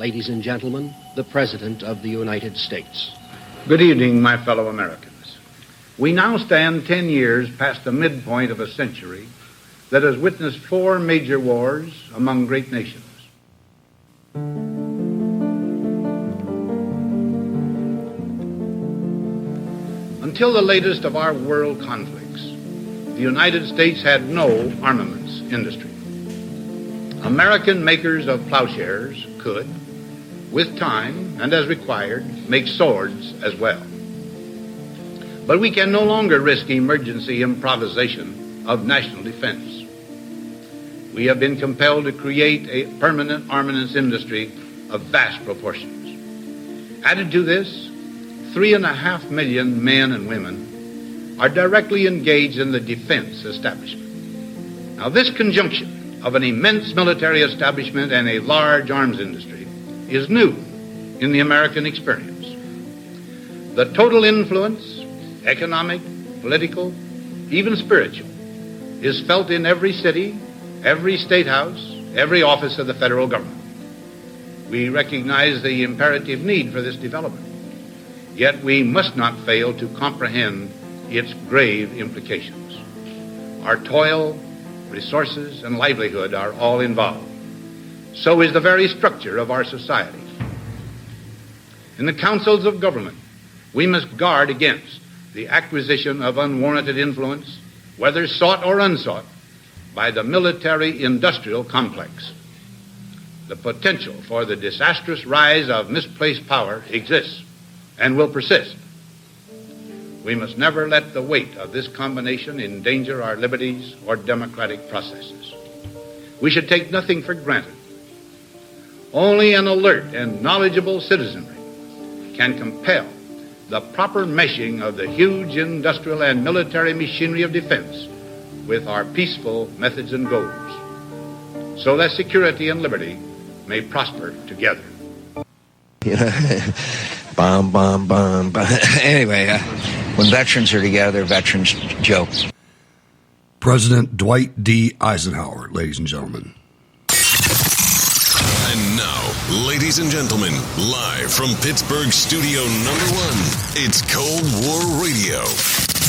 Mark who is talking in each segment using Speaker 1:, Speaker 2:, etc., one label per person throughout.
Speaker 1: ladies and gentlemen, the President of the United States.
Speaker 2: Good evening, my fellow Americans. We now stand 10 years past the midpoint of a century that has witnessed 4 major wars among great nations. Until the latest of our world conflicts, the United States had no armaments industry. American makers of plowshares could, with time and as required, make swords as well. But we can no longer risk emergency improvisation of national defense. We have been compelled to create a permanent armaments industry of vast proportions. Added to this, 3.5 million men and women are directly engaged in the defense establishment. Now, this conjunction of an immense military establishment and a large arms industry is new in the American experience. The total influence, economic, political, even spiritual, is felt in every city, every state house, every office of the federal government. We recognize the imperative need for this development, yet we must not fail to comprehend its grave implications. Our toil, resources, and livelihood are all involved. So is the very structure of our society. In the councils of government, we must guard against the acquisition of unwarranted influence, whether sought or unsought, by the military-industrial complex. The potential for the disastrous rise of misplaced power exists and will persist. We must never let the weight of this combination endanger our liberties or democratic processes. We should take nothing for granted. Only an alert and knowledgeable citizenry can compel the proper meshing of the huge industrial and military machinery of defense with our peaceful methods and goals, so that security and liberty may prosper together.
Speaker 3: Bomb, bomb, bomb, bomb. Anyway, when veterans are together, veterans joke.
Speaker 4: President Dwight D. Eisenhower, ladies and gentlemen.
Speaker 5: And now, ladies and gentlemen, live from Pittsburgh Studio number 1, it's Cold War Radio.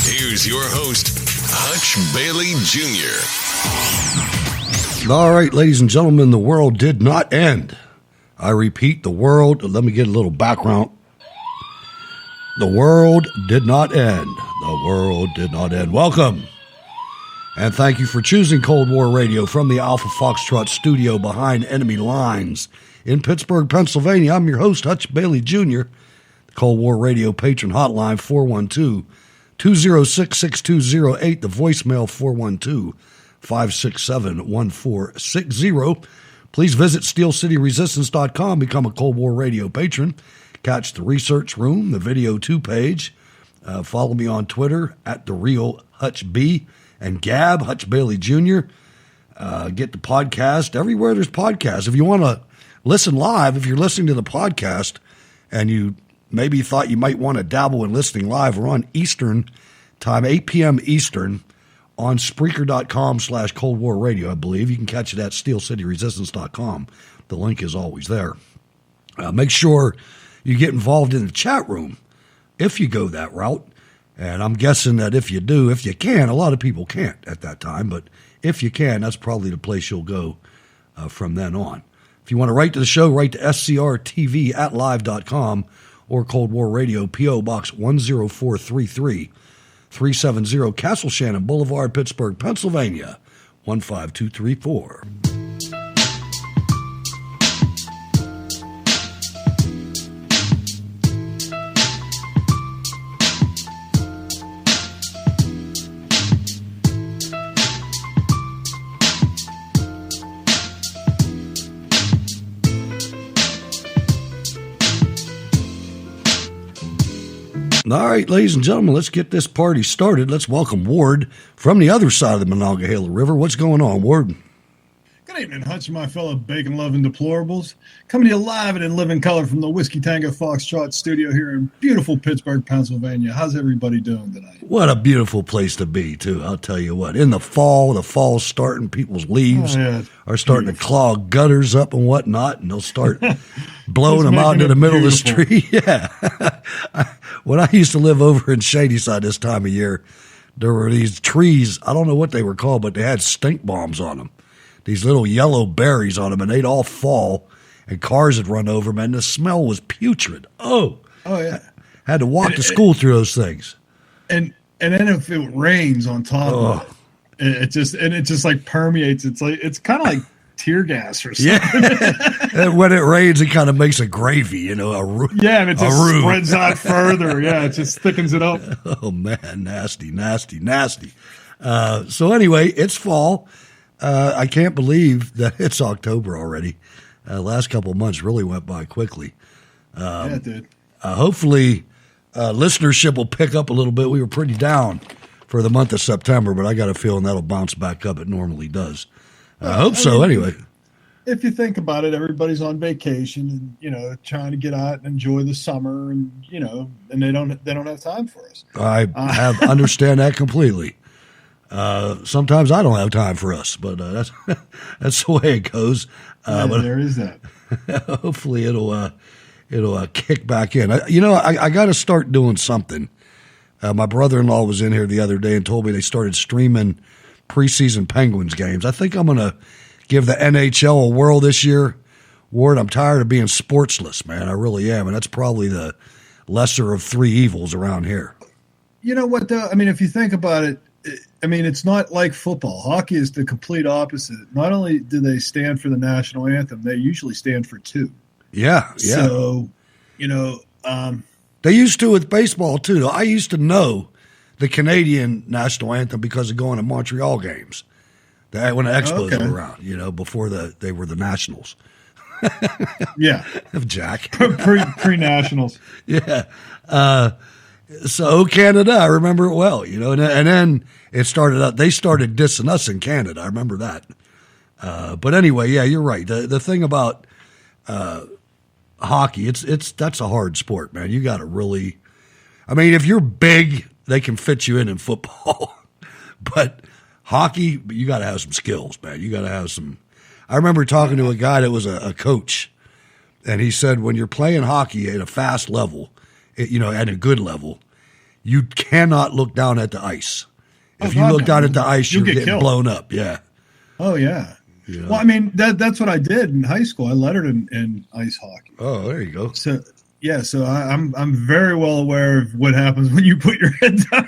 Speaker 5: Here's your host, Hutch Bailey Jr.
Speaker 4: All right, ladies and gentlemen, the world did not end. I repeat, the world, let me get a little background. The world did not end. The world did not end. Welcome. And thank you for choosing Cold War Radio from the Alpha Foxtrot studio behind enemy lines in Pittsburgh, Pennsylvania. I'm your host, Hutch Bailey Jr. The Cold War Radio patron hotline, 412-206-6208. The voicemail, 412-567-1460. Please visit SteelCityResistance.com. Become a Cold War Radio patron. Catch the research room, the video 2 page. Follow me on Twitter at @TheRealHutchB and Gab, Hutch Bailey Jr. Get the podcast everywhere there's podcasts. If you want to listen live, if you're listening to the podcast and you maybe thought you might want to dabble in listening live, we're on Eastern time, 8 p.m. Eastern on Spreaker.com/Cold War Radio, I believe. You can catch it at SteelCityResistance.com. The link is always there. Make sure you get involved in the chat room if you go that route. And I'm guessing that if you do, if you can, a lot of people can't at that time, but if you can, that's probably the place you'll go from then on. If you want to write to the show, write to scrtv@live.com or Cold War Radio, P.O. Box 10433, 370 Castle Shannon Boulevard, Pittsburgh, Pennsylvania, 15234. All right, ladies and gentlemen, let's get this party started. Let's welcome Ward from the other side of the Monongahela River. What's going on, Ward?
Speaker 6: Good evening, Hutch, my fellow bacon-loving deplorables. Coming to you live and in living color from the Whiskey Tango Foxtrot studio here in beautiful Pittsburgh, Pennsylvania. How's everybody doing tonight?
Speaker 4: What a beautiful place to be, too. I'll tell you what. In the fall's starting. People's leaves are starting to clog gutters up and whatnot, and they'll start blowing
Speaker 6: Just
Speaker 4: them out
Speaker 6: making
Speaker 4: into the
Speaker 6: it
Speaker 4: middle of the
Speaker 6: beautiful.
Speaker 4: street. Yeah. When I used to live over in Shadyside this time of year, there were these trees. I don't know what they were called, but they had stink bombs on them. These little yellow berries on them, and they'd all fall, and cars would run over them, and the smell was putrid. Oh,
Speaker 6: yeah.
Speaker 4: Had to walk to school through those things.
Speaker 6: And then if it rains on top of it, it just like permeates. It's kind of like tear gas or something.
Speaker 4: Yeah. And when it rains, it kind of makes a gravy,
Speaker 6: and it just spreads out further. Yeah, it just thickens it up.
Speaker 4: Oh man, nasty. So anyway, it's fall. I can't believe that it's October already. Last couple of months really went by quickly.
Speaker 6: Yeah, it did.
Speaker 4: Hopefully, listenership will pick up a little bit. We were pretty down for the month of September, but I got a feeling that'll bounce back up. It normally does. I hope so. Anyway,
Speaker 6: if you think about it, everybody's on vacation and trying to get out and enjoy the summer, and and they don't have time for us.
Speaker 4: I understand that completely. Sometimes I don't have time for us, but that's the way it goes. But
Speaker 6: there is that.
Speaker 4: Hopefully, it'll kick back in. I got to start doing something. My brother-in-law was in here the other day and told me they started streaming preseason Penguins games. I think I'm going to give the NHL a whirl this year. Ward, I'm tired of being sportsless, man. I really am, and that's probably the lesser of three evils around here.
Speaker 6: You know what, though? I mean, if you think about it, it's not like football. Hockey is the complete opposite. Not only do they stand for the national anthem, they usually stand for two.
Speaker 4: Yeah.
Speaker 6: So,
Speaker 4: they used to with baseball, too. I used to know the Canadian national anthem because of going to Montreal games when the Expos were around, before they were the Nationals.
Speaker 6: Yeah.
Speaker 4: Jack.
Speaker 6: Pre-Nationals.
Speaker 4: Yeah. So Canada, I remember it well, and then it started out, they started dissing us in Canada. I remember that. But anyway, yeah, you're right. The thing about hockey, that's a hard sport, man. You got to really, if you're big, they can fit you in football, but hockey, you got to have some skills, man. You got to have some. I remember talking to a guy that was a coach, and he said when you're playing hockey at a fast level, at a good level, you cannot look down at the ice. If you look down at the ice, you're getting blown up. Yeah.
Speaker 6: Oh yeah. Well, that's what I did in high school. I lettered in ice hockey.
Speaker 4: Oh, there you go.
Speaker 6: So yeah, so I'm very well aware of what happens when you put your head down.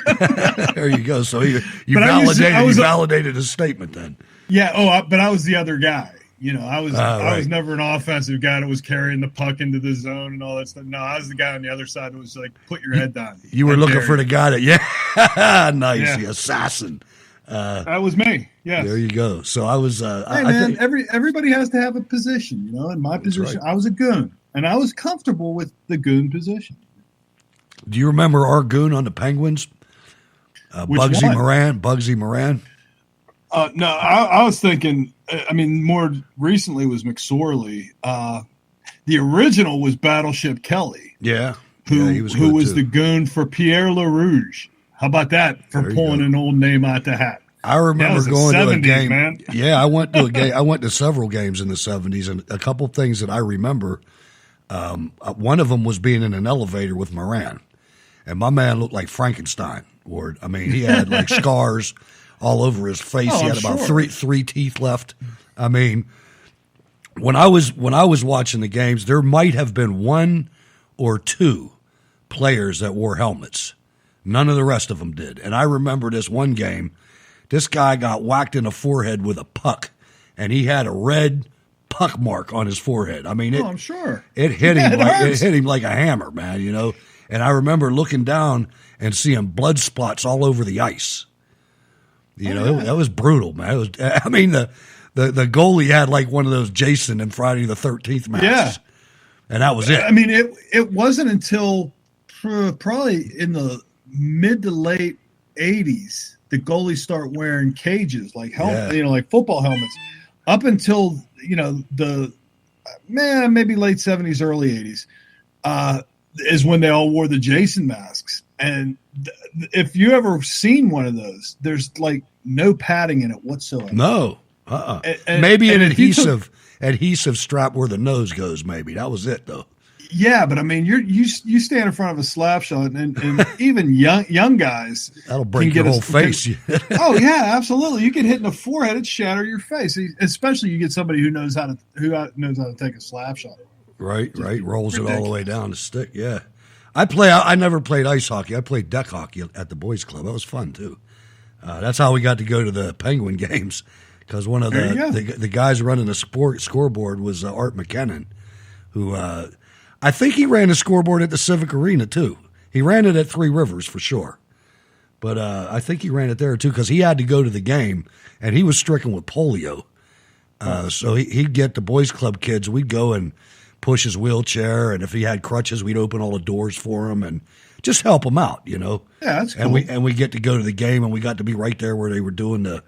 Speaker 4: There you go. So you validated his statement then.
Speaker 6: Yeah. But I was the other guy. I was never an offensive guy that was carrying the puck into the zone and all that stuff. No, I was the guy on the other side that was like, put your head down.
Speaker 4: You were looking for the guy nice, the assassin.
Speaker 6: That was me. Yeah.
Speaker 4: There you go. So I was.
Speaker 6: Everybody has to have a position. In my position, right. I was a goon, and I was comfortable with the goon position.
Speaker 4: Do you remember our goon on the Penguins? Bugsy Moran.
Speaker 6: No, I was thinking. More recently was McSorley. The original was Battleship Kelly.
Speaker 4: Yeah,
Speaker 6: who was the goon for Pierre LaRouge. How about that for pulling an old name out the hat?
Speaker 4: I remember going to a game.
Speaker 6: Man.
Speaker 4: Yeah, I went to a game. I went to several games in the 70s, and a couple of things that I remember. One of them was being in an elevator with Moran, and my man looked like Frankenstein. Ward. He had like scars all over his face. He had about three teeth left. When I was watching the games, there might have been one or two players that wore helmets. None of the rest of them did. And I remember this one game, this guy got whacked in the forehead with a puck, and he had a red puck mark on his forehead.
Speaker 6: I'm sure.
Speaker 4: It hit him it hit him like a hammer, man, And I remember looking down and seeing blood spots all over the ice. That was brutal, man. It was, the goalie had like one of those Jason and Friday the 13th masks.
Speaker 6: Yeah.
Speaker 4: And that was it.
Speaker 6: It wasn't until probably in the mid to late 80s the goalies start wearing cages like like football helmets. Up until maybe late 70s, early 80s is when they all wore the Jason masks. And if you ever seen one of those, there's like no padding in it whatsoever.
Speaker 4: No. Maybe an adhesive adhesive strap where the nose goes. Maybe that was it though.
Speaker 6: Yeah, but I mean, you stand in front of a slap shot, and even young guys
Speaker 4: that'll break your whole face.
Speaker 6: Oh yeah, absolutely. You get hit in the forehead, it shatter your face. Especially you get somebody who knows how to take a slap shot.
Speaker 4: Right. Rolls it all the way down the stick. Yeah, I never played ice hockey. I played deck hockey at the boys' club. That was fun too. That's how we got to go to the Penguin games because one of the guys running the scoreboard was Art McKinnon, who. I think he ran the scoreboard at the Civic Arena, too. He ran it at Three Rivers for sure. But I think he ran it there, too, because he had to go to the game, and he was stricken with polio. So he'd get the boys' club kids. We'd go and push his wheelchair, and if he had crutches, we'd open all the doors for him and just help him out, you know.
Speaker 6: Yeah, that's cool.
Speaker 4: And we get to go to the game, and we got to be right there where they were doing the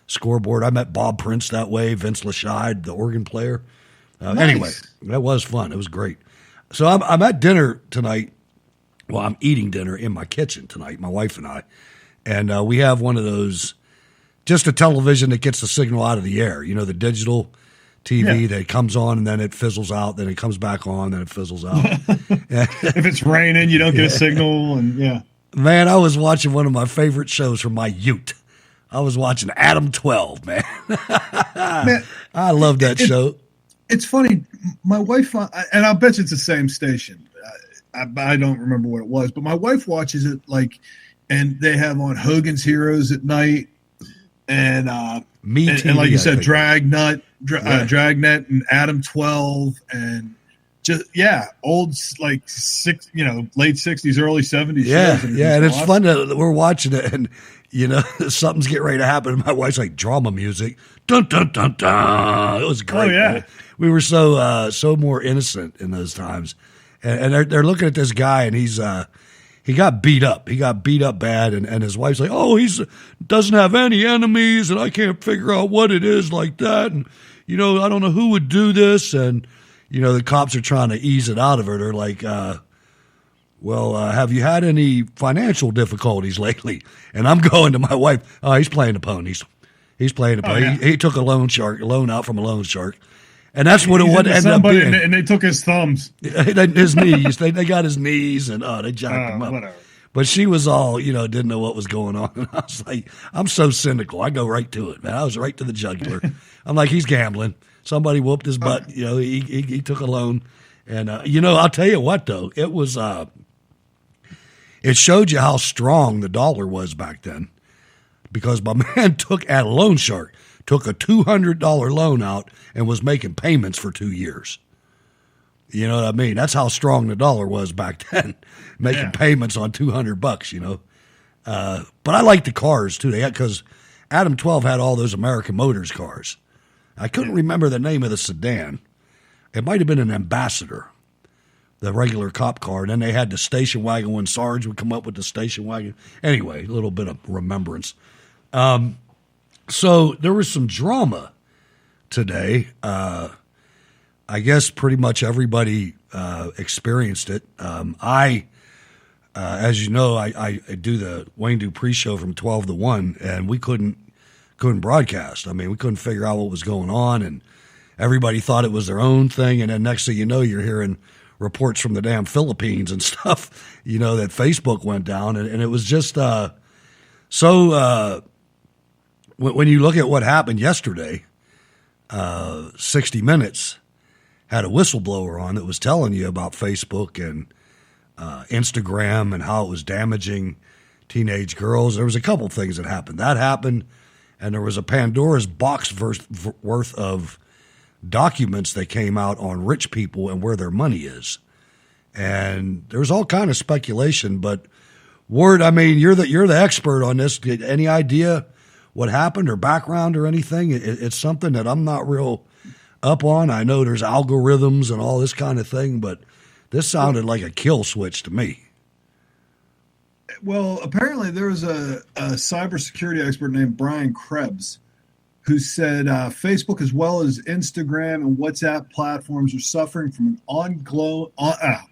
Speaker 4: scoreboard. I met Bob Prince that way, Vince Lashide, the organ player.
Speaker 6: Nice.
Speaker 4: Anyway, that was fun. It was great. So I'm at dinner tonight. Well, I'm eating dinner in my kitchen tonight, my wife and I. And we have one of those, just a television that gets the signal out of the air. You know, the digital TV that comes on and then it fizzles out, then it comes back on, then it fizzles out.
Speaker 6: If it's raining, you don't get a signal. And
Speaker 4: Man, I was watching one of my favorite shows from my youth. I was watching Adam 12, man. I love that show.
Speaker 6: It's funny. My wife, and I'll bet you it's the same station. I don't remember what it was, but my wife watches it and they have on Hogan's Heroes at night, and and like you said, Dragnet, and Adam 12, and just old late 60s, early 70s.
Speaker 4: Yeah, and it's fun that we're watching it, and something's getting ready to happen. And my wife's like, drama music, dun dun dun dun. It was great. Oh yeah. We were so more innocent in those times, and they're looking at this guy, and he got beat up. He got beat up bad, and his wife's like, "Oh, doesn't have any enemies, and I can't figure out what it is like that, and I don't know who would do this." And the cops are trying to ease it out of her. They're like, "Well, have you had any financial difficulties lately?" And I'm going to my wife, "Oh, he's playing the ponies. He's playing the ponies.
Speaker 6: Yeah.
Speaker 4: He took a loan out from a loan shark." And that's what it would end up being.
Speaker 6: And they took his thumbs.
Speaker 4: His knees. They got his knees, and they jacked him up.
Speaker 6: Whatever.
Speaker 4: But she was all, didn't know what was going on. And I was like, I'm so cynical. I go right to it, man. I was right to the jugular. I'm like, he's gambling. Somebody whooped his butt. He took a loan. And, I'll tell you what, though. It was, it showed you how strong the dollar was back then. Because my man took a $200 loan out and was making payments for 2 years. You know what I mean? That's how strong the dollar was back then, making payments on $200, But I like the cars too. Because Adam 12 had all those American Motors cars. I couldn't remember the name of the sedan. It might have been an Ambassador, the regular cop car. And then they had the station wagon when Sarge would come up with the station wagon. Anyway, a little bit of remembrance. So there was some drama today. I guess pretty much everybody experienced it. As you know, I do the Wayne Dupree show from 12 to 1, and we couldn't broadcast. I mean, we couldn't figure out what was going on, and everybody thought it was their own thing. And then next thing you know, you're hearing reports from the damn Philippines and stuff, that Facebook went down. And it was just when you look at what happened yesterday, 60 Minutes had a whistleblower on that was telling you about Facebook and Instagram and how it was damaging teenage girls. There was a couple things that happened. That happened, and there was a Pandora's box worth of documents that came out on rich people and where their money is. And there's all kind of speculation, but Ward, I mean, you're the expert on this. Any idea what happened or background or anything? It's something that I'm not real up on. I know there's algorithms and all this kind of thing, but this sounded like a kill switch to me.
Speaker 6: Well, apparently there was a cybersecurity expert named Brian Krebs who said Facebook as well as Instagram and WhatsApp platforms are suffering from an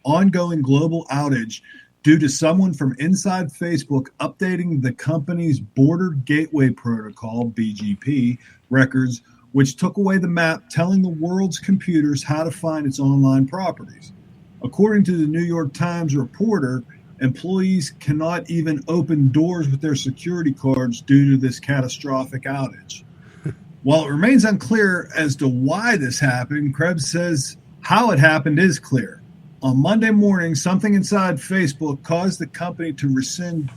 Speaker 6: ongoing global outage due to someone from inside Facebook updating the company's Border Gateway Protocol, BGP, records which took away the map telling the world's computers how to find its online properties. According to the New York Times reporter, employees cannot even open doors with their security cards due to this catastrophic outage. While it remains unclear as to why this happened, Krebs says how it happened is clear. On Monday morning, something inside Facebook caused the company to rescind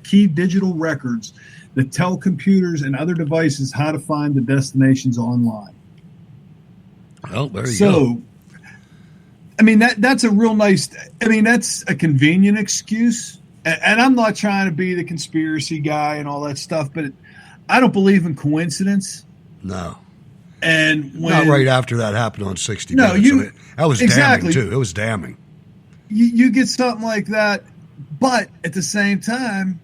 Speaker 6: key digital records that tell computers and other devices how to find the destinations online.
Speaker 4: Well, there you go.
Speaker 6: I mean, that's a real nice, that's a convenient excuse. And I'm not trying to be the conspiracy guy and all that stuff, but I don't believe in coincidence.
Speaker 4: No.
Speaker 6: And
Speaker 4: not right after that happened on 60 Minutes. That was damning, too. It was damning.
Speaker 6: You get something like that, but at the same time,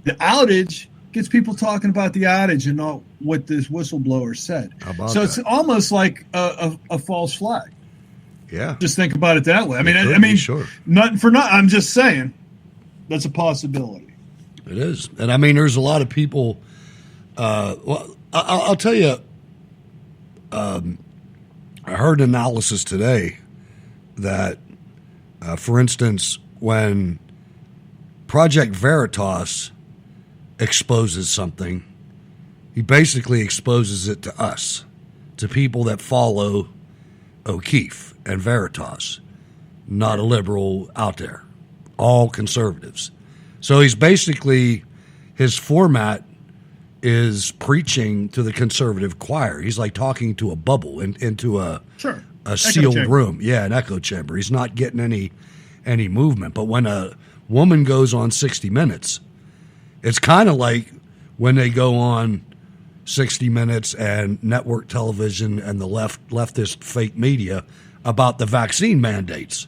Speaker 6: the outage gets people talking about the outage and not what this whistleblower said.
Speaker 4: How about
Speaker 6: so
Speaker 4: that?
Speaker 6: It's almost like a false flag.
Speaker 4: Yeah.
Speaker 6: Just think about it that way.
Speaker 4: Sure.
Speaker 6: Nothing for nothing. I'm just saying that's a possibility.
Speaker 4: It is. And there's a lot of people. Well, I'll tell you, I heard an analysis today that, for instance, when Project Veritas exposes something, he basically exposes it to us, to people that follow O'Keefe and Veritas, not a liberal out there, all conservatives. So he's basically, his format is preaching to the conservative choir. He's like talking to a bubble into a sealed room. Yeah, an echo chamber. He's not getting any movement. But when a woman goes on 60 Minutes, it's kind of like when they go on 60 Minutes and network television and the leftist fake media about the vaccine mandates.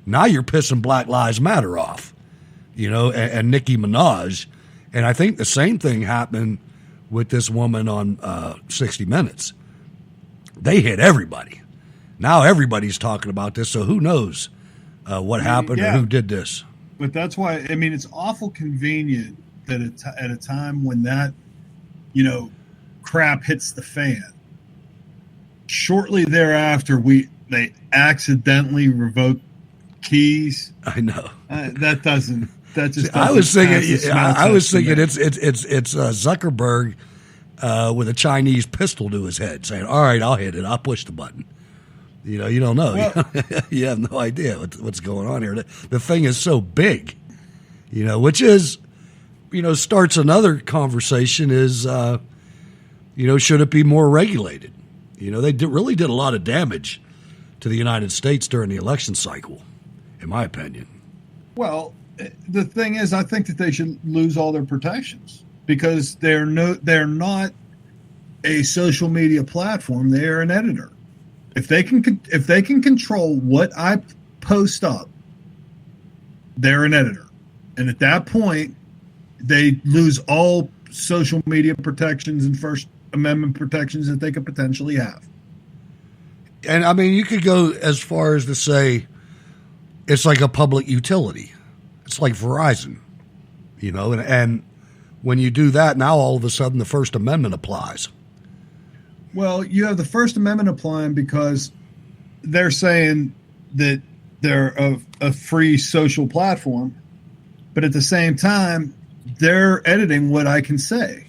Speaker 4: Now you're pissing Black Lives Matter off, and Nicki Minaj. And I think the same thing happened with this woman on 60 Minutes. They hit everybody. Now everybody's talking about this, so who knows what happened or who did this.
Speaker 6: But that's why, it's awful convenient that at a time when that, crap hits the fan, shortly thereafter, they accidentally revoke keys.
Speaker 4: I know.
Speaker 6: That doesn't. That just.
Speaker 4: I was thinking it's Zuckerberg with a Chinese pistol to his head, saying, "All right, I'll hit it. I'll push the button." You don't know. Well, you have no idea what's going on here. The thing is so big, which is, starts another conversation. Is should it be more regulated? They really did a lot of damage to the United States during the election cycle, in my opinion.
Speaker 6: Well, the thing is, I think that they should lose all their protections because they're not a social media platform. They are an editor. If they can control what I post up, they're an editor, and at that point, they lose all social media protections and First Amendment protections that they could potentially have.
Speaker 4: And you could go as far as to say it's like a public utility. It's like Verizon, and when you do that, now all of a sudden the First Amendment applies.
Speaker 6: Well, you have the First Amendment applying because they're saying that they're a free social platform, but at the same time, they're editing what I can say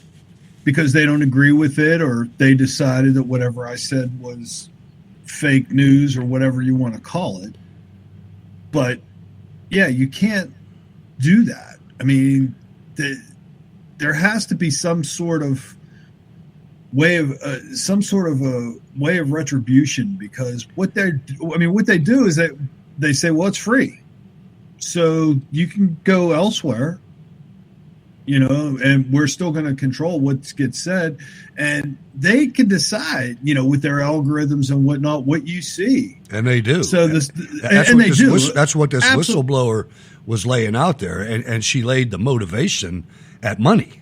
Speaker 6: because they don't agree with it or they decided that whatever I said was fake news or whatever you want to call it. But, yeah, you can't do that. There has to be some sort of way of retribution because what they do is that they say, well, it's free, so you can go elsewhere, and we're still going to control what gets said, and they can decide, with their algorithms and whatnot, what you see,
Speaker 4: and they do.
Speaker 6: So
Speaker 4: that's what this whistleblower was laying out there, and she laid the motivation at money.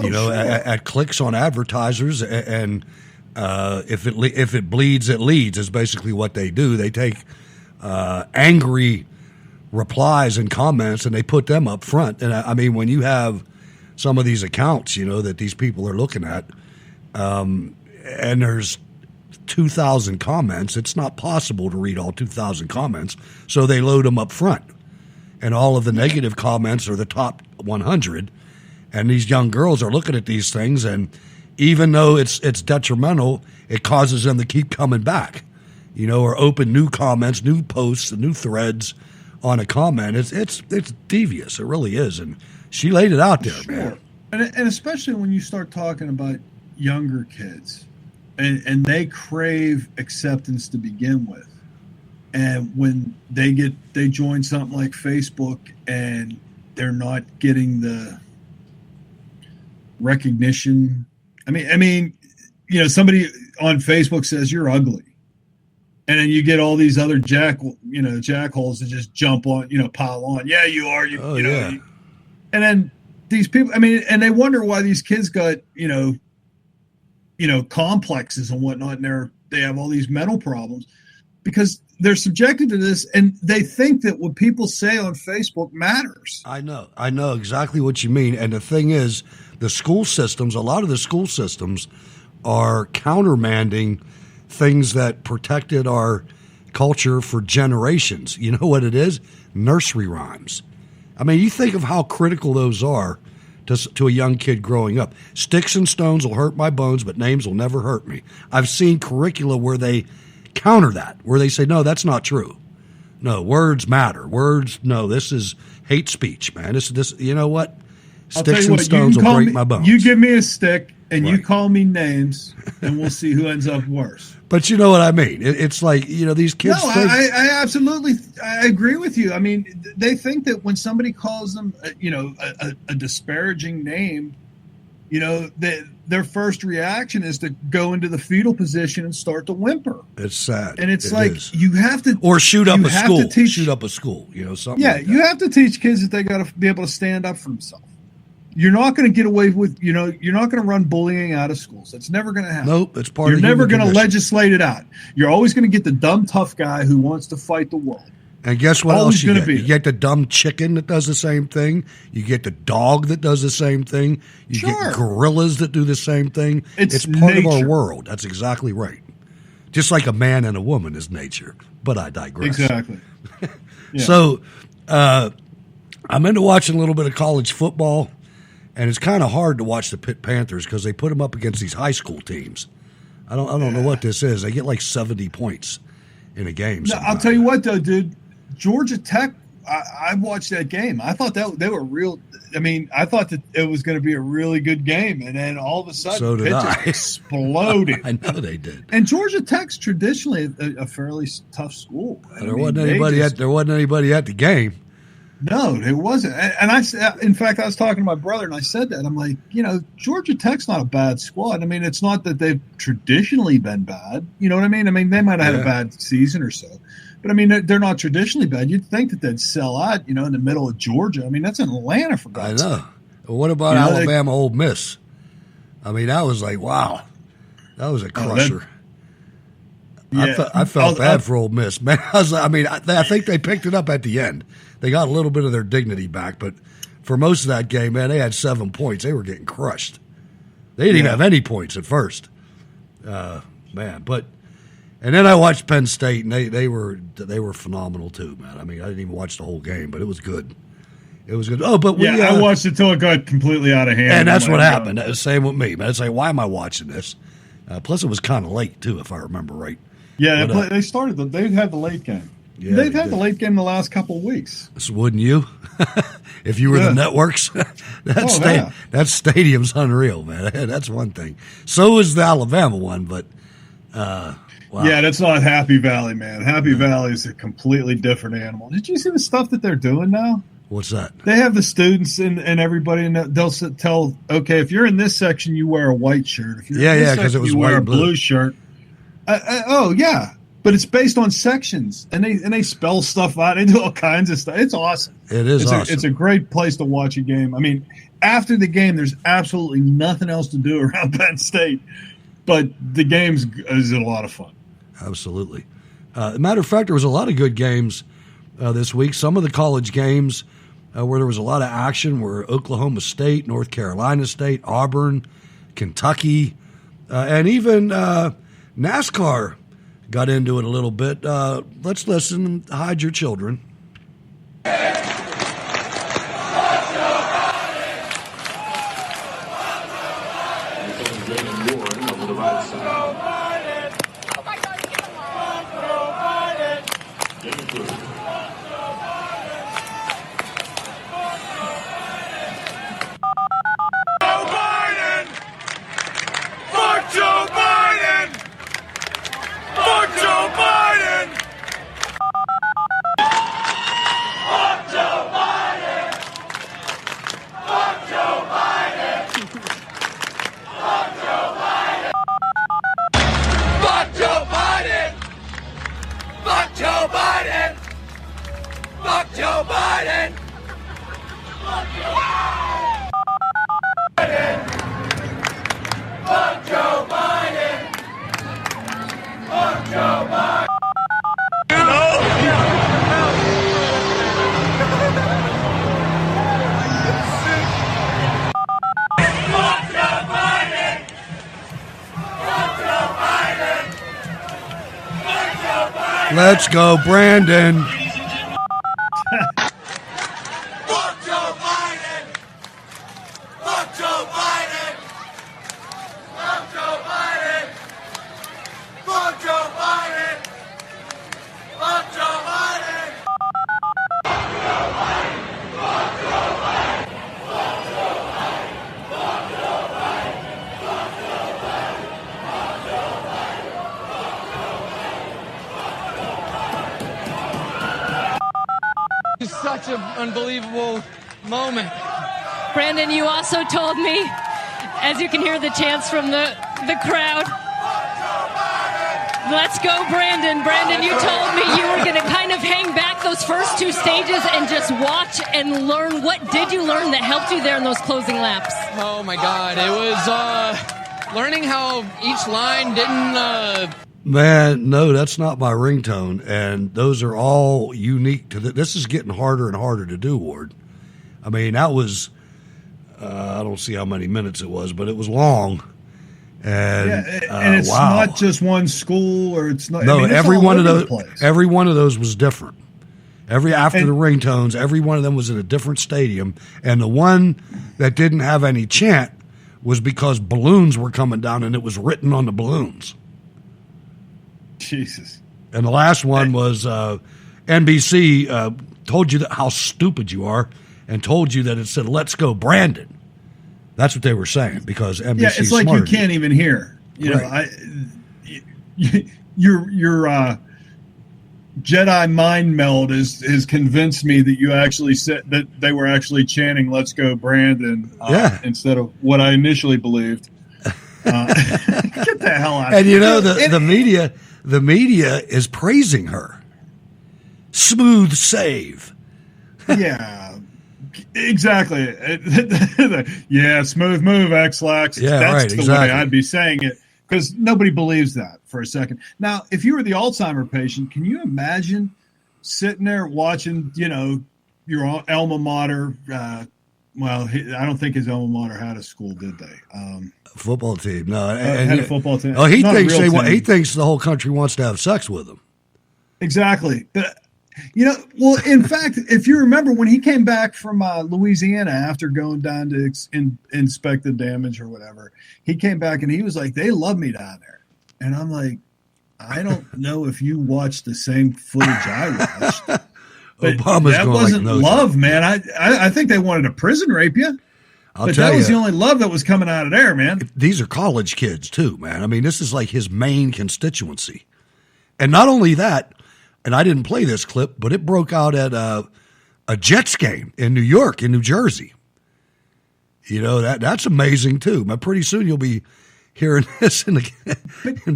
Speaker 4: Sure. At clicks on advertisers, and if it bleeds, it leads is basically what they do. They take angry replies and comments, and they put them up front. And when you have some of these accounts, that these people are looking at, and there's 2,000 comments. It's not possible to read all 2,000 comments, so they load them up front. And all of the negative comments are the top 100. And these young girls are looking at these things, and even though it's detrimental, it causes them to keep coming back, or open new comments, new posts, new threads on a comment. It's devious. It really is. And she laid it out there, man.
Speaker 6: And especially when you start talking about younger kids, and they crave acceptance to begin with. And when they join something like Facebook and they're not getting the recognition. I mean, somebody on Facebook says you're ugly, and then you get all these other jackholes that just jump on, pile on. Yeah, you are. Yeah. And then these people, and they wonder why these kids got, complexes and whatnot, and they have all these mental problems because they're subjected to this, and they think that what people say on Facebook matters.
Speaker 4: I know exactly what you mean. And the thing is, the school systems, a lot of the school systems are countermanding things that protected our culture for generations. You know what it is? Nursery rhymes. You think of how critical those are to a young kid growing up. Sticks and stones will hurt my bones, but names will never hurt me. I've seen curricula where they counter that, where they say, no, that's not true. No, words matter. Words, no, this is hate speech, man. This. You know what? Sticks and stones will break my bones.
Speaker 6: You give me a stick and you call me names, and we'll see who ends up worse.
Speaker 4: But you know what I mean? It's like, these kids.
Speaker 6: No, I absolutely agree with you. They think that when somebody calls them, a disparaging name, their first reaction is to go into the fetal position and start to whimper.
Speaker 4: It's sad.
Speaker 6: And it's you have to.
Speaker 4: Or shoot up a school. Shoot up a school, something like that.
Speaker 6: You have to teach kids that they got to be able to stand up for themselves. You're not going to get away with, you're not going to run bullying out of schools. That's never going to happen.
Speaker 4: Nope, it's part of
Speaker 6: You're never going to
Speaker 4: condition.
Speaker 6: legislate it out. You're always going to get the dumb, tough guy who wants to fight the world.
Speaker 4: And guess what else you get? You get the dumb chicken that does the same thing. You get the dog that does the same thing. You get gorillas that do the same thing. It's part of our world. That's exactly right. Just like a man and a woman is nature. But I digress.
Speaker 6: Exactly. Yeah.
Speaker 4: So I'm into watching a little bit of college football. And it's kind of hard to watch the Pitt Panthers because they put them up against these high school teams. I don't know what this is. They get like 70 points in a game.
Speaker 6: No, I'll tell you what, though, dude. Georgia Tech, I watched that game. I thought that they were real. I thought that it was going to be a really good game. And then all of a sudden, Pitt just exploded.
Speaker 4: I know they did.
Speaker 6: And Georgia Tech's traditionally a fairly tough school.
Speaker 4: There wasn't anybody at the game.
Speaker 6: No, it wasn't. And in fact, I was talking to my brother and I said that. I'm like, Georgia Tech's not a bad squad. It's not that they've traditionally been bad. You know what I mean? They might have had a bad season or so. But, they're not traditionally bad. You'd think that they'd sell out, in the middle of Georgia. That's in Atlanta, for God's sake. I know.
Speaker 4: Well, what about Alabama Ole Miss? That was like, wow. That was a crusher. I felt bad for Ole Miss, man. I think they picked it up at the end. They got a little bit of their dignity back, but for most of that game, man, they had 7 points. They were getting crushed. They didn't even have any points at first, man. But and then I watched Penn State, and they were phenomenal too, man. I didn't even watch the whole game, but it was good. It was good. Oh, but
Speaker 6: I watched it till it got completely out of hand.
Speaker 4: And that's what happened. That was same with me, man. It's like, why am I watching this? Plus, it was kind of late too, if I remember right.
Speaker 6: Yeah, they started. They've had the late game. Yeah, they've had the late game the last couple of weeks.
Speaker 4: So wouldn't you? If you were the networks, that stadium's unreal, man. That's one thing. So is the Alabama one, but wow.
Speaker 6: Yeah, that's not Happy Valley, man. Happy Valley is a completely different animal. Did you see the stuff that they're doing now?
Speaker 4: What's that?
Speaker 6: They have the students and everybody, and they'll tell, okay, if you're in this section, you wear a white shirt. If you're in this
Speaker 4: because it was
Speaker 6: you
Speaker 4: white
Speaker 6: wear
Speaker 4: and
Speaker 6: a blue shirt. But it's based on sections, and they spell stuff out. They do all kinds of stuff. It's awesome.
Speaker 4: It's awesome.
Speaker 6: It's a great place to watch a game. After the game, there's absolutely nothing else to do around Penn State, but the game is a lot of fun.
Speaker 4: Absolutely. Matter of fact, there was a lot of good games this week. Some of the college games where there was a lot of action were Oklahoma State, North Carolina State, Auburn, Kentucky. And even NASCAR got into it a little bit. Let's listen and hide your children. Let's go, Brandon.
Speaker 7: Fuck Joe Biden! Fuck Joe Biden! Fuck Joe Biden! Fuck Joe Biden! Fuck Joe Biden!
Speaker 8: It's such an unbelievable moment.
Speaker 9: Brandon, you also told me, as you can hear the chants from the crowd, let's go, Brandon. Brandon, you told me you were going to kind of hang back those first two stages and just watch and learn. What did you learn that helped you there in those closing laps?
Speaker 8: Oh, my God. It was learning how each line didn't...
Speaker 4: Man, no, that's not my ringtone, and those are all unique to this. Is getting harder and harder to do, Ward. I mean, that was I don't see how many minutes it was, but it was long. And
Speaker 6: and it's
Speaker 4: wow.
Speaker 6: not just one school, or it's not.
Speaker 4: No,
Speaker 6: I mean,
Speaker 4: every
Speaker 6: all
Speaker 4: one of
Speaker 6: over
Speaker 4: those,
Speaker 6: the place.
Speaker 4: every one of those was different. After the ringtones, every one of them was in a different stadium, and the one that didn't have any chant was because balloons were coming down, and it was written on the balloons.
Speaker 6: Jesus.
Speaker 4: And the last one was NBC told you how stupid you are and told you that it said, "Let's go, Brandon." That's what they were saying because NBC.
Speaker 6: Yeah, it's like you can't even hear. You know, your Jedi mind meld has convinced me that you actually said that they were actually chanting "Let's go, Brandon," instead of what I initially believed. Get the hell out!
Speaker 4: And you know the media is praising her. Smooth save.
Speaker 6: Yeah, exactly. Yeah, smooth move, X-Lax.
Speaker 4: Yeah,
Speaker 6: that's
Speaker 4: right,
Speaker 6: the
Speaker 4: exactly.
Speaker 6: way I'd be saying it, because nobody believes that for a second. Now, if you were the Alzheimer patient, can you imagine sitting there watching, your alma mater? Well, I don't think his alma mater had a school, did they?
Speaker 4: Football team, no.
Speaker 6: Had a football team.
Speaker 4: Oh, he
Speaker 6: Not a
Speaker 4: thinks
Speaker 6: real team.
Speaker 4: he thinks the whole country wants to have sex with him.
Speaker 6: Exactly. But, well, in fact, if you remember when he came back from Louisiana after going down to inspect the damage or whatever, he came back and he was like, "They love me down there." And I'm like, I don't know if you watched the same footage I watched. But
Speaker 4: Obama's
Speaker 6: that
Speaker 4: going
Speaker 6: wasn't
Speaker 4: like, no,
Speaker 6: love, man. I think they wanted to prison rape you. But that was the only love that was coming out of there, man.
Speaker 4: These are college kids, too, man. I mean, this is like his main constituency. And not only that, and I didn't play this clip, but it broke out at a Jets game in New York, in New Jersey. That's amazing, too. But pretty soon you'll be hearing this in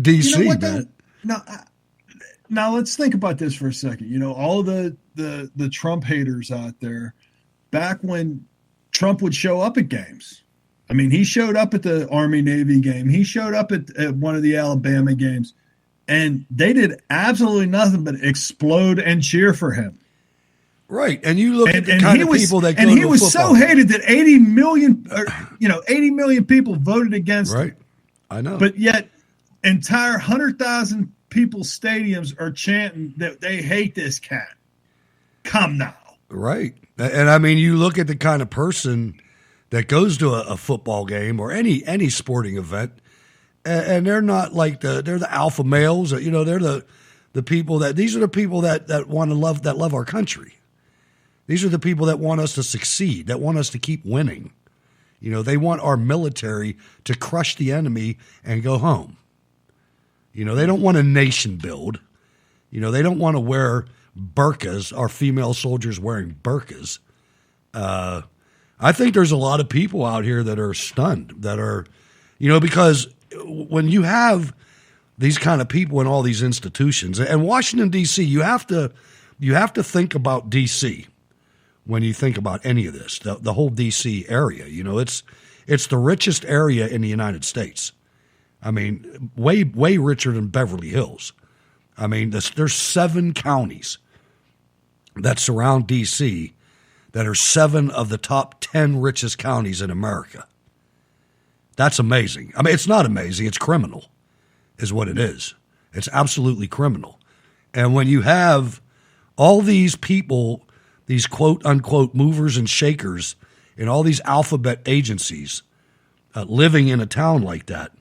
Speaker 4: D.C.,
Speaker 6: You know what,
Speaker 4: man.
Speaker 6: Now let's think about this for a second. All the Trump haters out there, back when Trump would show up at games. I mean, he showed up at the Army-Navy game. He showed up at one of the Alabama games. And they did absolutely nothing but explode and cheer for him.
Speaker 4: Right. And you look at the kind of people that go to a football.
Speaker 6: And he was so hated that 80 million people voted against him.
Speaker 4: Right. I know.
Speaker 6: But yet, entire 100,000 people stadiums are chanting that they hate this cat. Come now.
Speaker 4: Right. And I mean, you look at the kind of person that goes to a football game or any sporting event, and they're not like they're the alpha males. You know, they're the people these are the people that want to love our country. These are the people that want us to succeed, that want us to keep winning. You know, they want our military to crush the enemy and go home. You know, they don't want a nation build. You know, they don't want to wear burqas, our female soldiers wearing burqas. I think there's a lot of people out here that are stunned, that are, you know, because when you have these kind of people in all these institutions, and Washington, D.C., you have to think about D.C. when you think about any of this, the whole D.C. area. You know, it's the richest area in the United States. I mean, way richer than Beverly Hills. I mean, there's 7 counties that surround D.C. that are 7 of the top 10 richest counties in America. That's amazing. I mean, it's not amazing. It's criminal is what it is. It's absolutely criminal. And when you have all these people, these quote-unquote movers and shakers in all these alphabet agencies living in a town like that,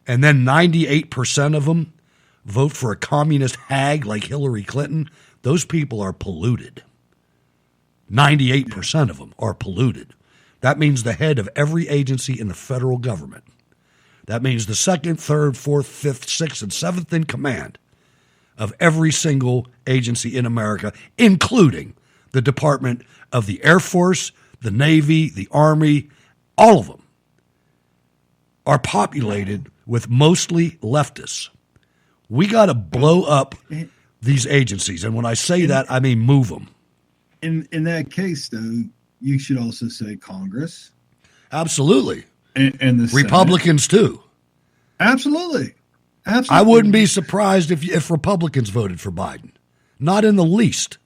Speaker 4: and then 98% of them vote for a communist hag like Hillary Clinton, those people are polluted. 98% of them are polluted. That means the head of every agency in the federal government. That means the 2nd, 3rd, 4th, 5th, 6th, and 7th in command of every single agency in America, including the Department of the Air Force, the Navy, the Army, all of them are populated with mostly leftists. We got to blow up these agencies. And when I say that, I mean move them.
Speaker 6: In that case, though, you should also say Congress.
Speaker 4: Absolutely.
Speaker 6: And the
Speaker 4: Republicans,
Speaker 6: Senate.
Speaker 4: too.
Speaker 6: Absolutely.
Speaker 4: I wouldn't be surprised if Republicans voted for Biden. Not in the least.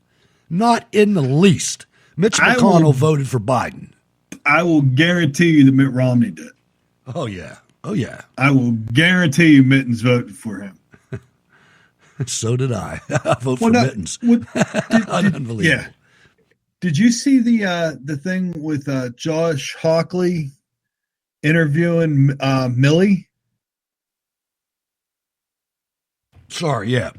Speaker 4: Not in the least. Mitch McConnell voted for Biden.
Speaker 6: I will guarantee you that Mitt Romney did.
Speaker 4: Oh, yeah. Oh, yeah.
Speaker 6: I will guarantee you Mittens voted for him.
Speaker 4: So did I. I vote for Mittens. Unbelievable.
Speaker 6: Yeah. Did you see the thing with Josh Hawley interviewing Millie? Sorry,
Speaker 4: yeah.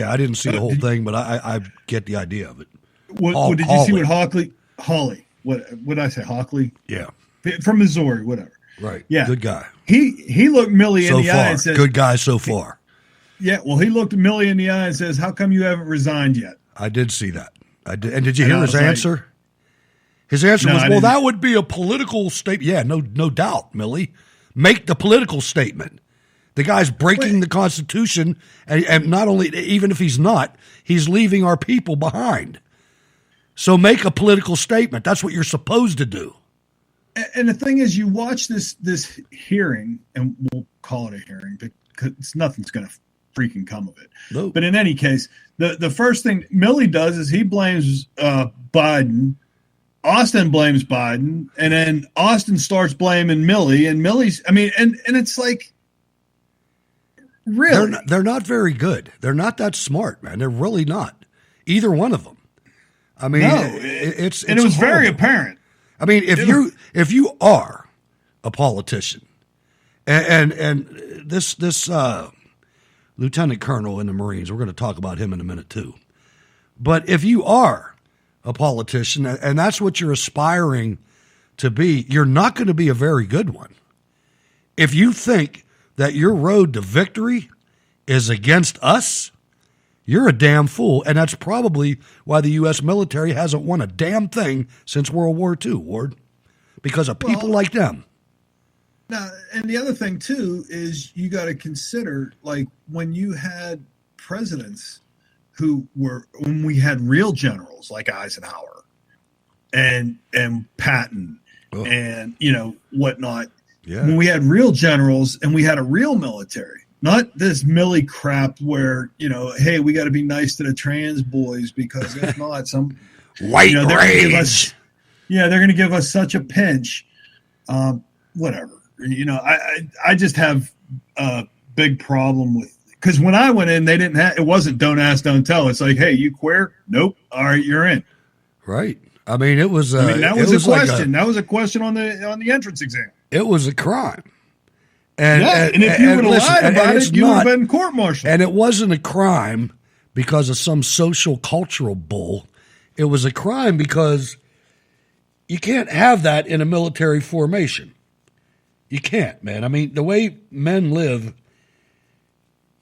Speaker 4: I didn't see the whole thing, but I get the idea of it.
Speaker 6: What did you see with Hawley? What did I say? Hawley?
Speaker 4: Yeah,
Speaker 6: from Missouri, whatever.
Speaker 4: Right.
Speaker 6: Yeah,
Speaker 4: good guy.
Speaker 6: He looked Millie in the eye and says,
Speaker 4: "Good guy so far."
Speaker 6: Yeah, well, he looked Millie in the eye and says, "How come you haven't resigned yet?"
Speaker 4: I did see that. I did. And did you hear his answer? His answer was, "Well, that would be a political statement." Yeah, no doubt, Millie. Make the political statement. The guy's breaking the Constitution, and not only, even if he's not, he's leaving our people behind. So make a political statement. That's what you're supposed to do.
Speaker 6: And the thing is, you watch this hearing, and we'll call it a hearing because nothing's going to freaking come of it.
Speaker 4: Nope.
Speaker 6: But in any case, the first thing Millie does is he blames Biden. Austin blames Biden, and then Austin starts blaming Millie, and Millie's, and it's like, really?
Speaker 4: They're not very good. They're not that smart, man. They're really not. Either one of them. I mean, it's
Speaker 6: and it was
Speaker 4: horrible.
Speaker 6: very apparent.
Speaker 4: I mean, if you are a politician, and this lieutenant colonel in the Marines, we're going to talk about him in a minute too. But if you are a politician, and that's what you're aspiring to be, you're not going to be a very good one. If you think that your road to victory is against us, you're a damn fool, and that's probably why the U.S. military hasn't won a damn thing since World War II, Ward, because of people like them.
Speaker 6: Now, and the other thing, too, is you got to consider, like, when you had presidents when we had real generals like Eisenhower and Patton and, whatnot.
Speaker 4: Yeah.
Speaker 6: When we had real generals and we had a real military, not this Millie crap where, hey, we got to be nice to the trans boys because if not, some
Speaker 4: white rage.
Speaker 6: They're going to give us such a pinch. Whatever. I just have a big problem with, because when I went in, it wasn't don't ask, don't tell. It's like, hey, you queer? Nope. All right, you're in.
Speaker 4: Right. I mean, it was.
Speaker 6: That was a question. That was a question on the entrance exam.
Speaker 4: It was a crime.
Speaker 6: And if you would have lied about it, you would have been court-martialed.
Speaker 4: And it wasn't a crime because of some social cultural bull. It was a crime because you can't have that in a military formation. You can't, man. I mean, the way men live,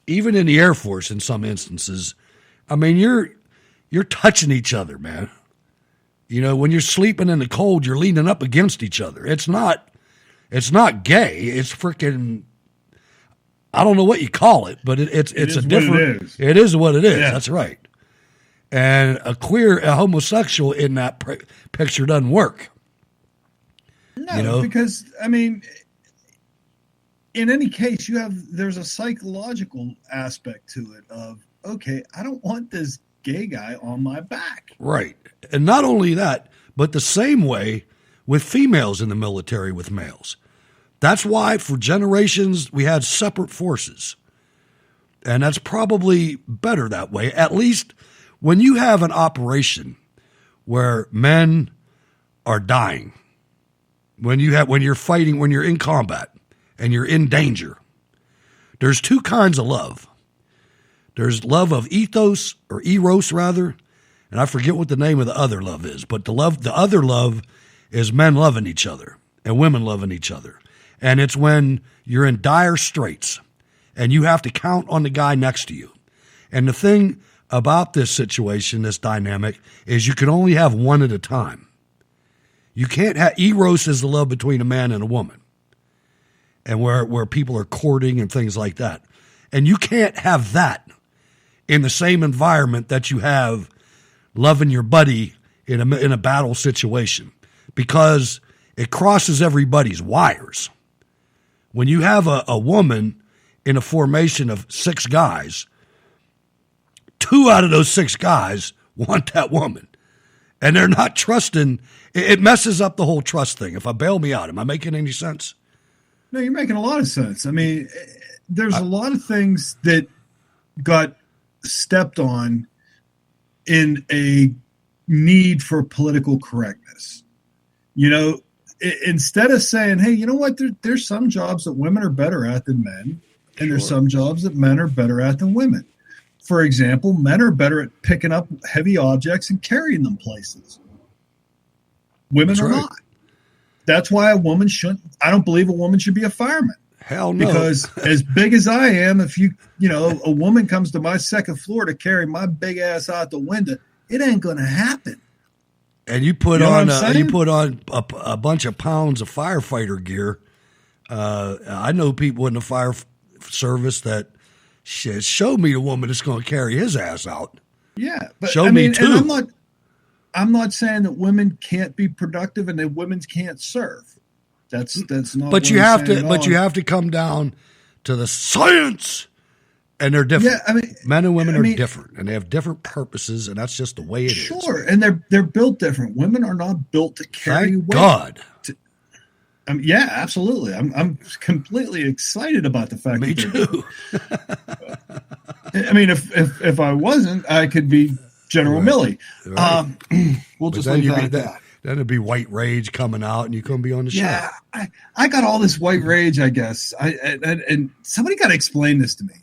Speaker 4: even in the Air Force in some instances, I mean, you're touching each other, man. When you're sleeping in the cold, you're leaning up against each other. It's not gay. It's freaking, I don't know what you call it, but it's a different. It is what it is. Yeah. That's right. And a homosexual in that picture doesn't work.
Speaker 6: No, because I mean, in any case, there's a psychological aspect to it of, okay, I don't want this gay guy on my back.
Speaker 4: Right. And not only that, but the same way with females in the military with males. That's why for generations we had separate forces. And that's probably better that way. At least when you have an operation where men are dying, when you're fighting, when you're in combat and you're in danger, there's two kinds of love. There's love of ethos, or eros rather, and I forget what the name of the other love is, but the other love is men loving each other and women loving each other. And it's when you're in dire straits and you have to count on the guy next to you. And the thing about this situation, this dynamic, is you can only have one at a time. You can't have, eros is the love between a man and a woman, and where people are courting and things like that. And you can't have that in the same environment that you have loving your buddy in a battle situation, because it crosses everybody's wires. When you have a woman in a formation of 6 guys, 2 out of those 6 guys want that woman, and they're not trusting. It messes up the whole trust thing. If I bail me out, am I making any sense?
Speaker 6: No, you're making a lot of sense. I mean, there's a lot of things that got stepped on in a need for political correctness. Instead of saying, hey, you know what, there's some jobs that women are better at than men, and there's some jobs that men are better at than women. For example, men are better at picking up heavy objects and carrying them places. Women are not. That's why I don't believe a woman should be a fireman.
Speaker 4: Hell no.
Speaker 6: Because as big as I am, if a woman comes to my second floor to carry my big ass out the window, it ain't going to happen.
Speaker 4: And you put on a bunch of pounds of firefighter gear. I know people in the fire service that show me the woman that's going to carry his ass out.
Speaker 6: Yeah, but
Speaker 4: show me too.
Speaker 6: And I'm not saying that women can't be productive and that women can't serve. That's not.
Speaker 4: But you have to. But you have to come down to the science, and they're different. Yeah, I mean, men and women are different, and they have different purposes, and that's just the way it is.
Speaker 6: Sure, and they're built different. Women are not built to carry weight.
Speaker 4: God.
Speaker 6: Yeah, absolutely. I'm completely excited about the fact.
Speaker 4: Me too.
Speaker 6: I mean, if I wasn't, I could be General Milley. Right. We'll just leave that at that.
Speaker 4: Then it'd be white rage coming out, and you couldn't be on the show.
Speaker 6: Yeah, I got all this white rage, I guess. And somebody got to explain this to me.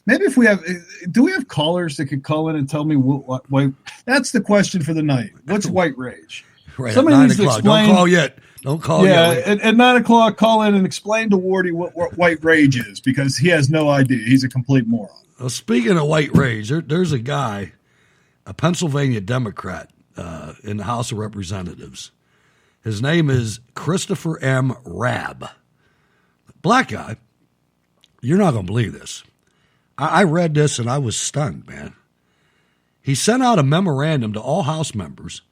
Speaker 6: Maybe if we have callers that could call in and tell me what white? That's the question for the night. What's white rage?
Speaker 4: Right, somebody needs to explain. Don't call yet. Don't call yet.
Speaker 6: Yeah, at 9 o'clock, call in and explain to Wardy what white rage is, because he has no idea. He's a complete moron.
Speaker 4: Well, speaking of white rage, there's a guy, a Pennsylvania Democrat in the House of Representatives. His name is Christopher M. Rabb. Black guy. You're not going to believe this. I read this and I was stunned, man. He sent out a memorandum to all House members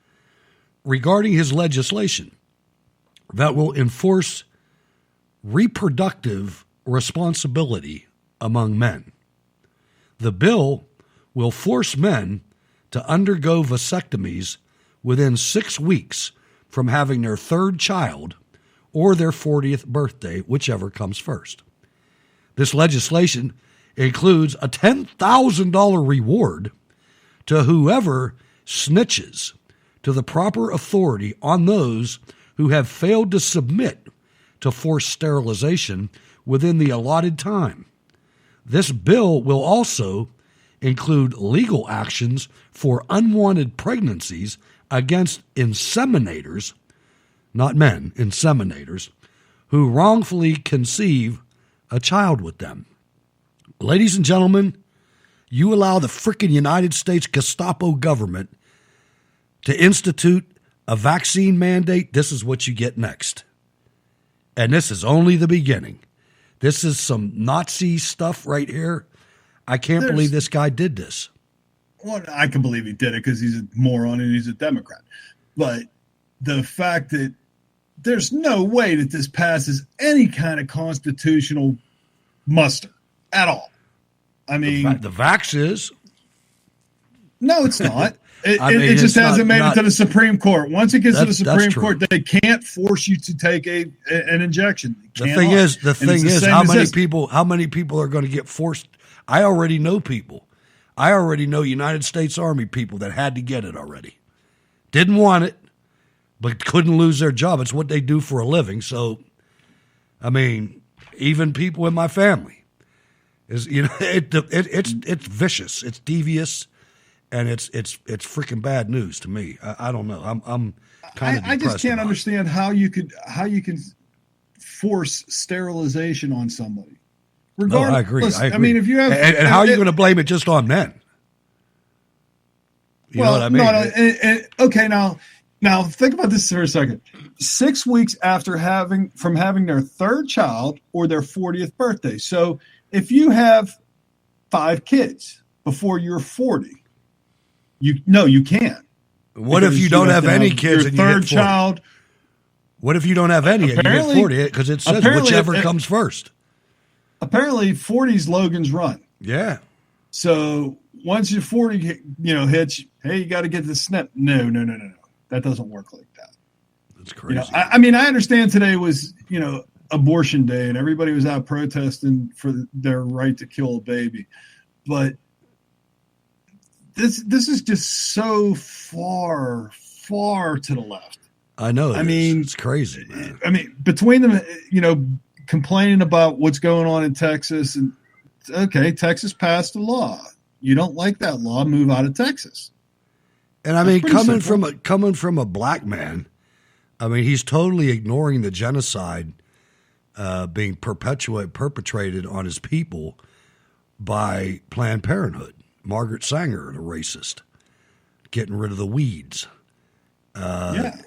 Speaker 4: regarding his legislation that will enforce reproductive responsibility among men. The bill will force men to undergo vasectomies within 6 weeks from having their third child, or their 40th birthday, whichever comes first. This legislation includes a $10,000 reward to whoever snitches to the proper authority on those who have failed to submit to forced sterilization within the allotted time. This bill will also include legal actions for unwanted pregnancies against inseminators, not men, inseminators, who wrongfully conceive a child with them. Ladies and gentlemen, you allow the frickin' United States Gestapo government to institute a vaccine mandate, this is what you get next. And this is only the beginning. This is some Nazi stuff right here. I can't believe this guy did this.
Speaker 6: Well, I can believe he did it because he's a moron and he's a Democrat. But the fact that there's no way that this passes any kind of constitutional muster at all. I mean,
Speaker 4: the vax is.
Speaker 6: No, it's not. It just hasn't made it to the Supreme Court. Once it gets to the Supreme Court, they can't force you to take an injection.
Speaker 4: The thing is, how many people are going to get forced? I already know people. I already know United States Army people that had to get it already. Didn't want it, but couldn't lose their job. It's what they do for a living. So, I mean, even people in my family is, it's vicious, it's devious. And it's freaking bad news to me. I don't know. I'm kind of.
Speaker 6: I just can't understand how you can force sterilization on somebody.
Speaker 4: Regardless, no, I agree.
Speaker 6: I mean, if you have,
Speaker 4: and how are you going to blame it just on men? You know what I mean?
Speaker 6: Okay, now think about this for a second. 6 weeks after having their third child or their 40th birthday. So if you have 5 kids before you're 40. You can't.
Speaker 4: What if you don't have any kids and you
Speaker 6: third
Speaker 4: get 40?
Speaker 6: Child?
Speaker 4: What if you don't have any and you get 40? Because it says whichever comes first.
Speaker 6: Apparently, 40's Logan's run.
Speaker 4: Yeah.
Speaker 6: So once you're 40, hits, hey, you got to get the snip. No. That doesn't work like that.
Speaker 4: That's crazy.
Speaker 6: I mean, I understand today was, abortion day and everybody was out protesting for their right to kill a baby. But This is just so far to the left.
Speaker 4: I know. It's crazy, man.
Speaker 6: I mean, between them, complaining about what's going on in Texas, and okay, Texas passed a law. You don't like that law, move out of Texas.
Speaker 4: And I mean, coming from a black man, I mean, he's totally ignoring the genocide being perpetrated on his people by Planned Parenthood. Margaret Sanger, the racist, getting rid of the weeds.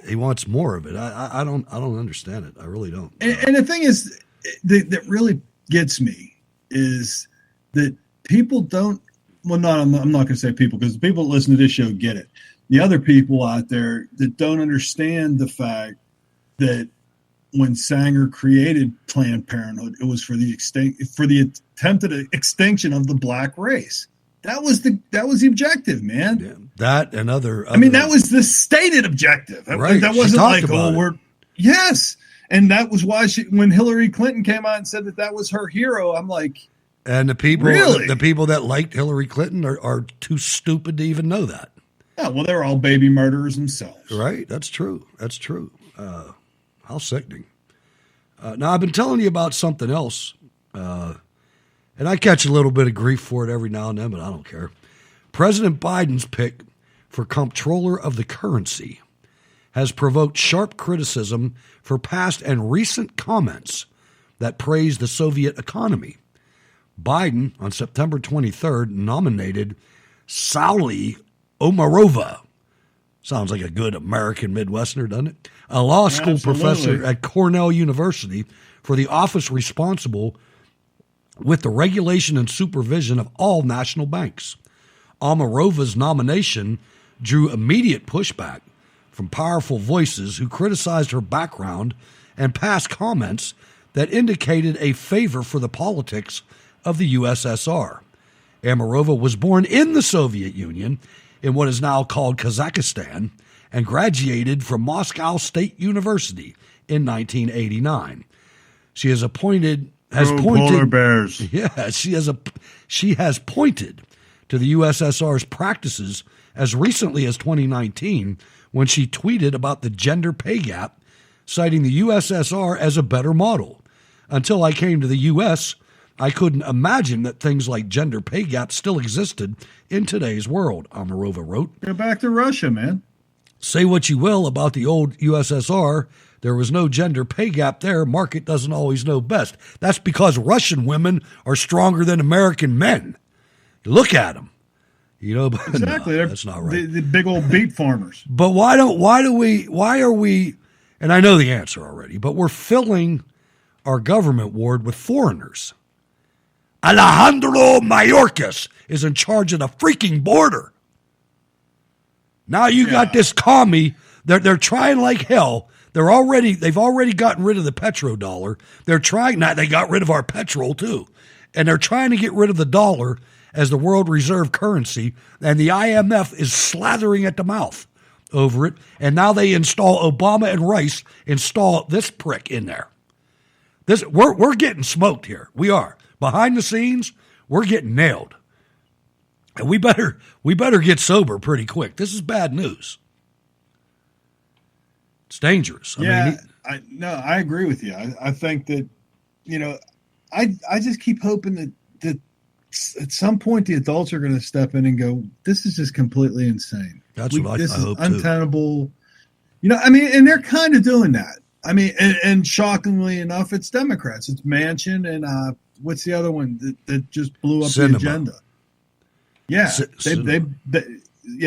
Speaker 4: He wants more of it. I don't understand it. I really don't.
Speaker 6: And the thing is, that really gets me is that people don't. Well, I'm not going to say people because the people that listen to this show get it. The other people out there that don't understand the fact that when Sanger created Planned Parenthood, it was for the attempted extinction of the black race. That was the objective, man.
Speaker 4: Yeah, that and other.
Speaker 6: I mean, that was the stated objective.
Speaker 4: Right.
Speaker 6: That wasn't like, yes. And that was why when Hillary Clinton came out and said that was her hero, I'm like,
Speaker 4: and the people that liked Hillary Clinton are too stupid to even know that.
Speaker 6: Yeah, well, they're all baby murderers themselves.
Speaker 4: Right. That's true. How sickening. Now, I've been telling you about something else. And I catch a little bit of grief for it every now and then, but I don't care. President Biden's pick for comptroller of the currency has provoked sharp criticism for past and recent comments that praise the Soviet economy. Biden, on September 23rd, nominated Sauli Omarova. Sounds like a good American Midwesterner, doesn't it? A law school professor at Cornell University for the office responsible with the regulation and supervision of all national banks. Omarova's nomination drew immediate pushback from powerful voices who criticized her background and past comments that indicated a favor for the politics of the USSR. Omarova was born in the Soviet Union in what is now called Kazakhstan and graduated from Moscow State University in 1989. She has pointed
Speaker 6: polar bears.
Speaker 4: Yeah, she has pointed to the USSR's practices as recently as 2019 when she tweeted about the gender pay gap, citing the USSR as a better model. Until I came to the U.S., I couldn't imagine that things like gender pay gaps still existed in today's world, Amarova wrote.
Speaker 6: Go back to Russia, man.
Speaker 4: Say what you will about the old USSR, there was no gender pay gap there. Market doesn't always know best. That's because Russian women are stronger than American men. Look at them. You know, but
Speaker 6: exactly.
Speaker 4: No, that's not right.
Speaker 6: The big old beet farmers.
Speaker 4: But why are we, and I know the answer already, but we're filling our government ward with foreigners. Alejandro Mayorkas is in charge of the freaking border. Now you got this commie. They're trying like hell. They've already gotten rid of the petrodollar. They're trying now. They got rid of our petrol too, and they're trying to get rid of the dollar as the world reserve currency. And the IMF is slathering at the mouth over it. And now they install Obama and Rice install this prick in there. We're getting smoked here. We are. Behind the scenes, we're getting nailed. And we better get sober pretty quick. This is bad news. It's dangerous.
Speaker 6: I agree with you. I think that, I just keep hoping that at some point the adults are going to step in and go, this is just completely insane.
Speaker 4: That's what I hope
Speaker 6: too. This is untenable. And they're kind of doing that. And shockingly enough, it's Democrats. It's Manchin and what's the other one that just blew up the agenda? Yeah,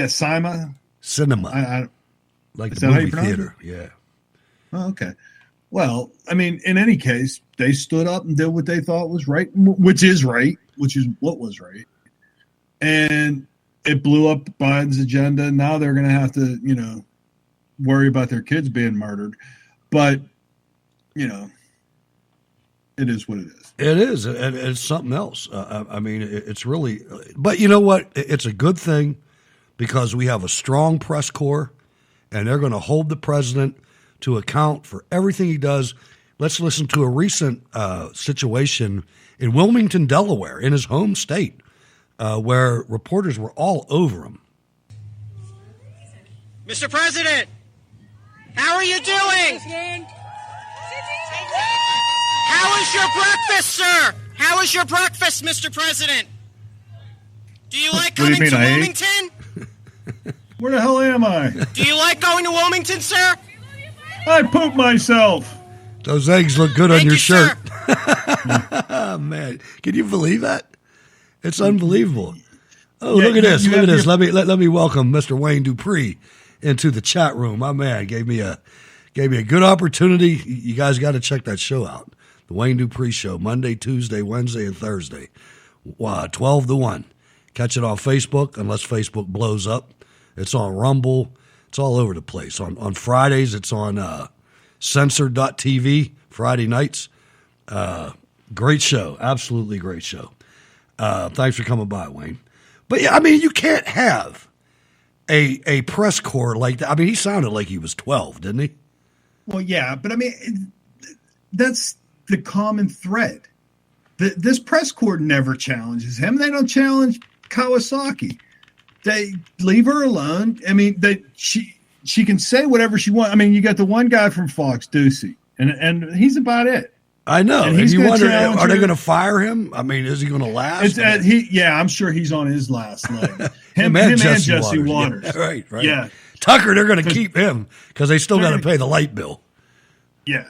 Speaker 6: Sima.
Speaker 4: Cinema. Like the movie theater. Yeah.
Speaker 6: Oh, okay. Well, in any case, they stood up and did what they thought was right, which is what was right. And it blew up Biden's agenda. Now they're going to have to, worry about their kids being murdered. But, it is what it is.
Speaker 4: It is. And it's something else. It's really, but you know what? It's a good thing because we have a strong press corps and they're going to hold the president to account for everything he does. Let's listen to a recent situation in Wilmington, Delaware, in his home state, where reporters were all over him.
Speaker 10: Mr. President, how are you doing? How is your breakfast, sir? How is your breakfast, Mr. President? Do you like coming to Wilmington?
Speaker 6: Where the hell am I?
Speaker 10: Do you like going to Wilmington, sir?
Speaker 6: I pooped myself.
Speaker 4: Those eggs look good on your shirt.
Speaker 6: Man,
Speaker 4: can you believe that? It's unbelievable. Oh, look at this. Look at this. Let me welcome Mr. Wayne Dupree into the chat room. My man gave me a good opportunity. You guys got to check that show out. The Wayne Dupree Show, Monday, Tuesday, Wednesday, and Thursday, 12 to 1. Catch it on Facebook, unless Facebook blows up. It's on Rumble. It's all over the place. On Fridays, it's on censored.tv, Friday nights. Great show. Absolutely great show. Thanks for coming by, Wayne. But, yeah, you can't have a press corps like that. He sounded like he was 12, didn't he?
Speaker 6: Well, yeah, but, that's the common thread. This press corps never challenges him. They don't challenge Kawasaki. They leave her alone. She can say whatever she wants. You got the one guy from Fox, Ducey, and he's about it.
Speaker 4: I know. And you wonder, are they going to fire him? is he going to last?
Speaker 6: I'm sure he's on his last leg. him and Jesse Waters.
Speaker 4: Yeah, right.
Speaker 6: Yeah.
Speaker 4: Tucker, they're going to keep him because they still got to pay the light bill.
Speaker 6: Yeah.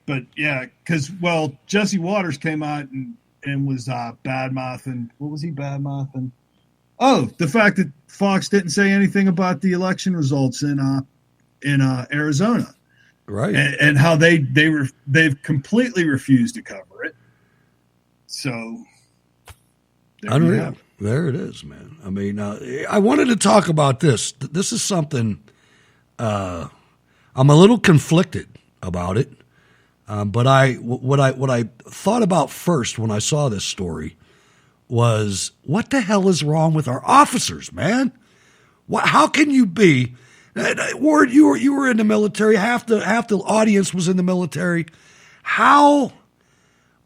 Speaker 6: But, because, Jesse Waters came out and was bad-mouthing. What was he bad-mouthing? Oh, the fact that Fox didn't say anything about the election results in Arizona.
Speaker 4: Right.
Speaker 6: And how they've completely refused to cover it. So
Speaker 4: unreal. There it is, man. I wanted to talk about this. This is something I'm a little conflicted about it. But what I thought about first when I saw this story was, what the hell is wrong with our officers, man? How can you be? Ward, you were in the military. Half the audience was in the military. How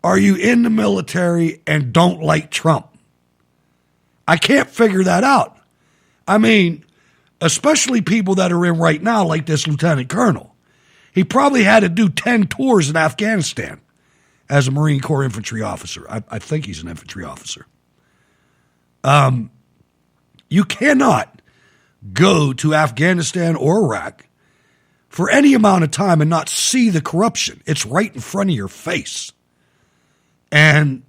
Speaker 4: are you in the military and don't like Trump? I can't figure that out. I mean, especially people that are in right now, like this lieutenant colonel. He probably had to do 10 tours in Afghanistan as a Marine Corps infantry officer. I think he's an infantry officer. You cannot go to Afghanistan or Iraq for any amount of time and not see the corruption. It's right in front of your face. And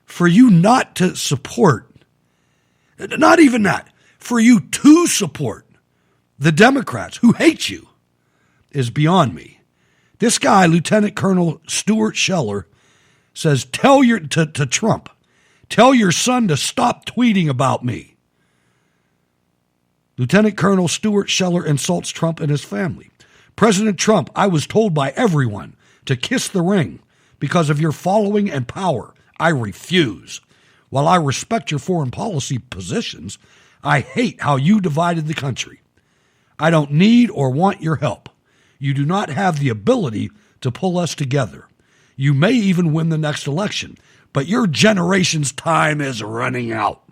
Speaker 4: for you not to support, not even that, for you to support the Democrats who hate you is beyond me. This guy, Lieutenant Colonel Stuart Scheller, says, to Trump, tell your son to stop tweeting about me. Lieutenant Colonel Stuart Scheller insults Trump and his family. President Trump, I was told by everyone to kiss the ring because of your following and power. I refuse. While I respect your foreign policy positions, I hate how you divided the country. I don't need or want your help. You do not have the ability to pull us together. You may even win the next election, but your generation's time is running out.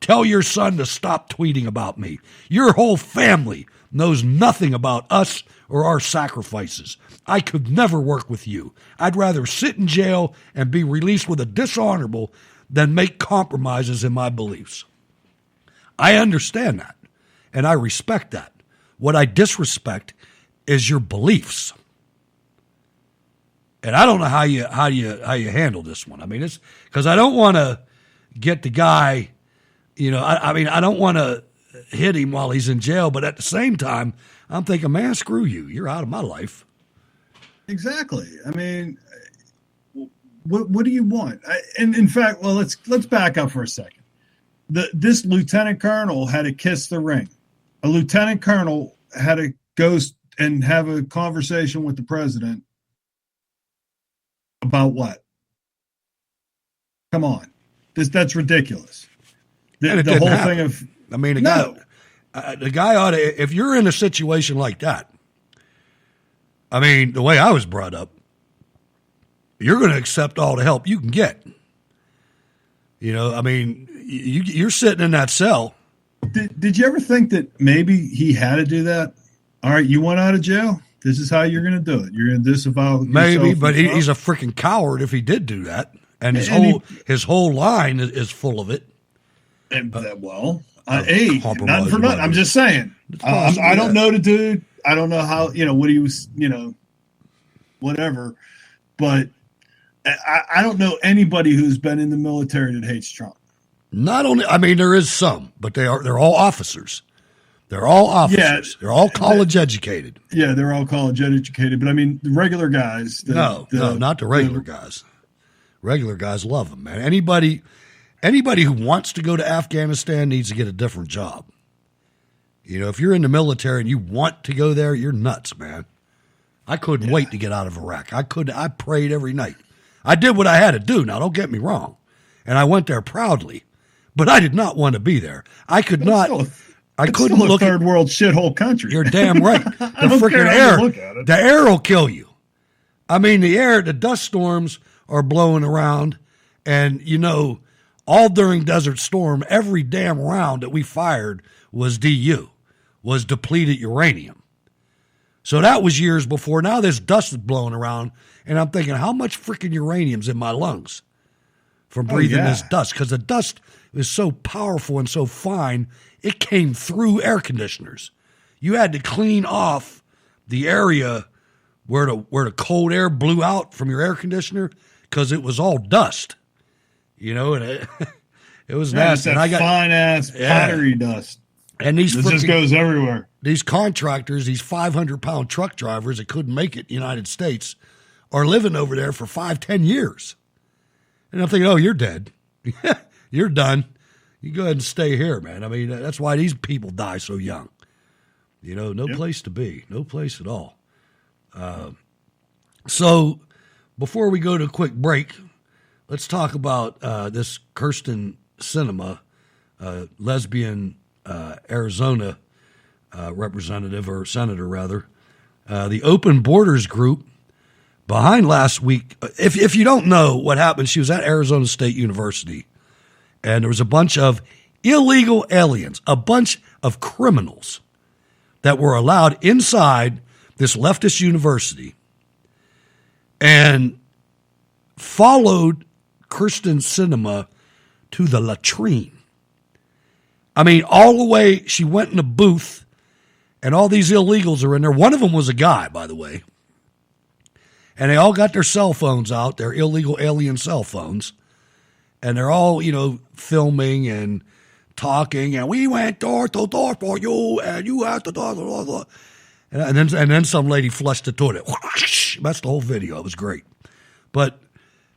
Speaker 4: Tell your son to stop tweeting about me. Your whole family knows nothing about us or our sacrifices. I could never work with you. I'd rather sit in jail and be released with a dishonorable than make compromises in my beliefs. I understand that, and I respect that. What I disrespect is your beliefs. And I don't know how you handle this one. I mean, it's because I don't want to get the guy, I mean, I don't want to hit him while he's in jail, but at the same time, I'm thinking, man, screw you. You're out of my life.
Speaker 6: Exactly. I mean, what do you want? And in fact, well, let's back up for a second. This lieutenant colonel had to kiss the ring. A lieutenant colonel had to go and have a conversation with the president about what? Come on, that's ridiculous. The whole
Speaker 4: happen.
Speaker 6: thing of
Speaker 4: I mean, the guy ought to. If you're in a situation like that, I mean, the way I was brought up, you're going to accept all the help you can get. I mean, you're sitting in that cell.
Speaker 6: Did you ever think that maybe he had to do that? All right, you want out of jail? This is how you're going to do it. You're going to disavow.
Speaker 4: Maybe, but he's a freaking coward if he did do that, and his whole line is full of it.
Speaker 6: And hey, not for nothing. I'm just saying. I don't know the dude. I don't know how what he was. Whatever. But I don't know anybody who's been in the military that hates Trump.
Speaker 4: Not only, I mean, there is some, but they're all officers. They're all officers. Yeah, they're all college educated.
Speaker 6: Yeah, they're all college educated. But I mean, the regular guys.
Speaker 4: No, not the regular guys. Regular guys love them, man. Anybody who wants to go to Afghanistan needs to get a different job. If you're in the military and you want to go there, you're nuts, man. I couldn't wait to get out of Iraq. I prayed every night. I did what I had to do. Now, don't get me wrong. And I went there proudly. But I did not want to be there. I could not. I couldn't look
Speaker 6: at third world shithole country.
Speaker 4: You're damn right. The freaking air. The air will kill you. I mean, the dust storms are blowing around. And, all during Desert Storm, every damn round that we fired was DU, was depleted uranium. So that was years before. Now this dust is blowing around, and I'm thinking, how much freaking uranium's in my lungs from breathing this dust? Because the dust is so powerful and so fine, it came through air conditioners. You had to clean off the area where the cold air blew out from your air conditioner because it was all dust. And it was nasty.
Speaker 6: That
Speaker 4: and I got
Speaker 6: fine ass pottery dust.
Speaker 4: And it
Speaker 6: just goes everywhere.
Speaker 4: These contractors, these 500-pound truck drivers that couldn't make it in the United States, are living over there for 5-10 years. And I'm thinking, oh, you're dead. You're done. You go ahead and stay here, man. I mean, that's why these people die so young. No place to be. No place at all. So before we go to a quick break, let's talk about this Kyrsten Sinema, lesbian Arizona representative or senator, rather. The Open Borders Group, behind last week. If you don't know what happened, she was at Arizona State University, and there was a bunch of illegal aliens, a bunch of criminals that were allowed inside this leftist university and followed Kyrsten Sinema to the latrine. I mean, all the way, she went in a booth, and all these illegals are in there. One of them was a guy, by the way. And they all got their cell phones out, their illegal alien cell phones. And they're all, filming and talking. And we went door to door for you, and you have to door. And then some lady flushed the toilet. That's the whole video. It was great. But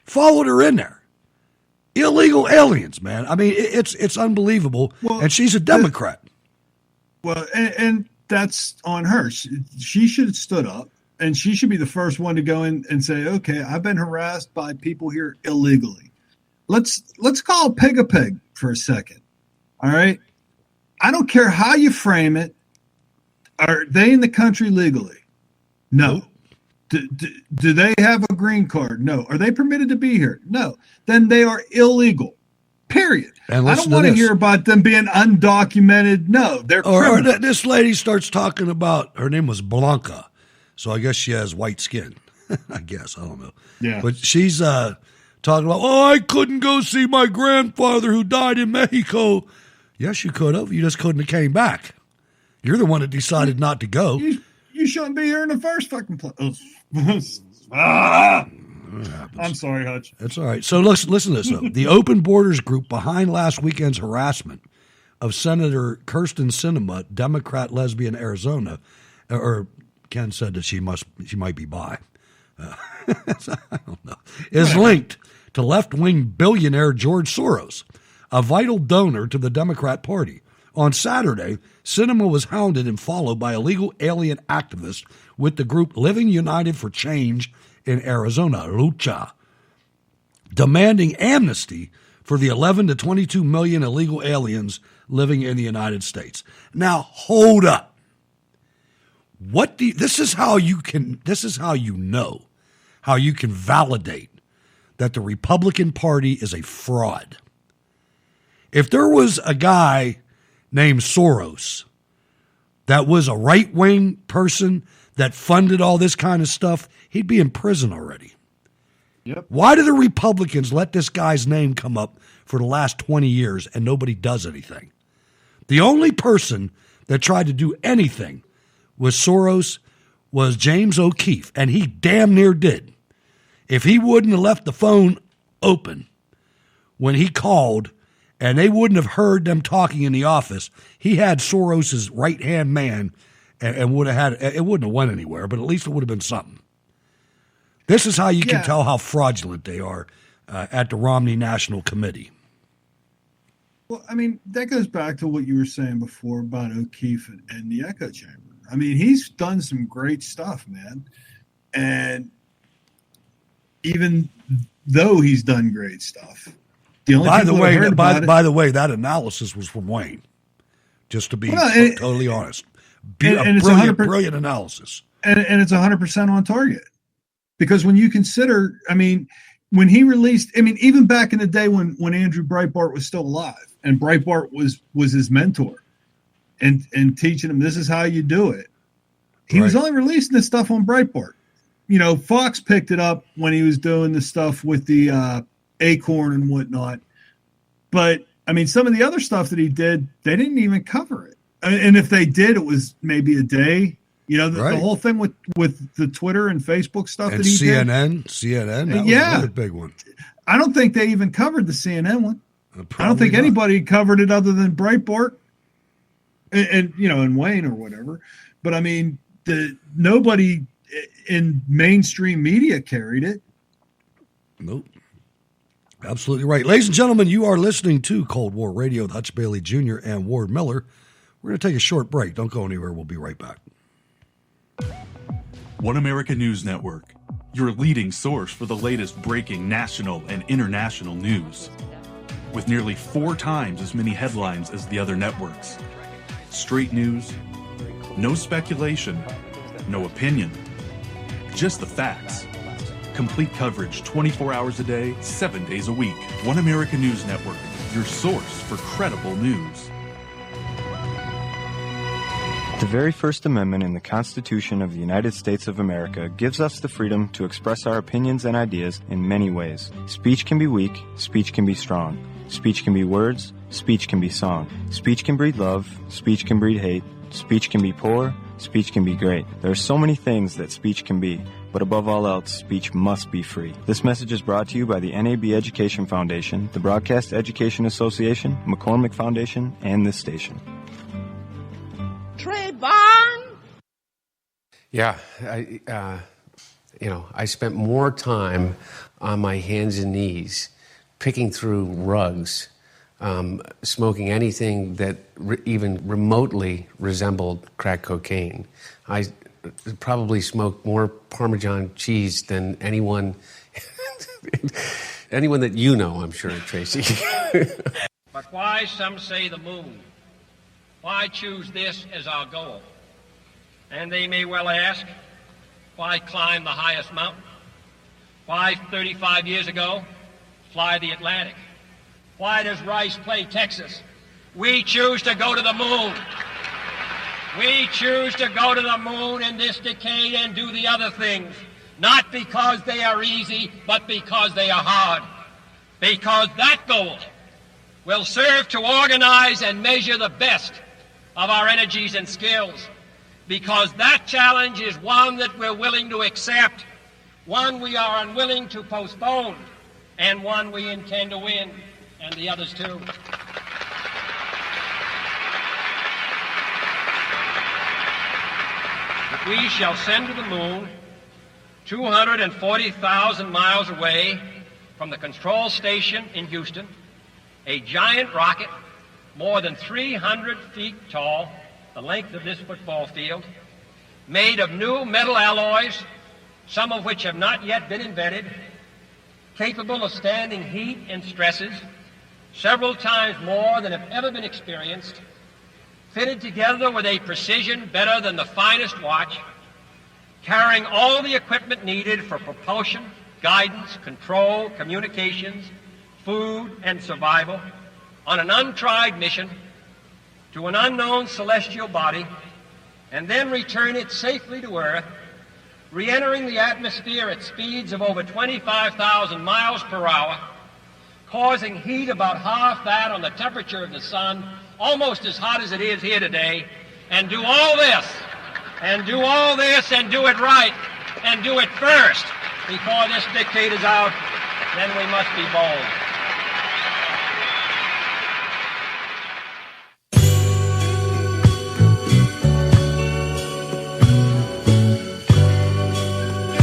Speaker 4: followed her in there. Illegal aliens, man. I mean, it's unbelievable. Well, and she's a Democrat.
Speaker 6: And that's on her. She should have stood up, and she should be the first one to go in and say, okay, I've been harassed by people here illegally. Let's call a pig for a second. All right? I don't care how you frame it. Are they in the country legally? No. Do they have a green card? No. Are they permitted to be here? No. Then they are illegal. Period.
Speaker 4: And
Speaker 6: I don't want to hear about them being undocumented. No, they're criminals.
Speaker 4: Or this lady starts talking about, her name was Blanca, so I guess she has white skin. I guess. I don't know.
Speaker 6: Yeah.
Speaker 4: But she's talking about, I couldn't go see my grandfather who died in Mexico. Yes, you could have. You just couldn't have came back. You're the one that decided not to go.
Speaker 6: You shouldn't be here in the first fucking place. I'm sorry, Hutch.
Speaker 4: That's all right. So listen to this, though. The Open Borders Group behind last weekend's harassment of Senator Kyrsten Sinema, Democrat, lesbian, Arizona, or Ken said that she might be bi. I don't know. Is linked to left-wing billionaire George Soros, a vital donor to the Democrat Party. On Saturday, Sinema was hounded and followed by illegal alien activists with the group Living United for Change in Arizona, Lucha, demanding amnesty for the 11 to 22 million illegal aliens living in the United States. Now, hold up. This is how you know how you can validate that the Republican Party is a fraud. If there was a guy named Soros that was a right-wing person that funded all this kind of stuff, he'd be in prison already.
Speaker 6: Yep.
Speaker 4: Why do the Republicans let this guy's name come up for the last 20 years and nobody does anything? The only person that tried to do anything with Soros was James O'Keefe, and he damn near did. If he wouldn't have left the phone open when he called and they wouldn't have heard them talking in the office, he had Soros's right-hand man and would have had, it wouldn't have went anywhere, but at least it would have been something. This is how you can tell how fraudulent they are at the Romney National Committee.
Speaker 6: Well, I mean, that goes back to what you were saying before about O'Keefe and the echo chamber. I mean, he's done some great stuff, man. And even though he's done great stuff, the only by
Speaker 4: the way, that analysis was from Wayne. Just to be totally honest, brilliant analysis,
Speaker 6: and it's 100% on target. Because when you consider, I mean, when he released, I mean, even back in the day when Andrew Breitbart was still alive, and Breitbart was his mentor, and teaching him this is how you do it, he was only releasing this stuff on Breitbart. You know, Fox picked it up when he was doing the stuff with the Acorn and whatnot. But, I mean, some of the other stuff that he did, they didn't even cover it. And if they did, it was maybe a day. You know, the whole thing with the Twitter and Facebook stuff
Speaker 4: and
Speaker 6: that he did.
Speaker 4: CNN, that was another big one.
Speaker 6: I don't think they even covered the CNN one. I don't think anybody covered it other than Breitbart and Wayne or whatever. But, I mean, nobody in mainstream media carried it.
Speaker 4: Nope. Absolutely right. Ladies and gentlemen, you are listening to Cold War Radio with Hutch Bailey Jr. and Ward Miller. We're going to take a short break. Don't go anywhere. We'll be right back.
Speaker 11: One America News Network, your leading source for the latest breaking national and international news. With nearly 4 times as many headlines as the other networks. Straight news, No speculation, no opinion, just the facts. Complete coverage 24 hours a day, 7 days a week. One America News Network, your source for credible news.
Speaker 12: The very First Amendment in the Constitution of the United States of America gives us the freedom to express our opinions and ideas in many ways. Speech can be weak, speech can be strong. Speech can be words, speech can be song. Speech can breed love, speech can breed hate. Speech can be poor, speech can be great. There are so many things that speech can be, but above all else, speech must be free. This message is brought to you by the NAB Education Foundation, the Broadcast Education Association, McCormick Foundation, and this station.
Speaker 13: Trayvon!
Speaker 1: Yeah, I spent more time on my hands and knees picking through rugs, smoking anything that even remotely resembled crack cocaine. I probably smoked more Parmesan cheese than anyone that you know, I'm sure, Tracy.
Speaker 14: But why, some say, the moon? Why choose this as our goal? And they may well ask, why climb the highest mountain? Why, 35 years ago, fly the Atlantic? Why does Rice play Texas? We choose to go to the moon. We choose to go to the moon in this decade and do the other things, not because they are easy, but because they are hard. Because that goal will serve to organize and measure the best of our energies and skills. Because that challenge is one that we're willing to accept, one we are unwilling to postpone, and one we intend to win, and the others too. If we shall send to the moon 240,000 miles away from the control station in Houston, a giant rocket more than 300 feet tall, the length of this football field, made of new metal alloys, some of which have not yet been invented, capable of standing heat and stresses several times more than have ever been experienced, fitted together with a precision better than the finest watch, carrying all the equipment needed for propulsion, guidance, control, communications, food, and survival, on an untried mission to an unknown celestial body, and then return it safely to Earth, re-entering the atmosphere at speeds of over 25,000 miles per hour, causing heat about half that on the temperature of the sun, almost as hot as it is here today, and do all this, and do it right, and do it first before this decade is out, then we must be bold.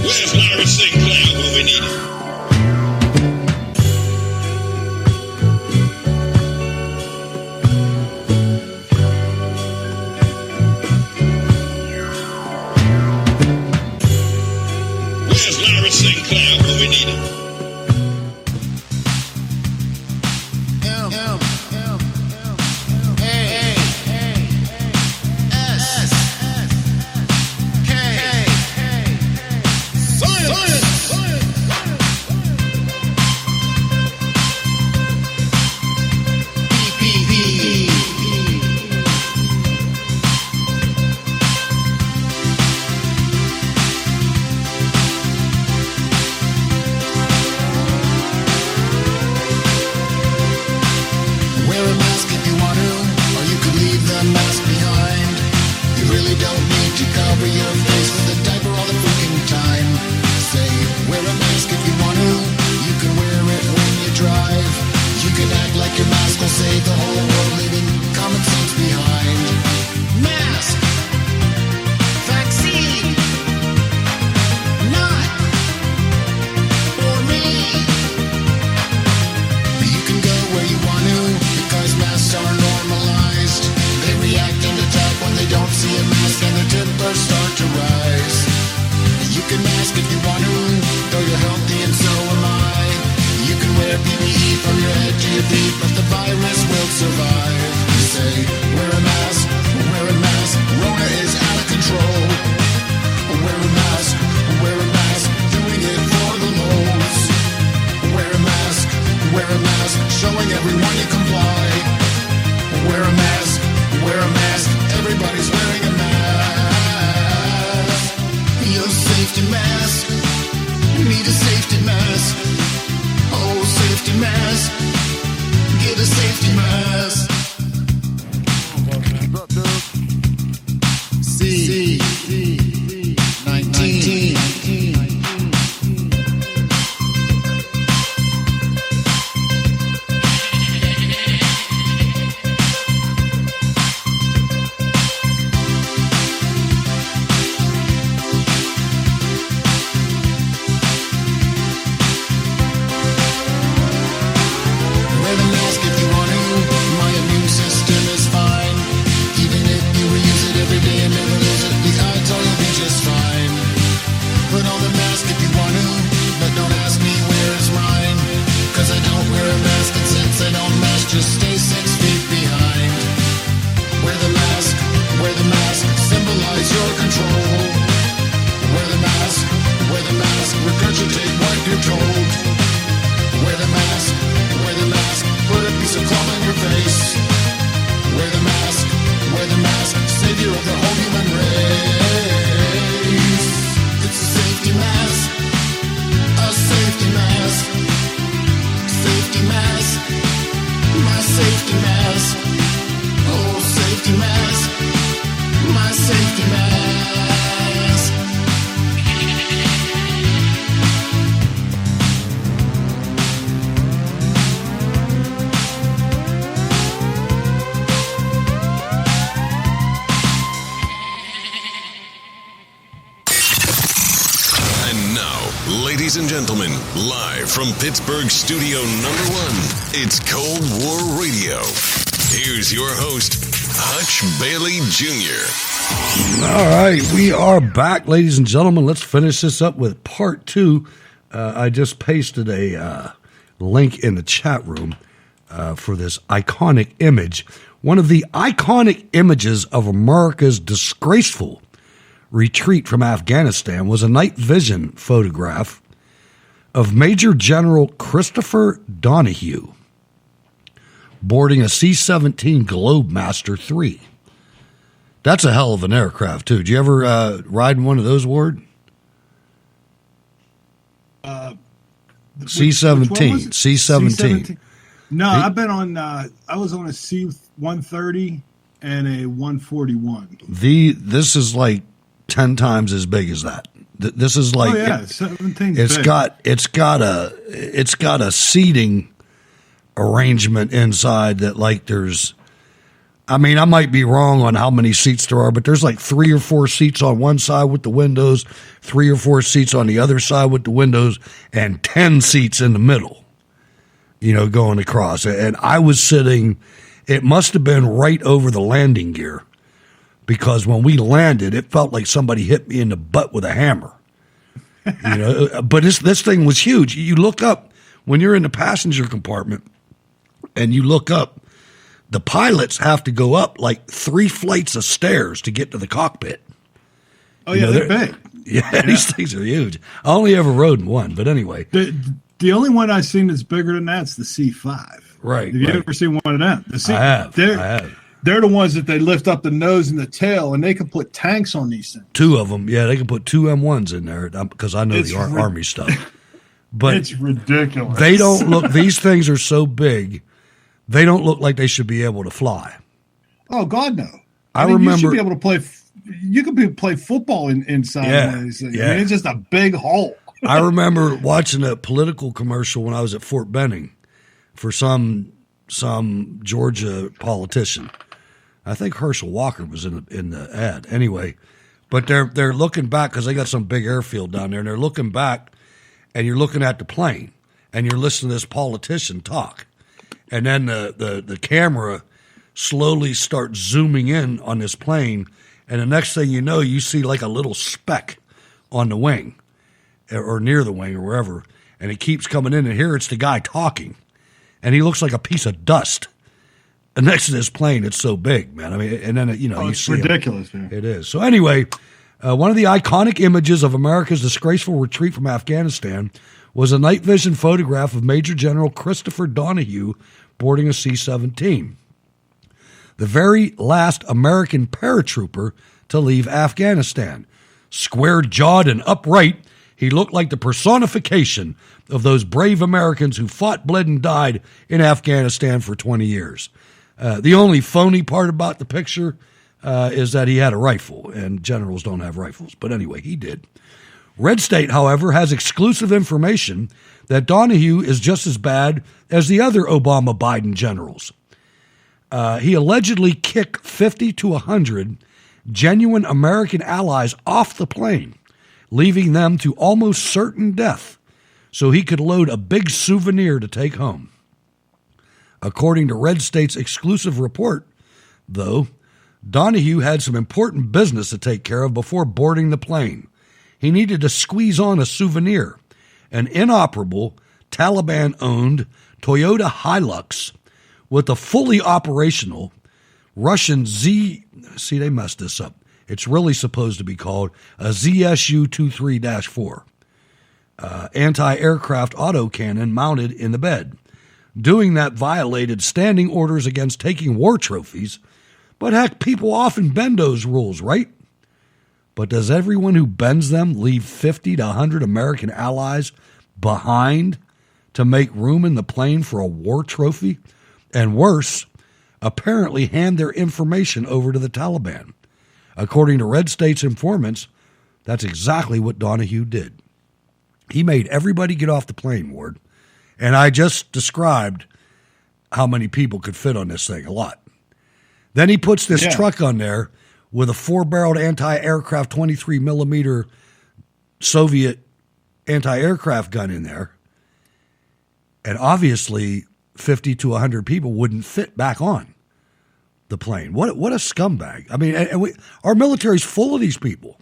Speaker 5: Where's Larry Sinclair when we need him? Where's Larry Sinclair when we need him?
Speaker 13: wear a mask, showing everyone you comply. Wear a mask, everybody's wearing a mask. Your safety mask, need a safety mask. Oh, safety mask, get a safety mask. C-19. Just stay 6 feet behind. Wear the mask, symbolize your control. Wear the mask, regurgitate what you're told. Wear the mask, put a piece of cloth on your face. Wear the mask, savior of the whole human race. It's a safety mask, safety mask. My safety mask, oh safety mask, my safety mask.
Speaker 5: And now, ladies and gentlemen, live from Pittsburgh Studio number 1, it's Cold War Radio. Here's your host, Hutch Bailey Jr.
Speaker 4: All right, we are back, ladies and gentlemen. Let's finish this up with part 2. I just pasted a link in the chat room for this iconic image. One of the iconic images of America's disgraceful retreat from Afghanistan was a night vision photograph of Major General Christopher Donahue boarding a C-17 Globemaster III. That's a hell of an aircraft, too. Did you ever ride in one of those, Ward? C-17. C-17.
Speaker 6: No, I've been on. I was on a C-130 and a 141.
Speaker 4: This is like 10 times as big as that. This is like
Speaker 6: 17.
Speaker 4: It's got a seating arrangement inside that like there's. I mean, I might be wrong on how many seats there are, but there's like 3 or 4 seats on one side with the windows, 3 or 4 seats on the other side with the windows, and 10 seats in the middle, going across. And I was sitting, it must have been right over the landing gear, because when we landed, it felt like somebody hit me in the butt with a hammer. But this thing was huge. You look up, when you're in the passenger compartment, and you look up, the pilots have to go up like 3 flights of stairs to get to the cockpit.
Speaker 6: Oh, yeah, they're big.
Speaker 4: Yeah, these things are huge. I only ever rode in one, but anyway.
Speaker 6: The only one I've seen that's bigger than that's the C5.
Speaker 4: Right.
Speaker 6: Have you ever seen one of them?
Speaker 4: I have.
Speaker 6: They're the ones that they lift up the nose and the tail, and they can put tanks on these things.
Speaker 4: 2 of them. Yeah, they can put 2 M1s in there because I know the Army stuff. But
Speaker 6: it's ridiculous.
Speaker 4: They don't look, these things are so big, they don't look like they should be able to fly.
Speaker 6: Oh, God, no.
Speaker 4: I remember.
Speaker 6: You should be able to play. You could play football inside one of these things.
Speaker 4: Yeah.
Speaker 6: I mean, it's just a big hole.
Speaker 4: I remember watching a political commercial when I was at Fort Benning for some Georgia politician. I think Herschel Walker was in the ad. Anyway, but they're looking back because they got some big airfield down there, and they're looking back, and you're looking at the plane, and you're listening to this politician talk. And then the camera slowly starts zooming in on this plane, and the next thing you know, you see like a little speck on the wing or near the wing or wherever, and it keeps coming in, and here it's the guy talking, and he looks like a piece of dust. And next to this plane, it's so big, man. I mean, and then you
Speaker 6: it's
Speaker 4: see
Speaker 6: ridiculous,
Speaker 4: man. It is. So anyway, One of the iconic images of America's disgraceful retreat from Afghanistan was a night vision photograph of Major General Christopher Donahue boarding a C-17, the very last American paratrooper to leave Afghanistan. Square-jawed and upright, he looked like the personification of those brave Americans who fought, bled, and died in Afghanistan for 20 years. The only phony part about the picture is that he had a rifle, and generals don't have rifles. But anyway, he did. Red State, however, has exclusive information that Donahue is just as bad as the other Obama-Biden generals. He allegedly kicked 50 to 100 genuine American allies off the plane, leaving them to almost certain death so he could load a big souvenir to take home. According to Red State's exclusive report, though, Donahue had some important business to take care of before boarding the plane. He needed to squeeze on a souvenir, an inoperable Taliban-owned Toyota Hilux with a fully operational Russian see, they messed this up. It's really supposed to be called a ZSU-23-4 anti-aircraft autocannon mounted in the bed. Doing that violated standing orders against taking war trophies, but heck, people often bend those rules, right? But does everyone who bends them leave 50 to 100 American allies behind to make room in the plane for a war trophy? And worse, apparently hand their information over to the Taliban. According to Red State's informants, that's exactly what Donahue did. He made everybody get off the plane, Ward. And I just described how many people could fit on this thing, a lot. Then he puts this truck on there with a 4-barreled anti-aircraft 23-millimeter Soviet anti-aircraft gun in there. And obviously 50 to 100 people wouldn't fit back on the plane. What a scumbag. I mean, our military's full of these people.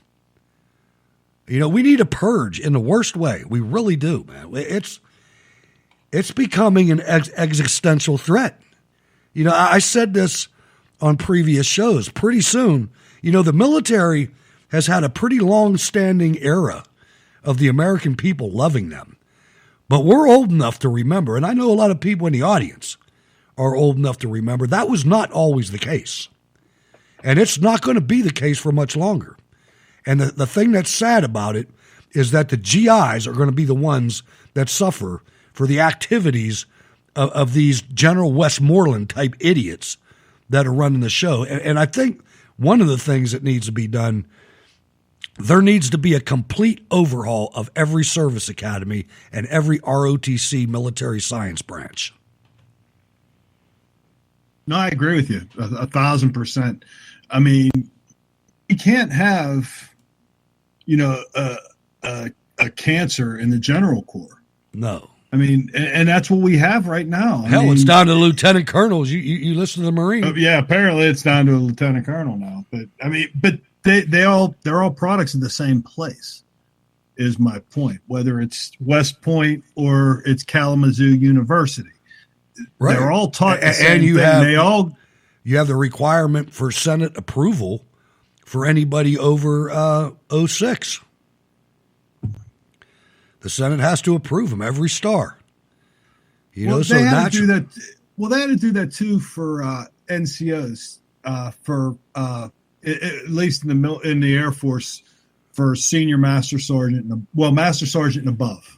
Speaker 4: You know, we need a purge in the worst way. We really do, man. It's becoming an existential threat. You know, I said this on previous shows. Pretty soon, you know, the military has had a pretty long-standing era of the American people loving them. But we're old enough to remember, and I know a lot of people in the audience are old enough to remember, that was not always the case. And it's not going to be the case for much longer. And the thing that's sad about it is that the GIs are going to be the ones that suffer for the activities of these General Westmoreland type idiots that are running the show. And I think one of the things that needs to be done, there needs to be a complete overhaul of every service academy and every ROTC military science branch.
Speaker 6: No, I agree with you 1,000%. I mean, you can't have, you know, a cancer in the General Corps.
Speaker 4: No.
Speaker 6: I mean, and that's what we have right now.
Speaker 4: Hell, it's down to lieutenant colonels. You listen to the Marine.
Speaker 6: Yeah, apparently it's down to a lieutenant colonel now. But I mean, but they're all products of the same place, is my point. Whether it's West Point or it's Kalamazoo University, right? They're all taught the same thing.
Speaker 4: You have the requirement for Senate approval for anybody over 06. The Senate has to approve them, every star. You know, so
Speaker 6: had to do that. Well, they had to do that too for NCOs, for at least in the Air Force, for senior master sergeant, master sergeant and above.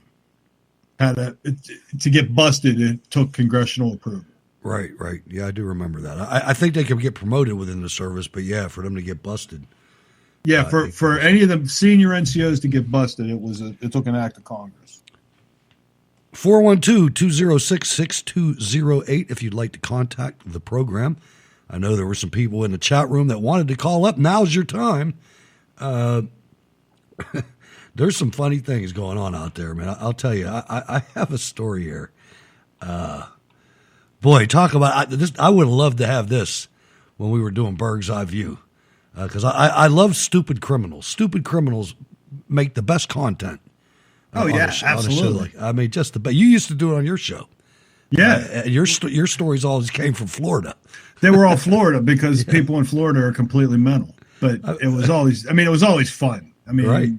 Speaker 6: To get busted, it took congressional approval.
Speaker 4: Right. Yeah, I do remember that. I think they could get promoted within the service, but yeah, for them to get busted.
Speaker 6: Yeah, for any of the senior NCOs to get busted, it took an act of Congress.
Speaker 4: 412-206-6208 if you'd like to contact the program. I know there were some people in the chat room that wanted to call up. Now's your time. There's some funny things going on out there, man. I'll tell you. I have a story here. Boy, talk about this. I would have loved to have this when we were doing Berg's Eye View. Because I love stupid criminals. Stupid criminals make the best content.
Speaker 6: Absolutely.
Speaker 4: I mean, you used to do it on your show.
Speaker 6: Yeah,
Speaker 4: your stories always came from Florida.
Speaker 6: They were all Florida because people in Florida are completely mental. But it was always fun. I mean,
Speaker 4: Right.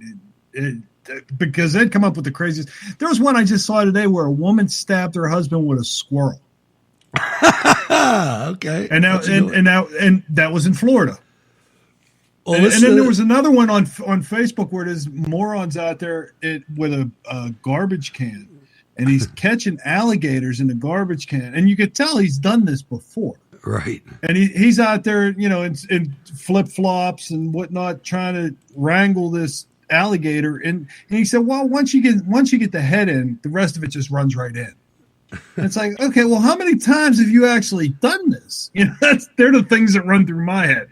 Speaker 6: Because they'd come up with the craziest. There was one I just saw today where a woman stabbed her husband with a squirrel.
Speaker 4: Okay.
Speaker 6: And that was in Florida.
Speaker 4: Well,
Speaker 6: and then there was another one on Facebook where there's morons out there with a garbage can, and he's catching alligators in the garbage can, and you could tell he's done this before.
Speaker 4: Right.
Speaker 6: And he's out there, in flip flops and whatnot, trying to wrangle this alligator. And he said, "Well, once you get the head in, the rest of it just runs right in." And it's like, okay, well, how many times have you actually done this? They're the things that run through my head.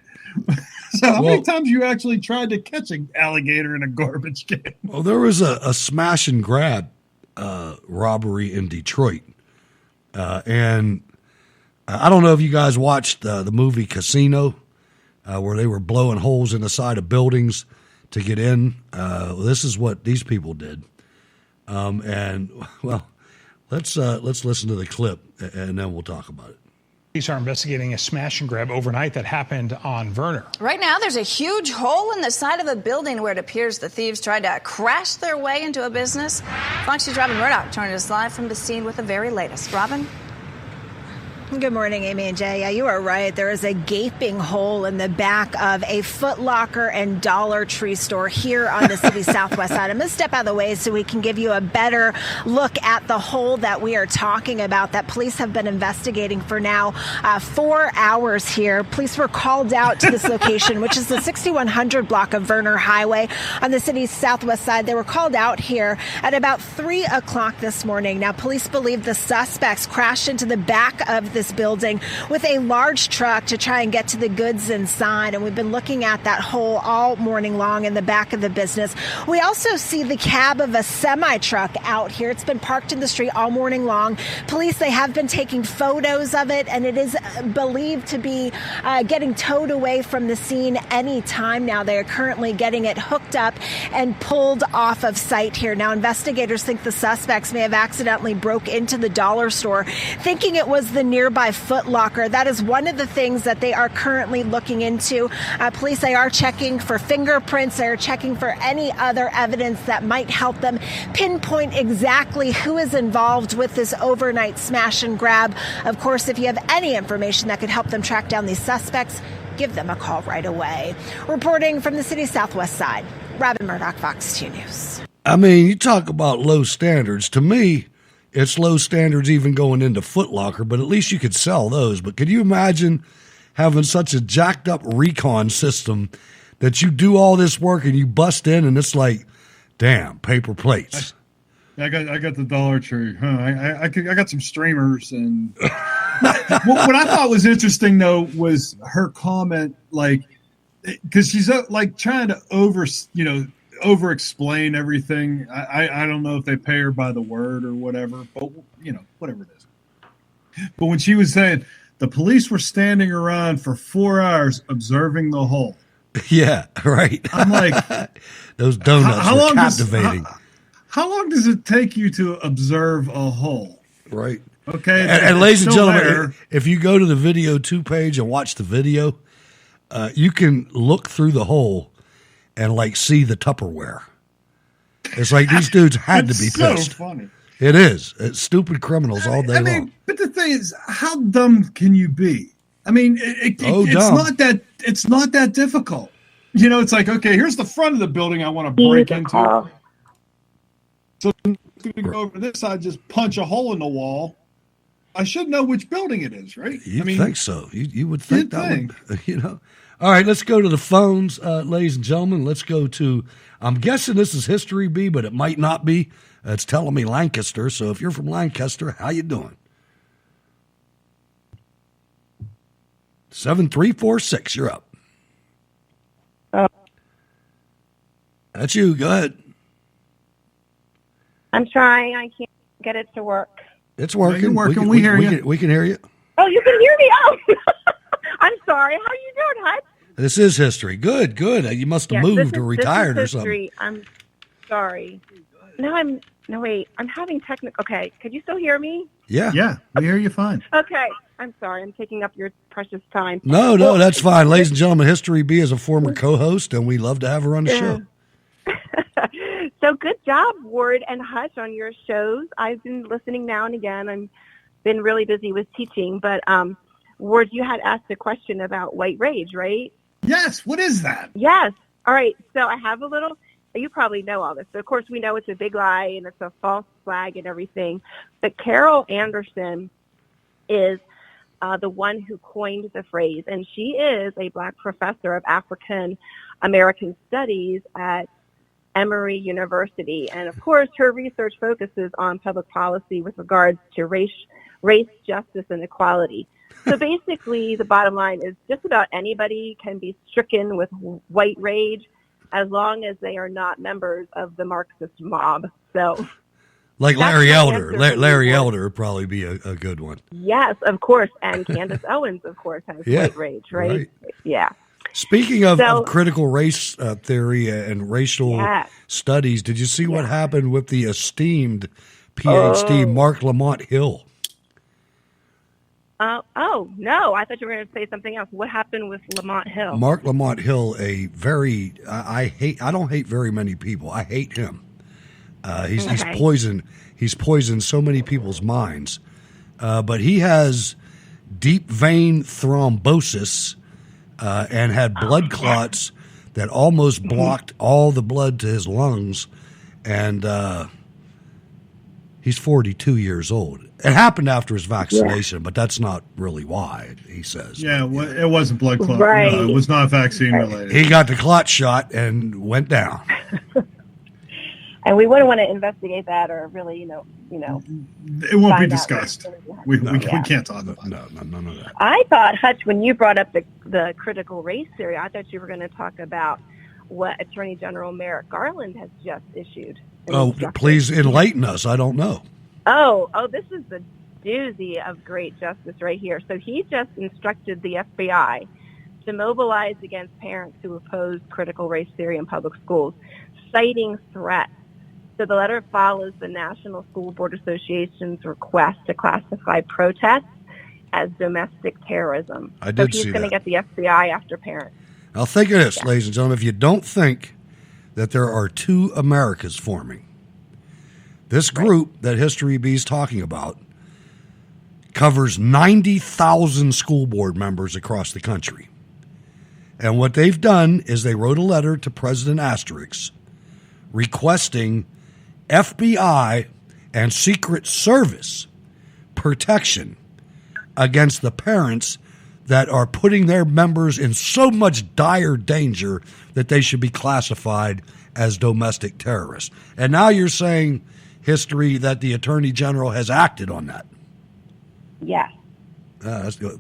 Speaker 6: So how many times you actually tried to catch an alligator in a garbage can?
Speaker 4: Well, there was a smash and grab robbery in Detroit. And I don't know if you guys watched the movie Casino, where they were blowing holes in the side of buildings to get in. This is what these people did. And, well, let's listen to the clip, and then we'll talk about it.
Speaker 15: Police are investigating a smash and grab overnight that happened on Verner.
Speaker 16: Right now, there's a huge hole in the side of a building where it appears the thieves tried to crash their way into a business. Fox News' Robin Murdoch joining us live from the scene with the very latest. Robin?
Speaker 17: Good morning, Amy and Jay. Yeah, you are right. There is a gaping hole in the back of a Foot Locker and Dollar Tree store here on the city's southwest side. I'm going to step out of the way so we can give you a better look at the hole that we are talking about that police have been investigating for now 4 hours here. Police were called out to this location, which is the 6100 block of Verner Highway on the city's southwest side. They were called out here at about 3 o'clock this morning. Now, police believe the suspects crashed into the back of this building with a large truck to try and get to the goods inside. And we've been looking at that hole all morning long in the back of the business. We also see the cab of a semi-truck out here. It's been parked in the street all morning long. Police, they have been taking photos of it, and it is believed to be getting towed away from the scene any time now. They are currently getting it hooked up and pulled off of site here. Now, investigators think the suspects may have accidentally broke into the dollar store, thinking it was the nearby Foot Locker. That is one of the things that they are currently looking into. Police, they are checking for fingerprints. They are checking for any other evidence that might help them pinpoint exactly who is involved with this overnight smash and grab. Of course, if you have any information that could help them track down these suspects, give them a call right away. Reporting from the city's southwest side, Robin Murdoch, Fox 2 News.
Speaker 4: I mean, you talk about low standards. To me, it's low standards even going into Foot Locker, but at least you could sell those. But could you imagine having such a jacked up recon system that you do all this work and you bust in and it's like, damn, paper plates.
Speaker 6: I got the Dollar Tree. I got some streamers. And what I thought was interesting, though, was her comment, because she's trying to over-explain everything. I don't know if they pay her by the word or whatever, but whatever it is. But when she was saying the police were standing around for 4 hours observing the hole.
Speaker 4: Yeah, right.
Speaker 6: I'm like,
Speaker 4: those donuts were captivating.
Speaker 6: How long does it take you to observe a hole?
Speaker 4: Right.
Speaker 6: Okay.
Speaker 4: And ladies and gentlemen, if you go to the video 2 page and watch the video, you can look through the hole and see the Tupperware. It's like these dudes had to be pissed.
Speaker 6: So funny.
Speaker 4: It is. It's stupid criminals all day long.
Speaker 6: But the thing is, how dumb can you be? I mean, it's not that difficult. It's like, okay, here's the front of the building I want to break into. So I'm going to go over this side, just punch a hole in the wall. I should know which building it is, right?
Speaker 4: You'd think so. You would think that would, All right, let's go to the phones, ladies and gentlemen. Let's go to, I'm guessing this is History B, but it might not be. It's telling me Lancaster. So if you're from Lancaster, how you doing? 7346, you're up. That's you. Go ahead.
Speaker 18: I'm trying. I can't get it to work.
Speaker 4: It's working.
Speaker 6: You're working. We hear you.
Speaker 4: We can hear you.
Speaker 18: Oh, you can hear me? Oh, I'm sorry. How are you doing, Hutch?
Speaker 4: This is History. Good. You must have moved or retired or something.
Speaker 18: I'm sorry. No, wait. I'm having technical. Okay. Could you still hear me?
Speaker 4: Yeah.
Speaker 6: Yeah. We hear you fine.
Speaker 18: Okay. I'm sorry. I'm taking up your precious time.
Speaker 4: No, that's fine. Ladies and gentlemen, History B is a former co-host, and we love to have her on the show.
Speaker 18: So good job, Ward and Hutch, on your shows. I've been listening now and again. I've been really busy with teaching. But, Ward, you had asked a question about white rage, right?
Speaker 6: Yes. What is that?
Speaker 18: Yes. All right. So I have a little, you probably know all this. So, of course, we know it's a big lie and it's a false flag and everything. But Carol Anderson is the one who coined the phrase. And she is a Black professor of African American Studies at Emory University. And, of course, her research focuses on public policy with regards to race, justice, and equality. So basically, the bottom line is just about anybody can be stricken with white rage as long as they are not members of the Marxist mob. So,
Speaker 4: like Larry Elder. Larry Elder would probably be a good one.
Speaker 18: Yes, of course. And Candace Owens, of course, has white rage, right? Yeah.
Speaker 4: Speaking of critical race theory and racial studies, did you see what happened with the esteemed PhD Mark Lamont Hill?
Speaker 18: Oh, no. I thought you were going to say something else. What happened with Lamont Hill?
Speaker 4: Mark Lamont Hill, I don't hate very many people. I hate him. He's poisoned. He's poisoned so many people's minds. But he has deep vein thrombosis and had blood clots that almost blocked all the blood to his lungs. And he's 42 years old. It happened after his vaccination, but that's not really why, he says.
Speaker 6: Yeah, it wasn't blood clot. Right. No, it was not vaccine related.
Speaker 4: He got the clot shot and went down.
Speaker 18: And we wouldn't want to investigate that or really, you know.
Speaker 6: It won't be discussed. We can't talk about it.
Speaker 4: No, none of that.
Speaker 18: I thought, Hutch, when you brought up the critical race theory, I thought you were going to talk about what Attorney General Merrick Garland has just issued.
Speaker 4: Oh, please enlighten us. I don't know.
Speaker 18: Oh, this is the doozy of great justice right here. So he just instructed the FBI to mobilize against parents who oppose critical race theory in public schools, citing threats. So the letter follows the National School Board Association's request to classify protests as domestic terrorism.
Speaker 4: I did see that.
Speaker 18: So he's going to get the FBI after parents.
Speaker 4: Now think of this, ladies and gentlemen. If you don't think that there are two Americas forming, this group that History B is talking about covers 90,000 school board members across the country. And what they've done is they wrote a letter to President Asterix requesting FBI and Secret Service protection against the parents that are putting their members in so much dire danger that they should be classified as domestic terrorists. And now you're saying, History, that the Attorney General has acted on that.
Speaker 18: Yes.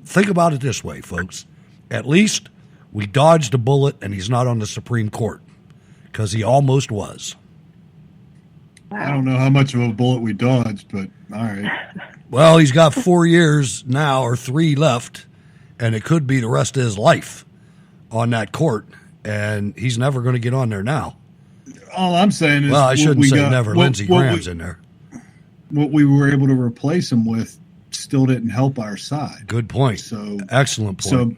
Speaker 4: Think about it this way, folks. At least we dodged a bullet and he's not on the Supreme Court, because he almost was.
Speaker 6: I don't know how much of a bullet we dodged, but all right.
Speaker 4: Well, he's got 4 years now, or 3 left, and it could be the rest of his life on that court, and he's never going to get on there now.
Speaker 6: All I'm saying is...
Speaker 4: Well, I shouldn't say never. Lindsey Graham's in there.
Speaker 6: What we were able to replace him with still didn't help our side.
Speaker 4: Good point.
Speaker 6: So
Speaker 4: excellent point.
Speaker 6: So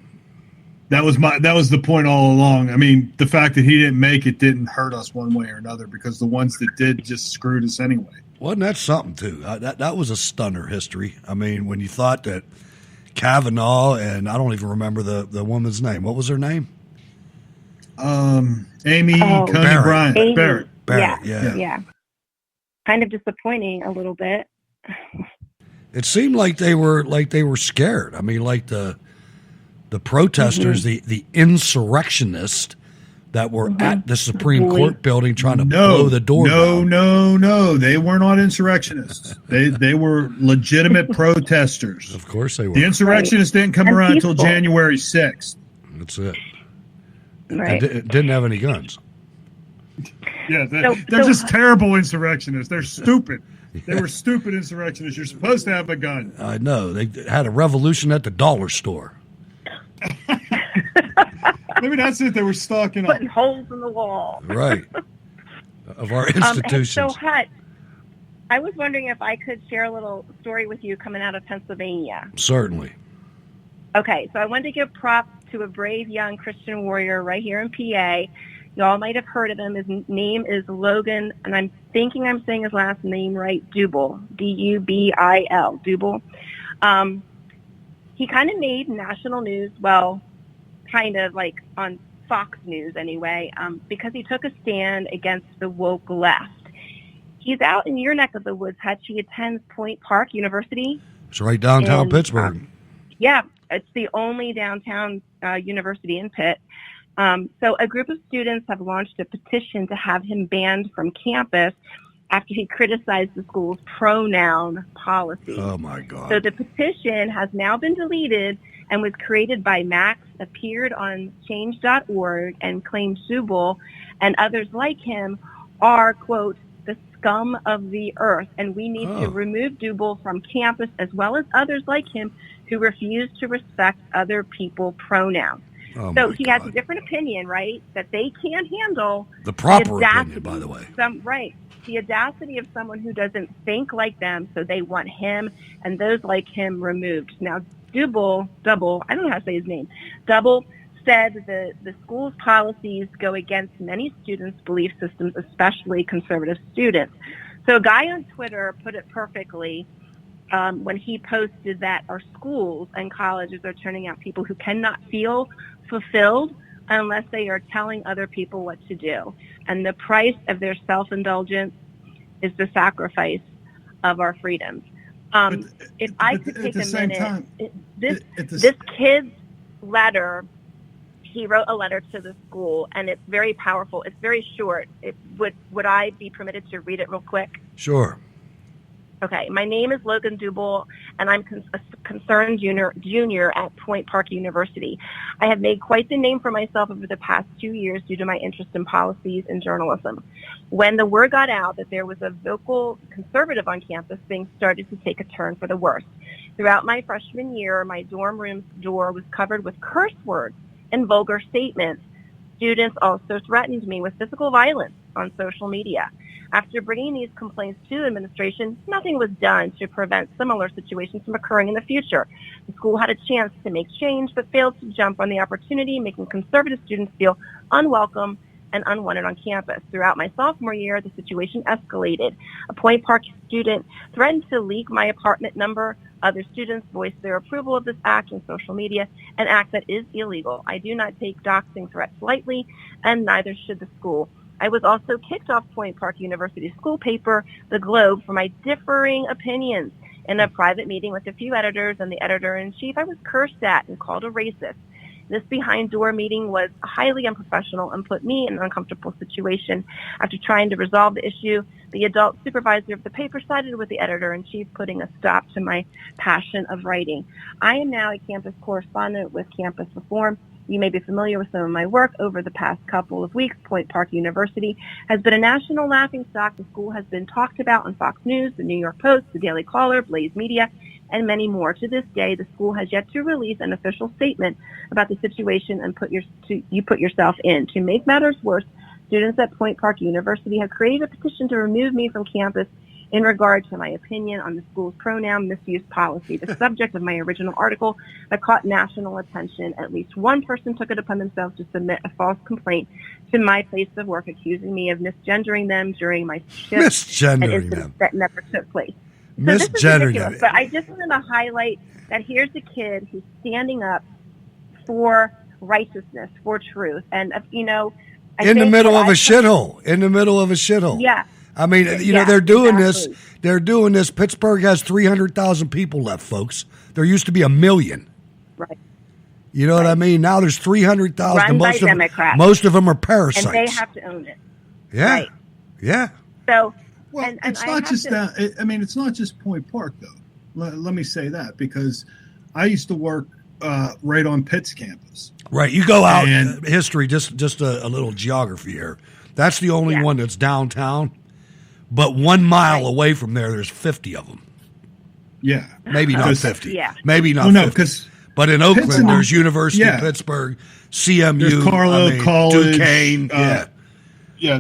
Speaker 6: that was the point all along. I mean, the fact that he didn't make it didn't hurt us one way or another, because the ones that did just screwed us anyway.
Speaker 4: Wasn't that something, too? That was a stunner, History. I mean, when you thought that Kavanaugh, and I don't even remember the woman's name. What was her name?
Speaker 6: Amy Coney Barrett.
Speaker 18: Barrett.
Speaker 6: Yeah.
Speaker 18: Kind of disappointing a little bit.
Speaker 4: It seemed like they were scared. I mean, like the protesters, the insurrectionists that were at the Supreme Court building trying to blow the door down.
Speaker 6: No. They were not insurrectionists. They were legitimate protesters.
Speaker 4: Of course they were.
Speaker 6: The insurrectionists didn't come around until January 6th.
Speaker 4: That's it.
Speaker 18: Right.
Speaker 4: It didn't have any guns.
Speaker 6: Yeah, they're just terrible insurrectionists. They're stupid. They were stupid insurrectionists. You're supposed to have a gun.
Speaker 4: I know. They had a revolution at the dollar store.
Speaker 6: Maybe that's it. They were stalking up.
Speaker 18: Putting holes in the wall.
Speaker 4: Right. Of our institutions.
Speaker 18: So, Hutch, I was wondering if I could share a little story with you coming out of Pennsylvania.
Speaker 4: Certainly.
Speaker 18: Okay, so I wanted to give props to a brave young Christian warrior right here in PA. Y'all might have heard of him. His name is Logan, and I'm thinking I'm saying his last name right, Dubil, D-U-B-I-L, Dubil. He kind of made national news, well, kind of like on Fox News anyway, because he took a stand against the woke left. He's out in your neck of the woods, Hutch. He attends Point Park University.
Speaker 4: It's right downtown Pittsburgh.
Speaker 18: Yeah, it's the only downtown university in Pitt. So a group of students have launched a petition to have him banned from campus after he criticized the school's pronoun policy.
Speaker 4: Oh, my God.
Speaker 18: So the petition has now been deleted and was created by Max, appeared on change.org, and claims Dubil and others like him are, quote, the scum of the earth, and we need to remove Dubil from campus as well as others like him who refuse to respect other people's pronouns.
Speaker 4: Oh,
Speaker 18: so he has a different opinion, right, that they can't handle.
Speaker 4: The proper opinion, by the way.
Speaker 18: The audacity of someone who doesn't think like them, so they want him and those like him removed. Now, Dubil, I don't know how to say his name, Dubil said the school's policies go against many students' belief systems, especially conservative students. So a guy on Twitter put it perfectly when he posted that our schools and colleges are turning out people who cannot feel fulfilled unless they are telling other people what to do. And the price of their self-indulgence is the sacrifice of our freedoms. If I could take a minute, this kid's letter, he wrote a letter to the school, and it's very powerful. It's very short. Would I be permitted to read it real quick?
Speaker 4: Sure.
Speaker 18: Okay, my name is Logan Dubil, and I'm a concerned junior at Point Park University. I have made quite the name for myself over the past 2 years due to my interest in policies and journalism. When the word got out that there was a vocal conservative on campus, things started to take a turn for the worse. Throughout my freshman year, my dorm room's door was covered with curse words and vulgar statements. Students also threatened me with physical violence on social media. After bringing these complaints to the administration, nothing was done to prevent similar situations from occurring in the future. The school had a chance to make change, but failed to jump on the opportunity, making conservative students feel unwelcome and unwanted on campus. Throughout my sophomore year, the situation escalated. A Point Park student threatened to leak my apartment number. Other students voiced their approval of this act on social media, an act that is illegal. I do not take doxing threats lightly, and neither should the school. I was also kicked off Point Park University's school paper, The Globe, for my differing opinions. In a private meeting with a few editors and the editor-in-chief, I was cursed at and called a racist. This behind-door meeting was highly unprofessional and put me in an uncomfortable situation. After trying to resolve the issue, the adult supervisor of the paper sided with the editor-in-chief, putting a stop to my passion of writing. I am now a campus correspondent with Campus Reform. You may be familiar with some of my work over the past couple of weeks. Point Park University has been a national laughingstock. The school has been talked about on Fox News, the New York Post, the Daily Caller, Blaze Media, and many more. To this day, the school has yet to release an official statement about the situation and you put yourself in. To make matters worse, students at Point Park University have created a petition to remove me from campus in regard to my opinion on the school's pronoun misuse policy, the subject of my original article that caught national attention. At least one person took it upon themselves to submit a false complaint to my place of work, accusing me of misgendering them during my shift.
Speaker 4: Misgendering them.
Speaker 18: That never took place. So this is ridiculous, but I just wanted to highlight that here's a kid who's standing up for righteousness, for truth, and
Speaker 4: in the middle of a shithole. In the middle of a shithole.
Speaker 18: Yeah.
Speaker 4: I mean, they're doing this. They're doing this. Pittsburgh has 300,000 people left, folks. There used to be 1 million.
Speaker 18: Right.
Speaker 4: You know what I mean? Now there's 300,000.
Speaker 18: Run by Democrats.
Speaker 4: Most of them are parasites.
Speaker 18: And they have to own it.
Speaker 4: Yeah.
Speaker 18: Right.
Speaker 4: Yeah.
Speaker 18: So,
Speaker 6: well, it's not just that. I mean, it's not just Point Park, though. Let me say that, because I used to work right on Pitt's campus.
Speaker 4: Right. You go out, history, just a little geography here. That's the only one that's downtown. But 1 mile away from there's 50 of them.
Speaker 6: Yeah.
Speaker 4: Maybe not 50.
Speaker 18: Yeah.
Speaker 4: Maybe not 50. But in Oakland, there's University of Pittsburgh, CMU,
Speaker 6: there's Carlo College,
Speaker 4: Duquesne,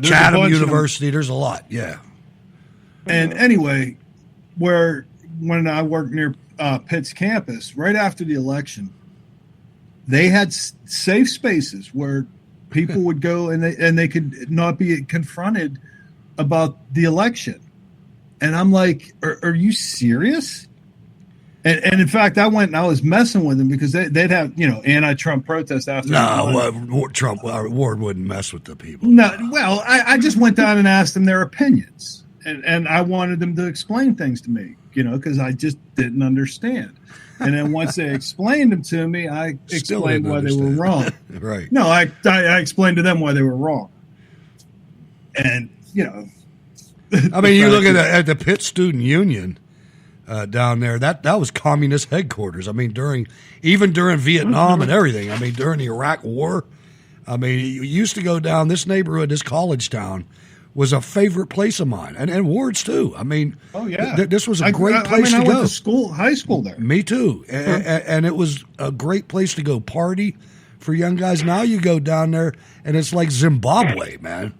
Speaker 4: Chatham University. There's a lot,
Speaker 6: And anyway, when I worked near Pitt's campus, right after the election, they had safe spaces where people would go and they could not be confronted about the election. And I'm like, are you serious? And in fact, I went and I was messing with them because they'd have, anti-Trump protests after.
Speaker 4: No, Ward wouldn't mess with the people.
Speaker 6: No, well, I just went down and asked them their opinions. And I wanted them to explain things to me, because I just didn't understand. And then once they explained them to me, I explained why they were wrong.
Speaker 4: Right.
Speaker 6: No, I explained to them why they were wrong. And,
Speaker 4: I mean, you look at the Pitt Student Union down there, that was communist headquarters. I mean, during Vietnam and everything. I mean, during the Iraq War. I mean, you used to go down this neighborhood, this college town, was a favorite place of mine, and Ward's too. I mean,
Speaker 6: oh yeah,
Speaker 4: this was a great place to
Speaker 6: I
Speaker 4: go.
Speaker 6: Went to high school there.
Speaker 4: Me too, and it was a great place to go party for young guys. Now you go down there, and it's like Zimbabwe, man,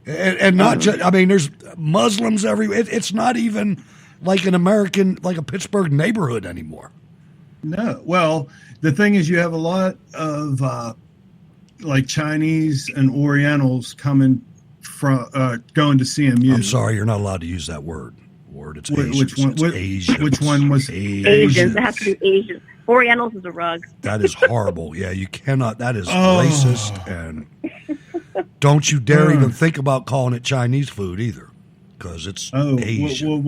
Speaker 4: and not just. I mean, there's Muslims everywhere. It's not even like an American, like a Pittsburgh neighborhood anymore.
Speaker 6: No, well, the thing is, you have a lot of like Chinese and Orientals coming from going to CMU.
Speaker 4: I'm sorry, you're not allowed to use that word. It's Asians.
Speaker 6: Which one?
Speaker 4: It's Asians.
Speaker 6: Which one was
Speaker 18: Asians? It has to be Asians. Orientals is a rug.
Speaker 4: That is horrible. Yeah, you cannot. That is racist, and don't you dare even think about calling it Chinese food either, because it's Asian.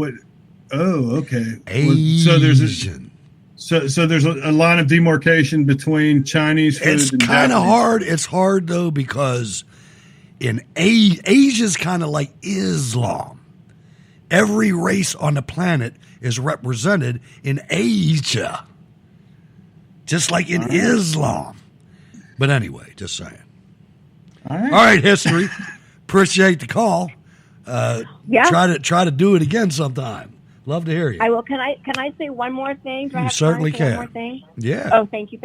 Speaker 6: Okay.
Speaker 4: Asian.
Speaker 6: So there's a line of demarcation between Chinese food.
Speaker 4: It's kind of hard. It's hard though because in Asia's kind of like Islam. Every race on the planet is represented in Asia, just like in Islam. But anyway, just saying. All right, history. Appreciate the call.
Speaker 18: Yeah.
Speaker 4: Try to do it again sometime. Love to hear you.
Speaker 18: I will. Can I say one more thing? Do I
Speaker 4: You
Speaker 18: have
Speaker 4: certainly
Speaker 18: time for
Speaker 4: can.
Speaker 18: One more thing?
Speaker 4: Yeah.
Speaker 18: Oh, thank you.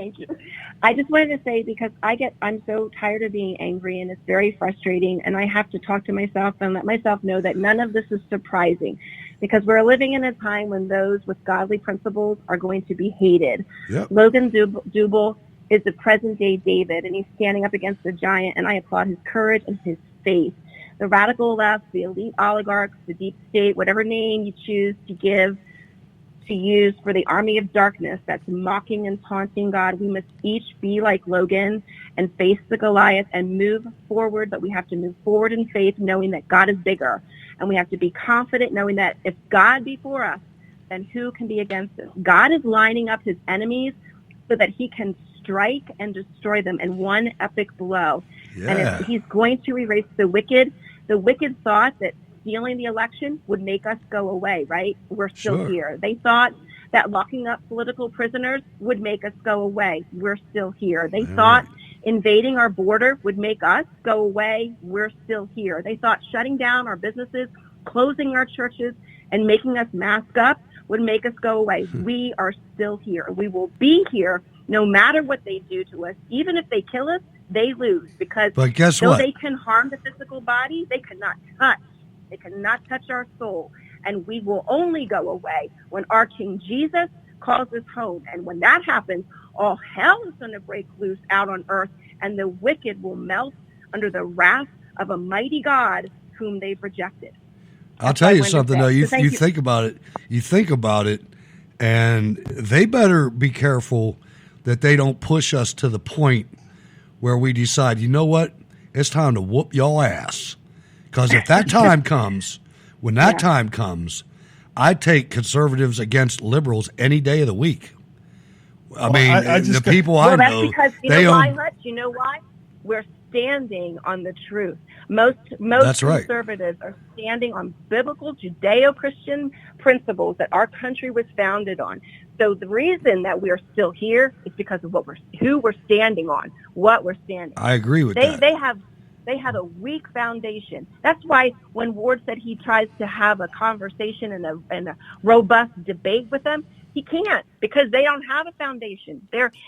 Speaker 18: I just wanted to say, because I'm so tired of being angry, and it's very frustrating, and I have to talk to myself and let myself know that none of this is surprising, because we're living in a time when those with godly principles are going to be hated.
Speaker 4: Yep.
Speaker 18: Logan Dubel is the present-day David, and he's standing up against the giant, and I applaud his courage and his faith. The radical left, the elite oligarchs, the deep state, whatever name you choose to use for the army of darkness that's mocking and taunting God, we must each be like Logan and face the Goliath and move forward. But we have to move forward in faith, knowing that God is bigger. And we have to be confident, knowing that if God be for us, then who can be against us? God is lining up his enemies so that he can strike and destroy them in one epic blow.
Speaker 4: Yeah.
Speaker 18: And he's going to erase the wicked thought that stealing the election would make us go away, right? We're still here. They thought that locking up political prisoners would make us go away. We're still here. They thought invading our border would make us go away. We're still here. They thought shutting down our businesses, closing our churches, and making us mask up would make us go away. We are still here. We will be here no matter what they do to us. Even if they kill us, they lose, because
Speaker 4: But guess
Speaker 18: though
Speaker 4: what?
Speaker 18: they can harm the physical body, they cannot touch. They cannot touch our soul. And we will only go away when our King Jesus calls us home. And when that happens, all hell is going to break loose out on earth, and the wicked will melt under the wrath of a mighty God whom they've rejected.
Speaker 4: I'll tell you something though. You think about it, and they better be careful that they don't push us to the point where we decide, you know what, it's time to whoop y'all ass. Because if that time comes, when that time comes, I take conservatives against liberals any day of the week. I mean, the people I know,
Speaker 18: that's because,
Speaker 4: they
Speaker 18: know why,
Speaker 4: own.
Speaker 18: Hutch? You know why? We're standing on the truth. Most
Speaker 4: That's right.
Speaker 18: conservatives are standing on biblical Judeo-Christian principles that our country was founded on. So the reason that we are still here is because of who we're standing on, what we're standing on.
Speaker 4: I agree with that.
Speaker 18: They have a weak foundation. That's why when Ward said he tries to have a conversation and a robust debate with them, he can't, because they don't have a foundation.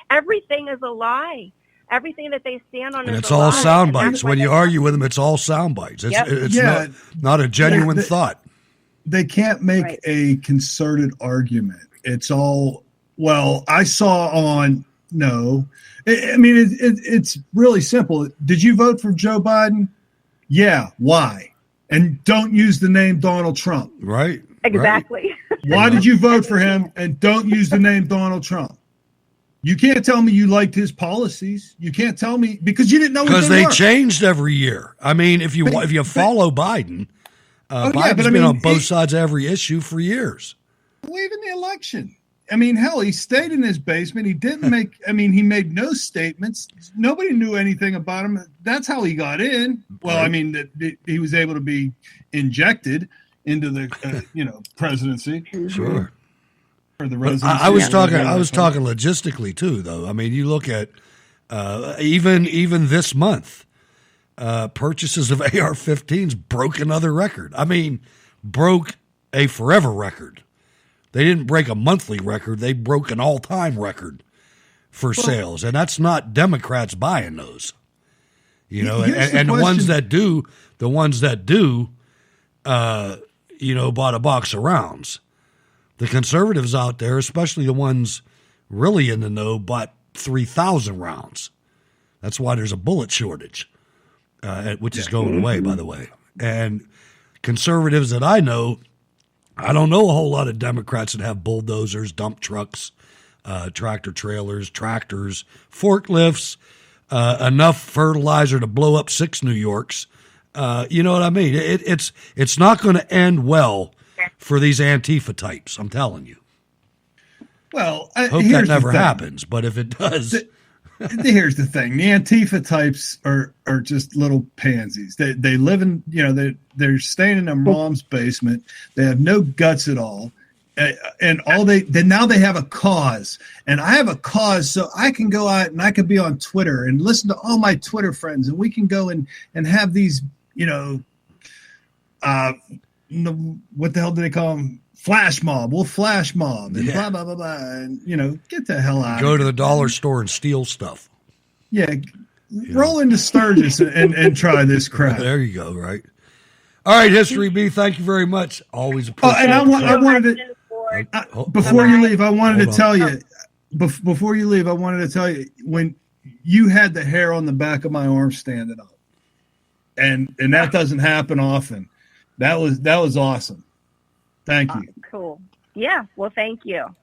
Speaker 18: Everything is a lie. Everything that they stand on
Speaker 4: And
Speaker 18: is
Speaker 4: it's
Speaker 18: a
Speaker 4: all
Speaker 18: lie.
Speaker 4: sound bites. When you argue with them, it's all sound bites. It's not a genuine thought.
Speaker 6: They can't make a concerted argument. It's all, well, I saw on No. I mean, it's really simple. Did you vote for Joe Biden? Yeah. Why? And don't use the name Donald Trump.
Speaker 4: Right.
Speaker 18: Exactly.
Speaker 6: Right. Why did you vote for him? And don't use the name Donald Trump. You can't tell me you liked his policies. You can't tell me because you didn't know what
Speaker 4: because
Speaker 6: they
Speaker 4: they
Speaker 6: were.
Speaker 4: changed every year. I mean, if you follow Biden, Biden's been on both sides of every issue for years.
Speaker 6: Well, even the election. I mean, hell, he stayed in his basement. He didn't make. I mean, he made no statements. Nobody knew anything about him. That's how he got in. Well, I mean, he was able to be injected into the presidency.
Speaker 4: Sure.
Speaker 6: For the residency.
Speaker 4: I was talking logistically too, though. I mean, you look at even this month, purchases of AR-15s broke another record. I mean, broke a forever record. They didn't break a monthly record; they broke an all-time record for sales, and that's not Democrats buying those. You know, and the ones that do, bought a box of rounds. The conservatives out there, especially the ones really in the know, bought 3,000 rounds. That's why there's a bullet shortage, which is going away, by the way. And conservatives that I know, I don't know a whole lot of Democrats that have bulldozers, dump trucks, tractor trailers, tractors, forklifts, enough fertilizer to blow up 6 New Yorks. You know what I mean? It's not going to end well for these Antifa types, I'm telling you.
Speaker 6: Well,
Speaker 4: I hope that never happens, but if it does.
Speaker 6: Here's the thing. The Antifa types are just little pansies. They live in, they're staying in their mom's basement. They have no guts at all. And now they have a cause. And I have a cause, so I can go out and I can be on Twitter and listen to all my Twitter friends, and we can go and have these, what the hell do they call them? Flash mob. We'll flash mob and blah, blah, blah, blah. And, get the hell out.
Speaker 4: Go to the dollar store and steal stuff.
Speaker 6: Yeah. Roll into Sturgis and try this crap.
Speaker 4: There you go. Right. All right. History B. Thank you very much. Always appreciate it.
Speaker 6: And I wanted to, before you leave, I wanted to tell you, before you leave, I wanted to tell you when you had the hair on the back of my arm standing up, and that doesn't happen often. That was awesome. Thank you.
Speaker 18: Cool. Yeah. Well, thank you.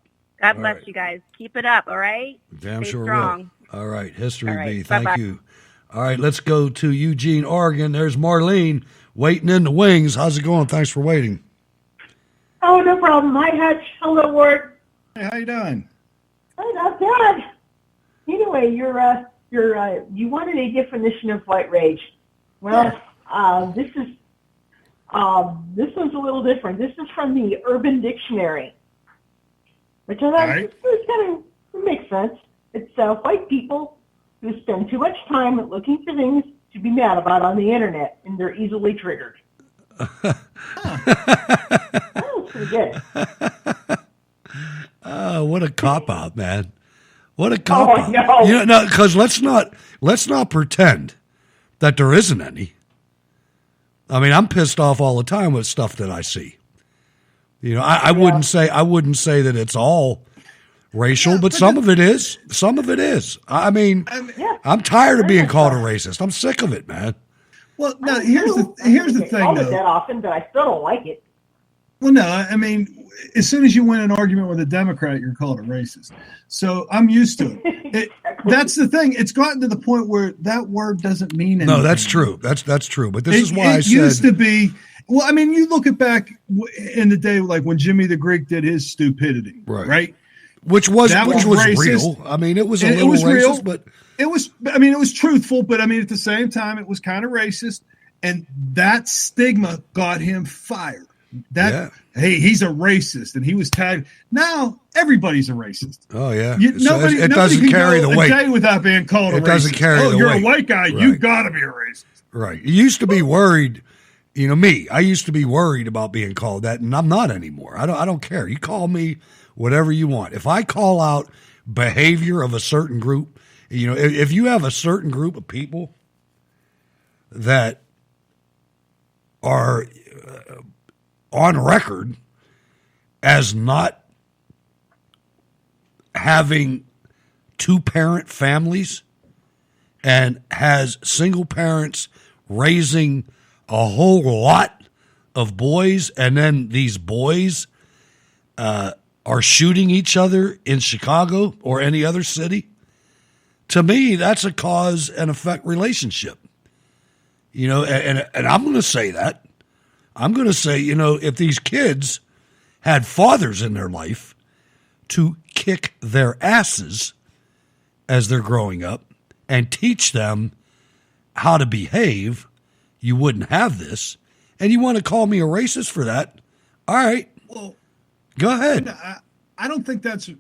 Speaker 18: God bless you guys. Keep it up. All right.
Speaker 4: Damn
Speaker 18: Stay
Speaker 4: sure
Speaker 18: strong.
Speaker 4: will. All right. History
Speaker 18: right.
Speaker 4: B. Thank
Speaker 18: Bye-bye.
Speaker 4: you. All right. Let's go to Eugene, Oregon. There's Marlene waiting in the wings. How's it going? Thanks for waiting.
Speaker 19: Oh, no problem. Hi, Hutch. Hello, Ward.
Speaker 6: Hey, how you doing?
Speaker 19: Oh, not bad. Anyway, you wanted a definition of white rage. Well, this one's a little different. This is from the Urban Dictionary, which I thought it makes sense. It's white people who spend too much time looking for things to be mad about on the internet, and they're easily triggered. That was pretty good.
Speaker 4: Oh, what a cop out, man! What a cop out! No. Because let's not pretend that there isn't any. I mean, I'm pissed off all the time with stuff that I see. I wouldn't say that it's all racial, but some of it is. Some of it is. I mean, I'm tired of being called a racist. I'm sick of it, man.
Speaker 6: Well, no. Here's the thing,
Speaker 19: call it
Speaker 6: though.
Speaker 19: that often, but I still don't like it.
Speaker 6: Well, no. I mean, as soon as you win an argument with a Democrat, you're called a racist. So I'm used to it. That's the thing. It's gotten to the point where that word doesn't mean anything.
Speaker 4: No, that's true. That's true. But this is why I said
Speaker 6: it used to be. Well, I mean, you look at back in the day, like when Jimmy the Greek did his stupidity, right?
Speaker 4: Which was
Speaker 6: racist.
Speaker 4: real. I mean, it was a little racist,
Speaker 6: real,
Speaker 4: but
Speaker 6: it was. I mean, it was truthful, but I mean, at the same time, it was kind of racist, and that stigma got him fired. Hey, he's a racist, and he was tagged. Now everybody's a racist.
Speaker 4: Oh yeah,
Speaker 6: nobody
Speaker 4: doesn't
Speaker 6: can
Speaker 4: carry
Speaker 6: go
Speaker 4: the weight
Speaker 6: a day without being called a racist.
Speaker 4: It doesn't carry the weight.
Speaker 6: You're a white guy.
Speaker 4: Right.
Speaker 6: You got to be a racist.
Speaker 4: Right. You used to be worried. I used to be worried about being called that, and I'm not anymore. I don't care. You call me whatever you want. If I call out behavior of a certain group, if you have a certain group of people that are on record as not having 2-parent families and has single parents raising a whole lot of boys, and then these boys are shooting each other in Chicago or any other city, to me, that's a cause and effect relationship. You know, and I'm going to say that. I'm going to say, you know, if these kids had fathers in their life to kick their asses as they're growing up and teach them how to behave, you wouldn't have this. And you want to call me a racist for that? All right.
Speaker 6: Well,
Speaker 4: go ahead.
Speaker 6: I don't think that's,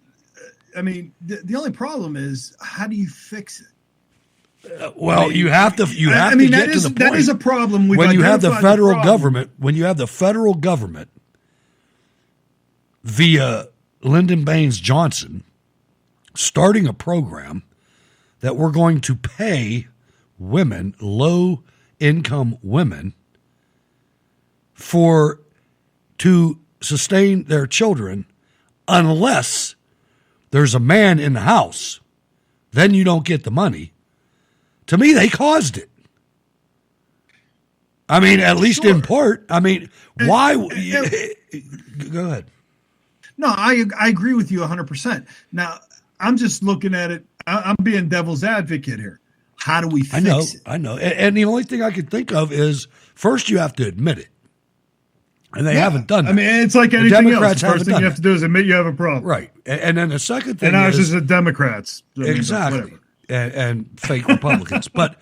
Speaker 6: I mean, the only problem is, how do you fix it?
Speaker 4: Well, you have to get to the point.
Speaker 6: That is a problem.
Speaker 4: When you have the federal government, via Lyndon Baines Johnson starting a program that we're going to pay women, low-income women, to sustain their children unless there's a man in the house, then you don't get the money. To me, they caused it. I mean, at least in part. I mean, why? Go ahead.
Speaker 6: No, I agree with you 100%. Now, I'm just looking at it. I'm being devil's advocate here. How do we fix it?
Speaker 4: I know. And the only thing I could think of is, first you have to admit it. And they haven't done that.
Speaker 6: I mean, it's like anything else. The first thing you have to do is admit you have a problem.
Speaker 4: Right. And then the second thing
Speaker 6: and ours is the Democrats.
Speaker 4: Exactly. And fake Republicans. But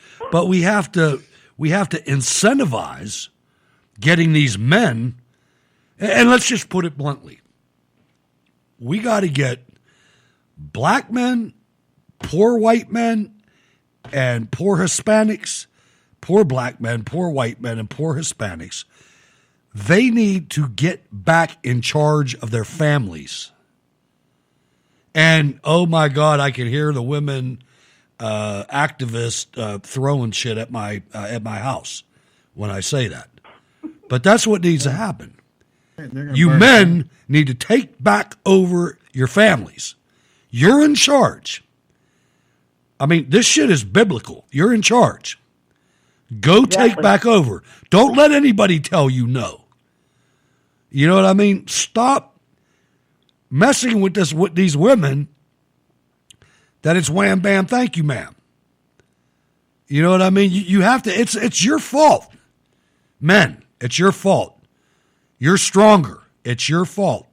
Speaker 4: we have to incentivize getting these men, and let's just put it bluntly. We got to get black men, poor white men, and poor Hispanics, poor black men, poor white men, and poor Hispanics. They need to get back in charge of their families. And, oh my God, I can hear the women activists throwing shit at my house when I say that. But that's what needs to happen. You men need to take back over your families. You're in charge. I mean, this shit is biblical. You're in charge. Go take back over. Don't let anybody tell you no. You know what I mean? Stop messing with these women that it's wham, bam, thank you, ma'am. You know what I mean? You have to, it's your fault. Men, it's your fault. You're stronger. It's your fault.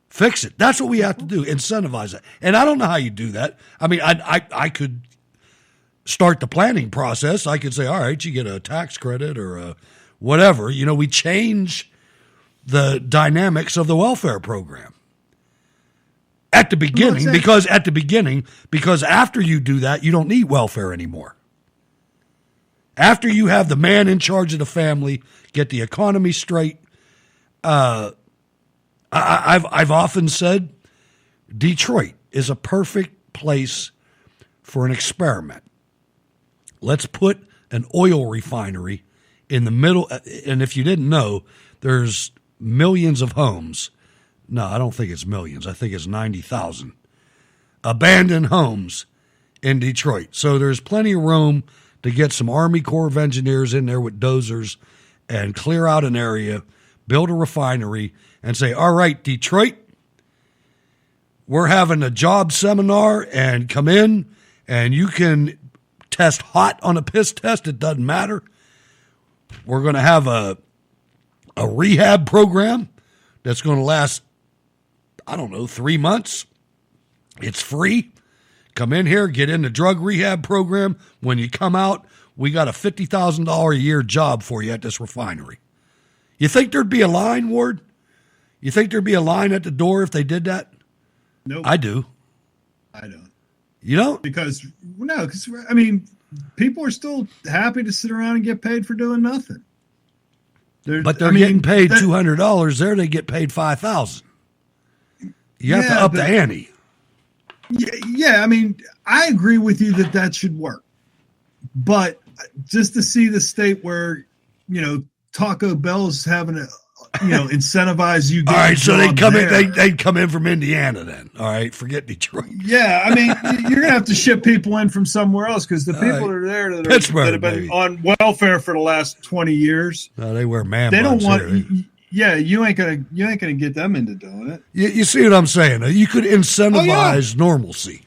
Speaker 4: Fix it. That's what we have to do. Incentivize it. And I don't know how you do that. I mean, I could start the planning process. I could say, all right, you get a tax credit or a whatever. You know, we change the dynamics of the welfare program at the beginning, because after you do that, you don't need welfare anymore. After you have the man in charge of the family, get the economy straight. I've often said Detroit is a perfect place for an experiment. Let's put an oil refinery in the middle. And if you didn't know, there's millions of homes. No, I don't think it's millions. I think it's 90,000 abandoned homes in Detroit. So there's plenty of room to get some Army Corps of Engineers in there with dozers and clear out an area, build a refinery, and say, all right, Detroit, we're having a job seminar, and come in, and you can test hot on a piss test. It doesn't matter. We're going to have a rehab program that's going to last, 3 months. It's free. Come in here, get in the drug rehab program. When you come out, we got a $50,000 a year job for you at this refinery. You think there'd be a line, Ward? You think there'd be a line at the door if they did that?
Speaker 6: Nope.
Speaker 4: I do.
Speaker 6: I don't.
Speaker 4: You don't?
Speaker 6: Because I mean, people are still happy to sit around and get paid for doing nothing.
Speaker 4: But they're getting paid $200. There they get paid $5,000. You have to up the ante.
Speaker 6: Yeah, I mean, I agree with you that should work. But just to see the state where, Taco Bell's having incentivize you.
Speaker 4: All right, so they come
Speaker 6: there.
Speaker 4: in. They'd come in from Indiana then. All right, forget Detroit.
Speaker 6: Yeah, I mean, you're gonna have to ship people in from somewhere else because the people that are there that have been
Speaker 4: baby.
Speaker 6: on welfare for the last 20 years.
Speaker 4: No, they wear man.
Speaker 6: They don't
Speaker 4: buns
Speaker 6: want.
Speaker 4: here.
Speaker 6: Yeah, you ain't gonna get them into doing it.
Speaker 4: You see what I'm saying? You could incentivize normalcy,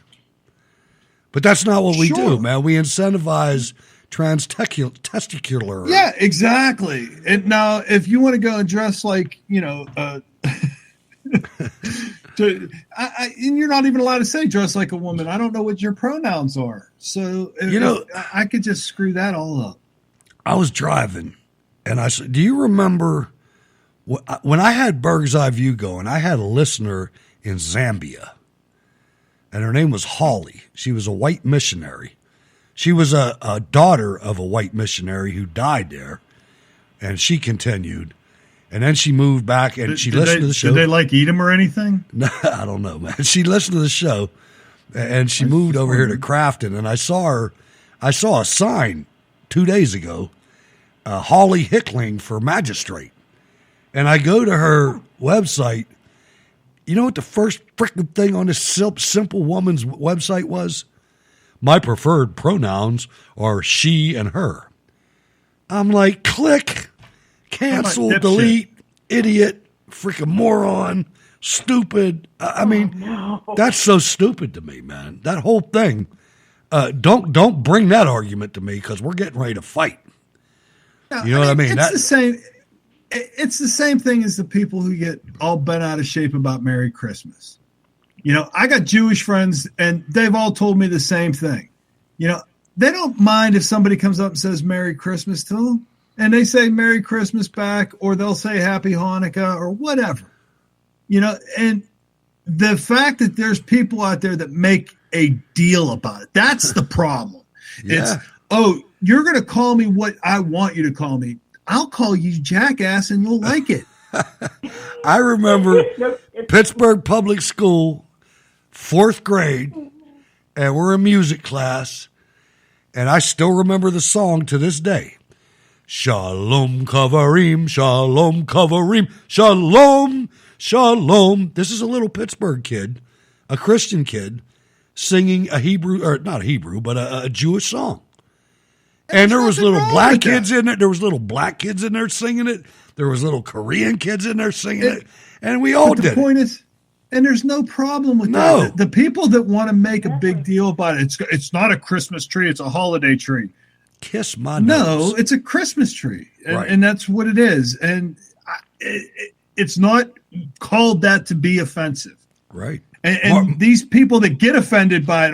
Speaker 4: but that's not what we do, man. We incentivize testicular.
Speaker 6: Yeah, exactly. And now, if you want to go and dress like, and you're not even allowed to say dress like a woman. I don't know what your pronouns are. So, I could just screw that all up.
Speaker 4: I was driving, and I said, do you remember when I had Bird's Eye View going, I had a listener in Zambia, and her name was Holly. She was a white missionary. She was a daughter of a white missionary who died there, and she continued. And then she moved back, and she listened to the show.
Speaker 6: Did they eat him or anything?
Speaker 4: No, I don't know, man. She listened to the show, and she moved over here to Crafton, and I saw a sign 2 days ago, Holly Hickling for magistrate. And I go to her website. You know what the first freaking thing on this simple woman's website was? My preferred pronouns are she and her. I'm like, click, cancel, delete, idiot, freaking moron, stupid. I mean, that's so stupid to me, man. That whole thing. Don't bring that argument to me because we're getting ready to fight. You know what I mean?
Speaker 6: It's the same. It's the same thing as the people who get all bent out of shape about Merry Christmas. I got Jewish friends, and they've all told me the same thing. They don't mind if somebody comes up and says Merry Christmas to them, and they say Merry Christmas back, or they'll say Happy Hanukkah or whatever. And the fact that there's people out there that make a deal about it, that's the problem.
Speaker 4: Yeah.
Speaker 6: It's, you're going to call me what I want you to call me. I'll call you jackass, and you'll like it.
Speaker 4: I remember Pittsburgh Public School, 4th grade, and we're in music class, and I still remember the song to this day. Shalom Kavarim, Shalom Kavarim, Shalom, Shalom. This is a little Pittsburgh kid, a Christian kid, singing a Hebrew, or not a Hebrew, but a Jewish song. And there was little black kids in it. There was little black kids in there singing it. There was little Korean kids in there singing it. And we all did it.
Speaker 6: The point is, and there's no problem with that. The people that want to make a big deal about it, it's not a Christmas tree, it's a holiday tree.
Speaker 4: Kiss my nose.
Speaker 6: No, it's a Christmas tree.
Speaker 4: Right.
Speaker 6: And that's what it is. And it's not called that to be offensive.
Speaker 4: Right.
Speaker 6: And these people that get offended by it,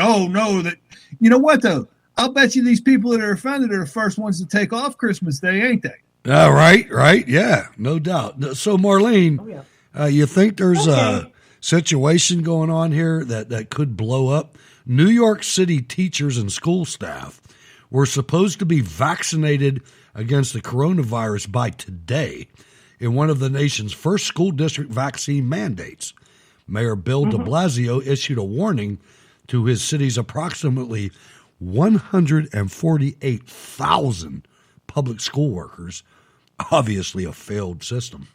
Speaker 6: you know what, though? I'll bet you these people that are offended are the first ones to take off Christmas Day, ain't they?
Speaker 4: Right. Yeah, no doubt. So, Marlene, you think there's a situation going on here that could blow up? New York City teachers and school staff were supposed to be vaccinated against the coronavirus by today in one of the nation's first school district vaccine mandates. Mayor Bill de Blasio issued a warning to his city's approximately 148,000 public school workers, obviously a failed system,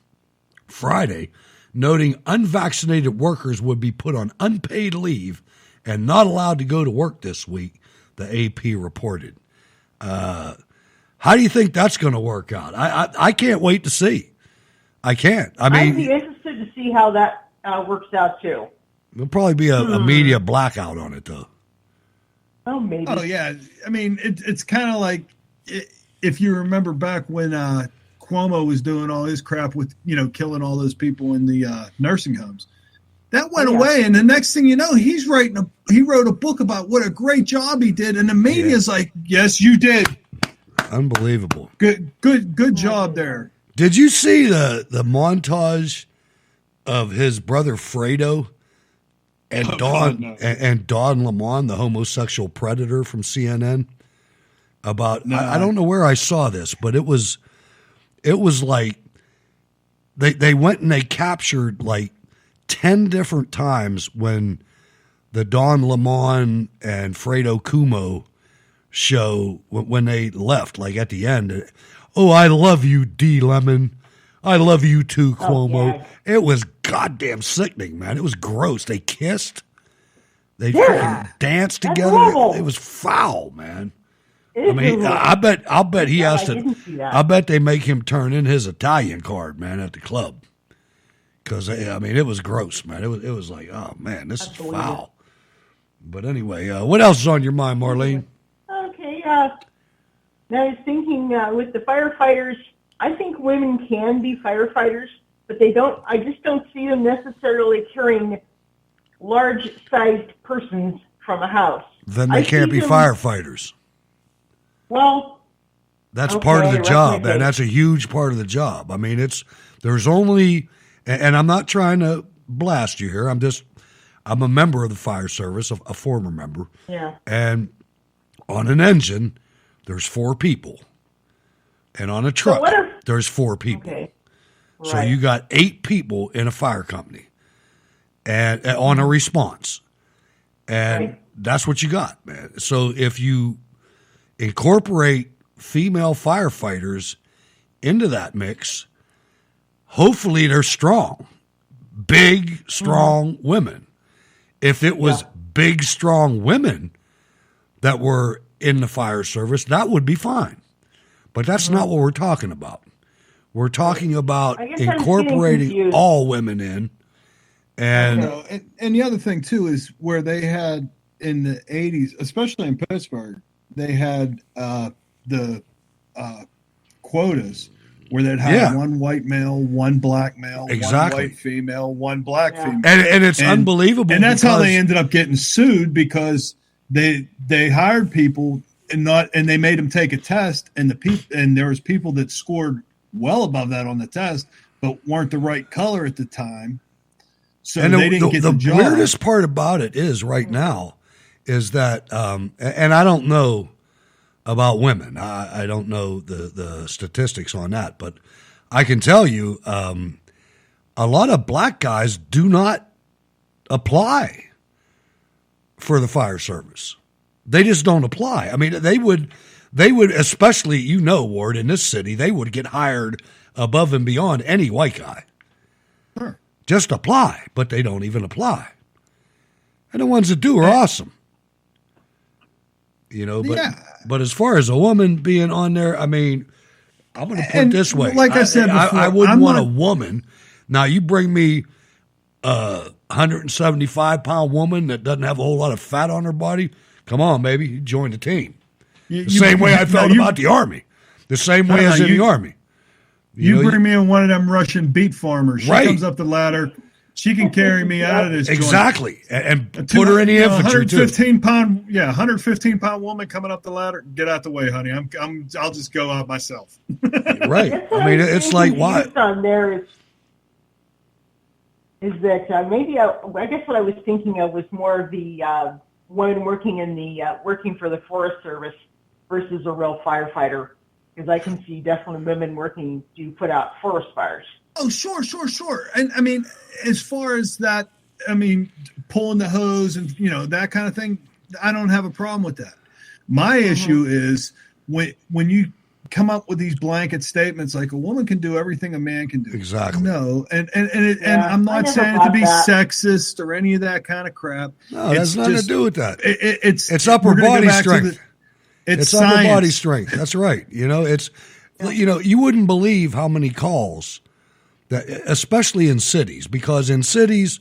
Speaker 4: Friday, noting unvaccinated workers would be put on unpaid leave and not allowed to go to work this week, the AP reported. How do you think that's going to work out? I can't wait to see. I can't. I mean,
Speaker 19: I'd be interested to see how that works out, too.
Speaker 4: There'll probably be a media blackout on it, though.
Speaker 19: Oh, maybe.
Speaker 6: Oh, yeah. I mean, it's kind of like if you remember back when Cuomo was doing all his crap with, killing all those people in the nursing homes. That went away, and the next thing you know, he wrote a book about what a great job he did, and the media's like, yes, you did.
Speaker 4: Unbelievable.
Speaker 6: Good job there.
Speaker 4: Did you see the montage of his brother Fredo and Don Lemon, the homosexual predator from CNN? I don't know where I saw this, but it was like they went and they captured like 10 different times when the Don Lemon and Fredo Cuomo show, when they left, like at the end. Oh, I love you, D. Lemon. I love you too, Cuomo.
Speaker 19: yeah.
Speaker 4: It was goddamn sickening, man. It was gross. They kissed. They freaking danced
Speaker 19: That's
Speaker 4: together.
Speaker 19: horrible.
Speaker 4: It was foul, man.
Speaker 19: It
Speaker 4: I mean,
Speaker 19: is
Speaker 4: I'll bet he has
Speaker 19: I
Speaker 4: to.
Speaker 19: didn't see that.
Speaker 4: I bet they make him turn in his Italian card, man, at the club. Because I mean, it was gross, man. It was like, oh man, this is foul. But anyway, what else is on your mind, Marlene?
Speaker 19: Okay. Now I was thinking with the firefighters, I think women can be firefighters, but I just don't see them necessarily carrying large-sized persons from a house.
Speaker 4: Then they can't be firefighters.
Speaker 19: Well,
Speaker 4: That's part of the
Speaker 19: okay,
Speaker 4: job,
Speaker 19: right.
Speaker 4: and that's a huge part of the job. I mean, there's only, and I'm not trying to blast you here. I'm a member of the fire service, a former member.
Speaker 19: Yeah.
Speaker 4: And on an engine, there's 4 people. And on a truck, there's 4 people.
Speaker 19: Okay.
Speaker 4: So you got 8 people in a fire company and on a response. And that's what you got, man. So if you incorporate female firefighters into that mix, hopefully they're strong, big, strong women. If it was big, strong women that were in the fire service, that would be fine. But that's not what we're talking about. We're talking about
Speaker 6: I guess I'm getting
Speaker 4: incorporating
Speaker 6: confused.
Speaker 4: all women in. And
Speaker 6: And the other thing too is where they had in the 80s, especially in Pittsburgh, they had the quotas where they'd have one white male, one black male,
Speaker 4: Exactly.
Speaker 6: one white female, one black female,
Speaker 4: And it's unbelievable
Speaker 6: And that's how they
Speaker 4: because-
Speaker 6: ended up getting sued because they hired people and they made them take a test, and there was people that scored well above that on the test, but weren't the right color at the time. So
Speaker 4: and
Speaker 6: they didn't get the job.
Speaker 4: weirdest part about it is right now is that, and I don't know about women. I don't know the statistics on that, but I can tell you a lot of black guys do not apply for the fire service. They just don't apply. I mean, they would, especially, Ward, in this city, they would get hired above and beyond any white guy.
Speaker 6: Sure.
Speaker 4: Just apply, but they don't even apply. And the ones that do are awesome. But as far as a woman being on there, I mean, I'm going to put it this way.
Speaker 6: Like I said before,
Speaker 4: I wouldn't want a
Speaker 6: not-
Speaker 4: woman. Now, you bring me a 175-pound woman that doesn't have a whole lot of fat on her body. Come on, baby. You join the team. The same way I felt about the Army. The same way as in the Army.
Speaker 6: You
Speaker 4: know,
Speaker 6: bring me in one of them Russian beet farmers. She
Speaker 4: Right.
Speaker 6: comes up the ladder. She can carry me out of this joint.
Speaker 4: Exactly. And put her in the infantry, too.
Speaker 6: 115-pound woman coming up the ladder. Get out the way, honey. I'll just go out myself.
Speaker 4: Right. I mean, it's like, why?
Speaker 19: On there is that maybe I guess what I was thinking of was more of the women working in the working for the Forest Service versus a real firefighter, because I can see definitely women working to put out forest fires.
Speaker 6: Oh, sure. And I mean, as far as that, I mean, pulling the hose and, that kind of thing, I don't have a problem with that. My issue is when you come up with these blanket statements like a woman can do everything a man can do.
Speaker 4: Exactly.
Speaker 6: No. And I'm not saying it to be sexist or any of that kind of crap.
Speaker 4: No, it has nothing to do with that.
Speaker 6: It's
Speaker 4: upper
Speaker 6: we're gonna go
Speaker 4: body
Speaker 6: back to
Speaker 4: strength.
Speaker 6: It's
Speaker 4: upper
Speaker 6: science.
Speaker 4: body strength. That's right. You wouldn't believe how many calls that, especially in cities, because in cities,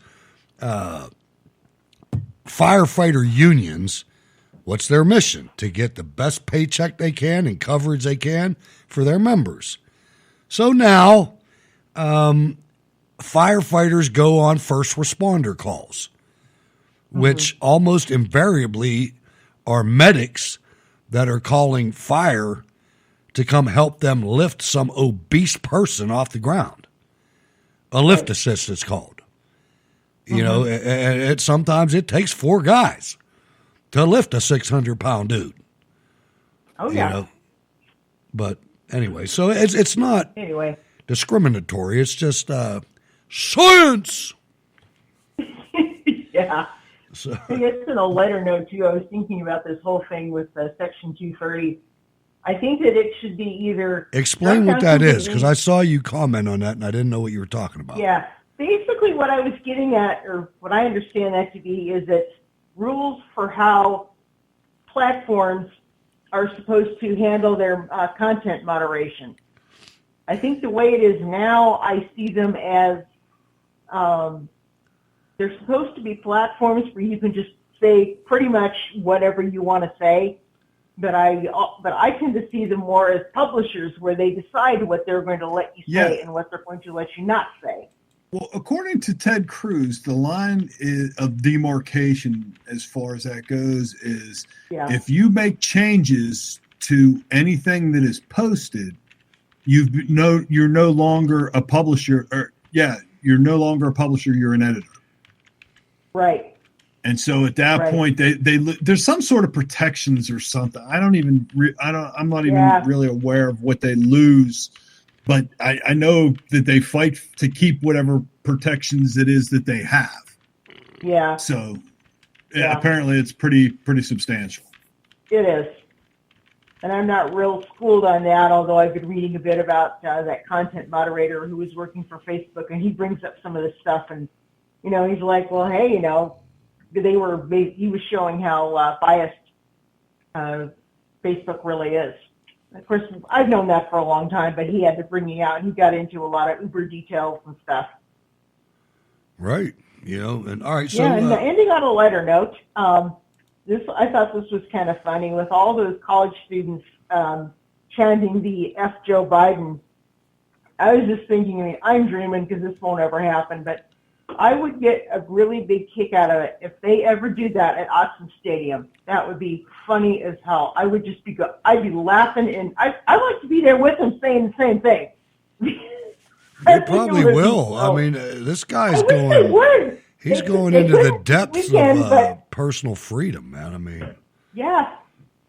Speaker 4: firefighter unions, what's their mission? To get the best paycheck they can and coverage they can for their members. So now, firefighters go on first responder calls, which almost invariably are medics that are calling fire to come help them lift some obese person off the ground. A lift assist is called. And sometimes it takes 4 guys to lift a 600-pound dude.
Speaker 19: Oh, yeah.
Speaker 4: But anyway, so it's not discriminatory. It's just science.
Speaker 19: Yeah.
Speaker 4: So.
Speaker 19: I guess in a lighter note, too, I was thinking about this whole thing with Section 230 I think that it should be either.
Speaker 4: Explain what that is, because I saw you comment on that and I didn't know what you were talking about.
Speaker 19: Yeah. Basically, what I was getting at, or what I understand that to be, is that rules for how platforms are supposed to handle their content moderation. I think the way it is now, I see them as they're supposed to be platforms where you can just say pretty much whatever you want to say. But I tend to see them more as publishers, where they decide what they're going to let you say and what they're going to let you not say.
Speaker 6: Well, according to Ted Cruz, the line of demarcation as far as that goes is if you make changes to anything that is posted, you're no longer a publisher. You're no longer a publisher. You're an editor.
Speaker 19: Right.
Speaker 6: And so at that point, they there's some sort of protections or something. I'm not even really aware of what they lose. But I know that they fight to keep whatever protections it is that they have.
Speaker 19: Yeah.
Speaker 6: So apparently it's pretty substantial.
Speaker 19: It is. And I'm not real schooled on that, although I've been reading a bit about that content moderator who was working for Facebook, and he brings up some of this stuff. And, he's like, well, hey, he was showing how biased Facebook really is. Of course, I've known that for a long time, but he had to bring me out, and he got into a lot of uber details and stuff.
Speaker 4: Right. And all right. So,
Speaker 19: and ending on a lighter note, I thought this was kind of funny with all those college students chanting the F Joe Biden. I was just thinking, I'm dreaming because this won't ever happen, but I would get a really big kick out of it if they ever do that at Autzen Stadium. That would be funny as hell. I would just I'd be laughing, and I'd like to be there with them saying the same thing.
Speaker 4: They probably will. I mean, this guy's going. He's going into the depths of personal freedom, man. I mean,
Speaker 19: yeah,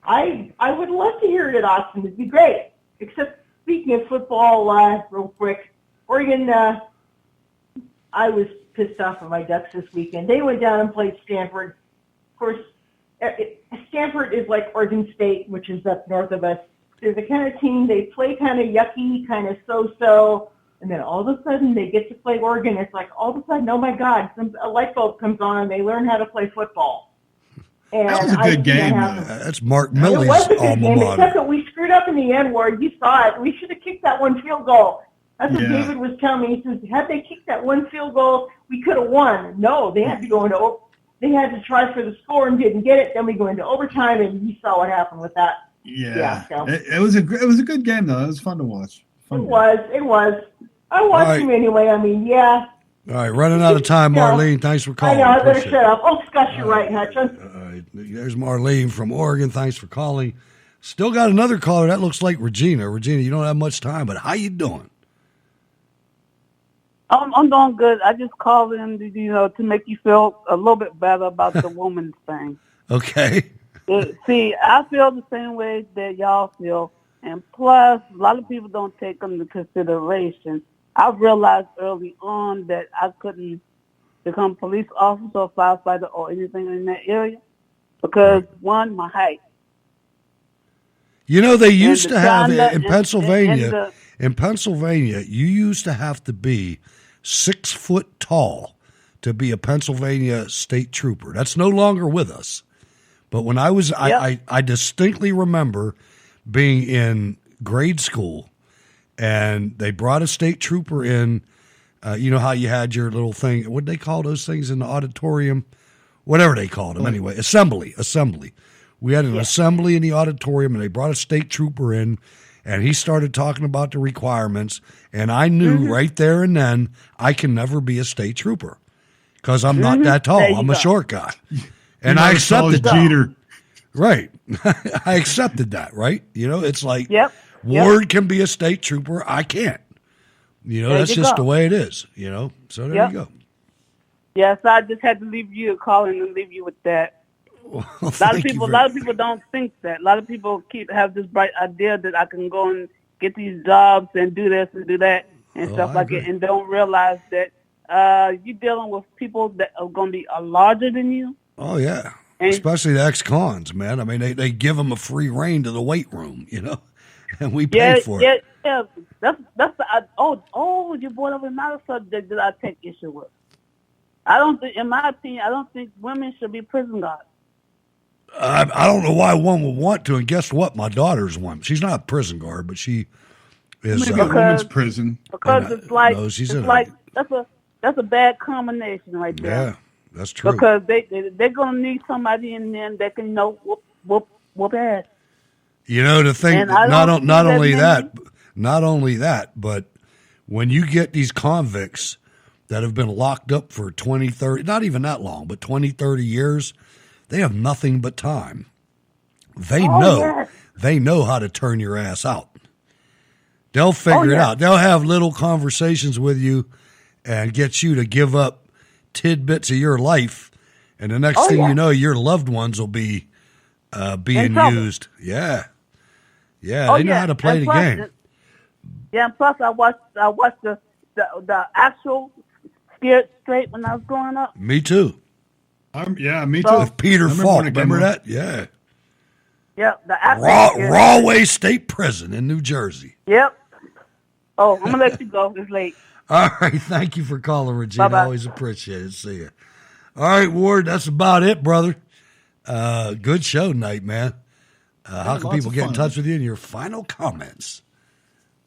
Speaker 19: I would love to hear it at Autzen. It'd be great. Except speaking of football, real quick, Oregon. I was pissed off at my Ducks this weekend. They went down and played Stanford. Of course, Stanford is like Oregon State, which is up north of us. They're the kind of team, they play kind of yucky, kind of so-so, and then all of a sudden they get to play Oregon. It's like all of a sudden, oh my God, a light bulb comes on and they learn how to play football. And
Speaker 6: that was a good game.
Speaker 4: That's Mark Milley's
Speaker 19: alma mater. It was a good game, except that we screwed up in the end where you saw it. We should have kicked that one field goal. That's what David was telling me. He says, had they kicked that one field goal, we could have won. No, they had to go into they had to try for the score and didn't get it. Then we go into overtime, and you saw what happened with that.
Speaker 6: Yeah. It was a good game though. It was fun to watch.
Speaker 19: It was. I watched him anyway. I mean,
Speaker 4: All right, running out of time, Marlene. Thanks for calling.
Speaker 19: I know. I better shut up. Oh, Scott, you're right, Hutch.
Speaker 4: All right, there's Marlene from Oregon. Thanks for calling. Still got another caller. That looks like Regina. Regina, you don't have much time, but how you doing?
Speaker 20: I'm doing good. I just called in, to make you feel a little bit better about the woman thing.
Speaker 4: Okay.
Speaker 20: See, I feel the same way that y'all feel, and plus, a lot of people don't take them into consideration. I realized early on that I couldn't become a police officer or firefighter or anything in that area because, one, my height.
Speaker 4: They used to have in Pennsylvania. In Pennsylvania, you used to have to be 6 foot tall to be a Pennsylvania state trooper. That's no longer with us. But when I was, I distinctly remember being in grade school, and they brought a state trooper in. You know how you had your little thing? What did they call those things in the auditorium? Whatever they called them, anyway. Assembly. We had an assembly in the auditorium, and they brought a state trooper in. And he started talking about the requirements, and I knew right there and then I can never be a state trooper because I'm not that tall. I'm a short guy. And I accepted that. Right. I accepted that, right? It's like Ward can be a state trooper. I can't. That's just the way it is, So there you go.
Speaker 20: Yes, I just had to leave you a call and leave you with that.
Speaker 4: Well,
Speaker 20: a lot of people don't think that. A lot of people have this bright idea that I can go and get these jobs and do this and do that and stuff like it, and don't realize that you're dealing with people that are going to be larger than you.
Speaker 4: Oh yeah. Especially the ex-cons, man. I mean, they give them a free reign to the weight room, and we pay for it.
Speaker 20: Yeah. That's you brought up another subject that I take issue with. I don't think, in my opinion, women should be prison guards.
Speaker 4: I don't know why one would want to, and guess what? My daughter's one. She's not a prison guard, but she is
Speaker 6: a women's prison.
Speaker 20: Because it's like that's a bad combination right there.
Speaker 4: Yeah, that's true.
Speaker 20: Because they're gonna need somebody in there that can whoop ass.
Speaker 4: The thing, not only that, but when you get these convicts that have been locked up for 20, 30, not even that long, but 20, 30 years, they have nothing but time. They know how to turn your ass out. They'll figure it out. They'll have little conversations with you and get you to give up tidbits of your life. And the next thing you know, your loved ones will be being used. Yeah. Yeah, they know how to play the game.
Speaker 20: And plus I watched the actual Scared Straight when I was growing up.
Speaker 4: Me too.
Speaker 6: Me too.
Speaker 4: With Peter Falk, remember that? Yeah.
Speaker 20: Yep. The actual
Speaker 4: Rahway State Prison in New Jersey.
Speaker 20: Yep. Oh, I'm gonna let you go. It's late.
Speaker 4: All right, thank you for calling, Regina.
Speaker 20: Bye-bye.
Speaker 4: Always appreciate it. See you. All right, Ward, that's about it, brother. Good show tonight, man. How can people get in touch with you and your final comments?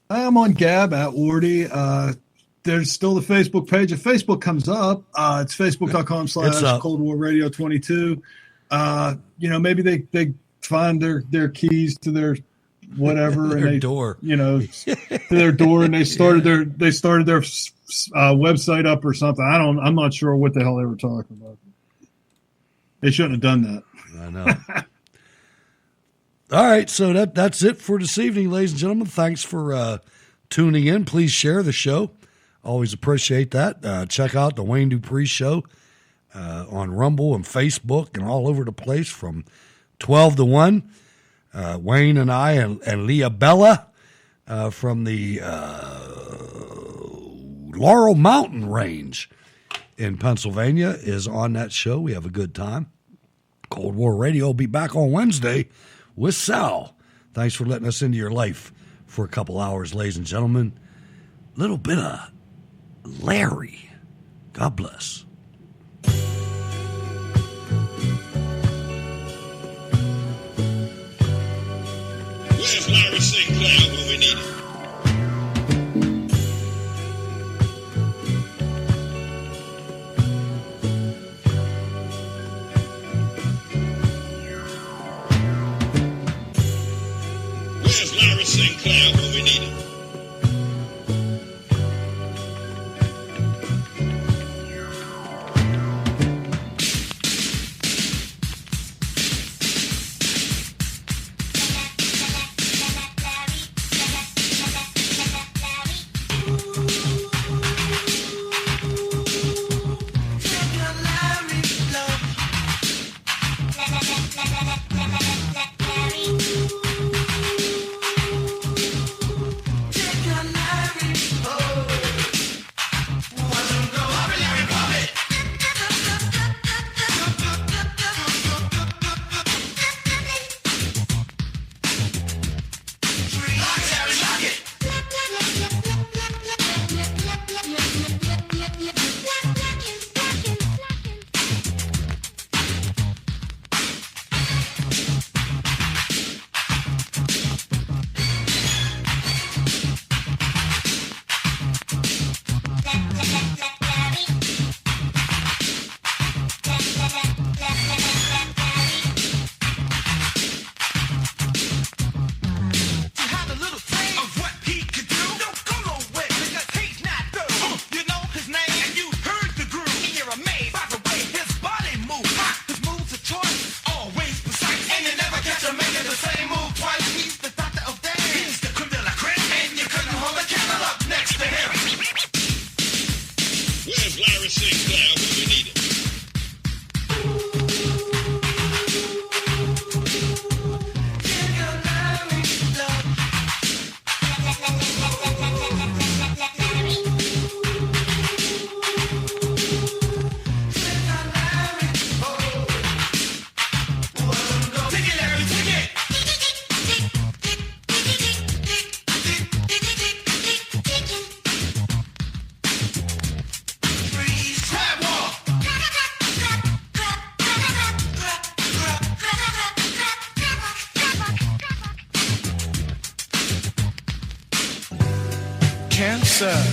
Speaker 6: I'm on Gab at Wardy. There's still the Facebook page. If Facebook comes up, it's facebook.com/Cold War Radio 22. Maybe they find their keys to their whatever
Speaker 4: their
Speaker 6: and
Speaker 4: door.
Speaker 6: To their door, and they started their website up or something. I'm not sure what the hell they were talking about. They shouldn't have done that.
Speaker 4: I know. All right, so that's it for this evening, ladies and gentlemen. Thanks for tuning in. Please share the show. Always appreciate that. Check out the Wayne Dupree Show on Rumble and Facebook and all over the place from 12 to 1. Wayne and I and Leah Bella from the Laurel Mountain Range in Pennsylvania is on that show. We have a good time. Cold War Radio will be back on Wednesday with Sal. Thanks for letting us into your life for a couple hours, ladies and gentlemen. Little bit of Larry. God bless.
Speaker 5: Where's Larry St. Clair when we need him? Where's Larry St. Clair when we need him?
Speaker 7: sir.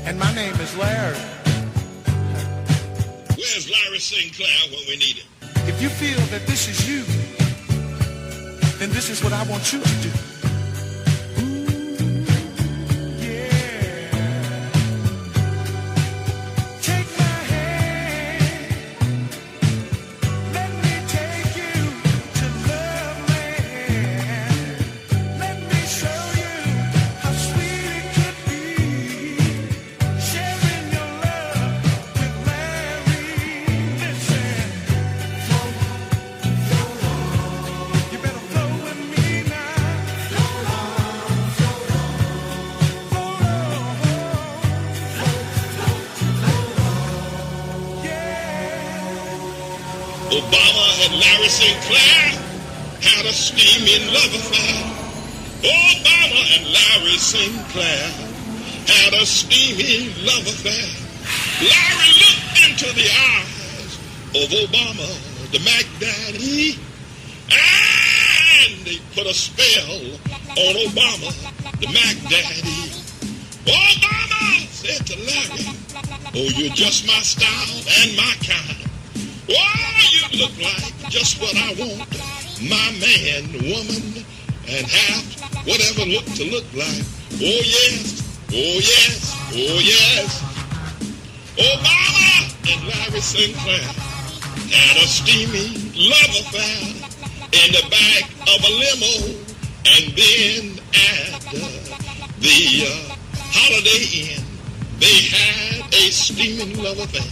Speaker 7: And my name is Larry.
Speaker 5: Where's Larry Sinclair when we need him?
Speaker 7: If you feel that this is you, then this is what I want you to do.
Speaker 5: Obama and Larry Sinclair had a steaming love affair. Obama and Larry Sinclair had a steaming love affair. Larry looked into the eyes of Obama, the Mac Daddy, and they put a spell on Obama, the Mac Daddy. Obama said to Larry, oh, you're just my style and my kind. Oh, you look like just what I want. My man, woman, and half whatever look to look like. Oh yes, oh yes, oh yes. Obama and Larry Sinclair had a steamy love affair in the back of a limo, and then at the Holiday Inn, they had a steaming love affair.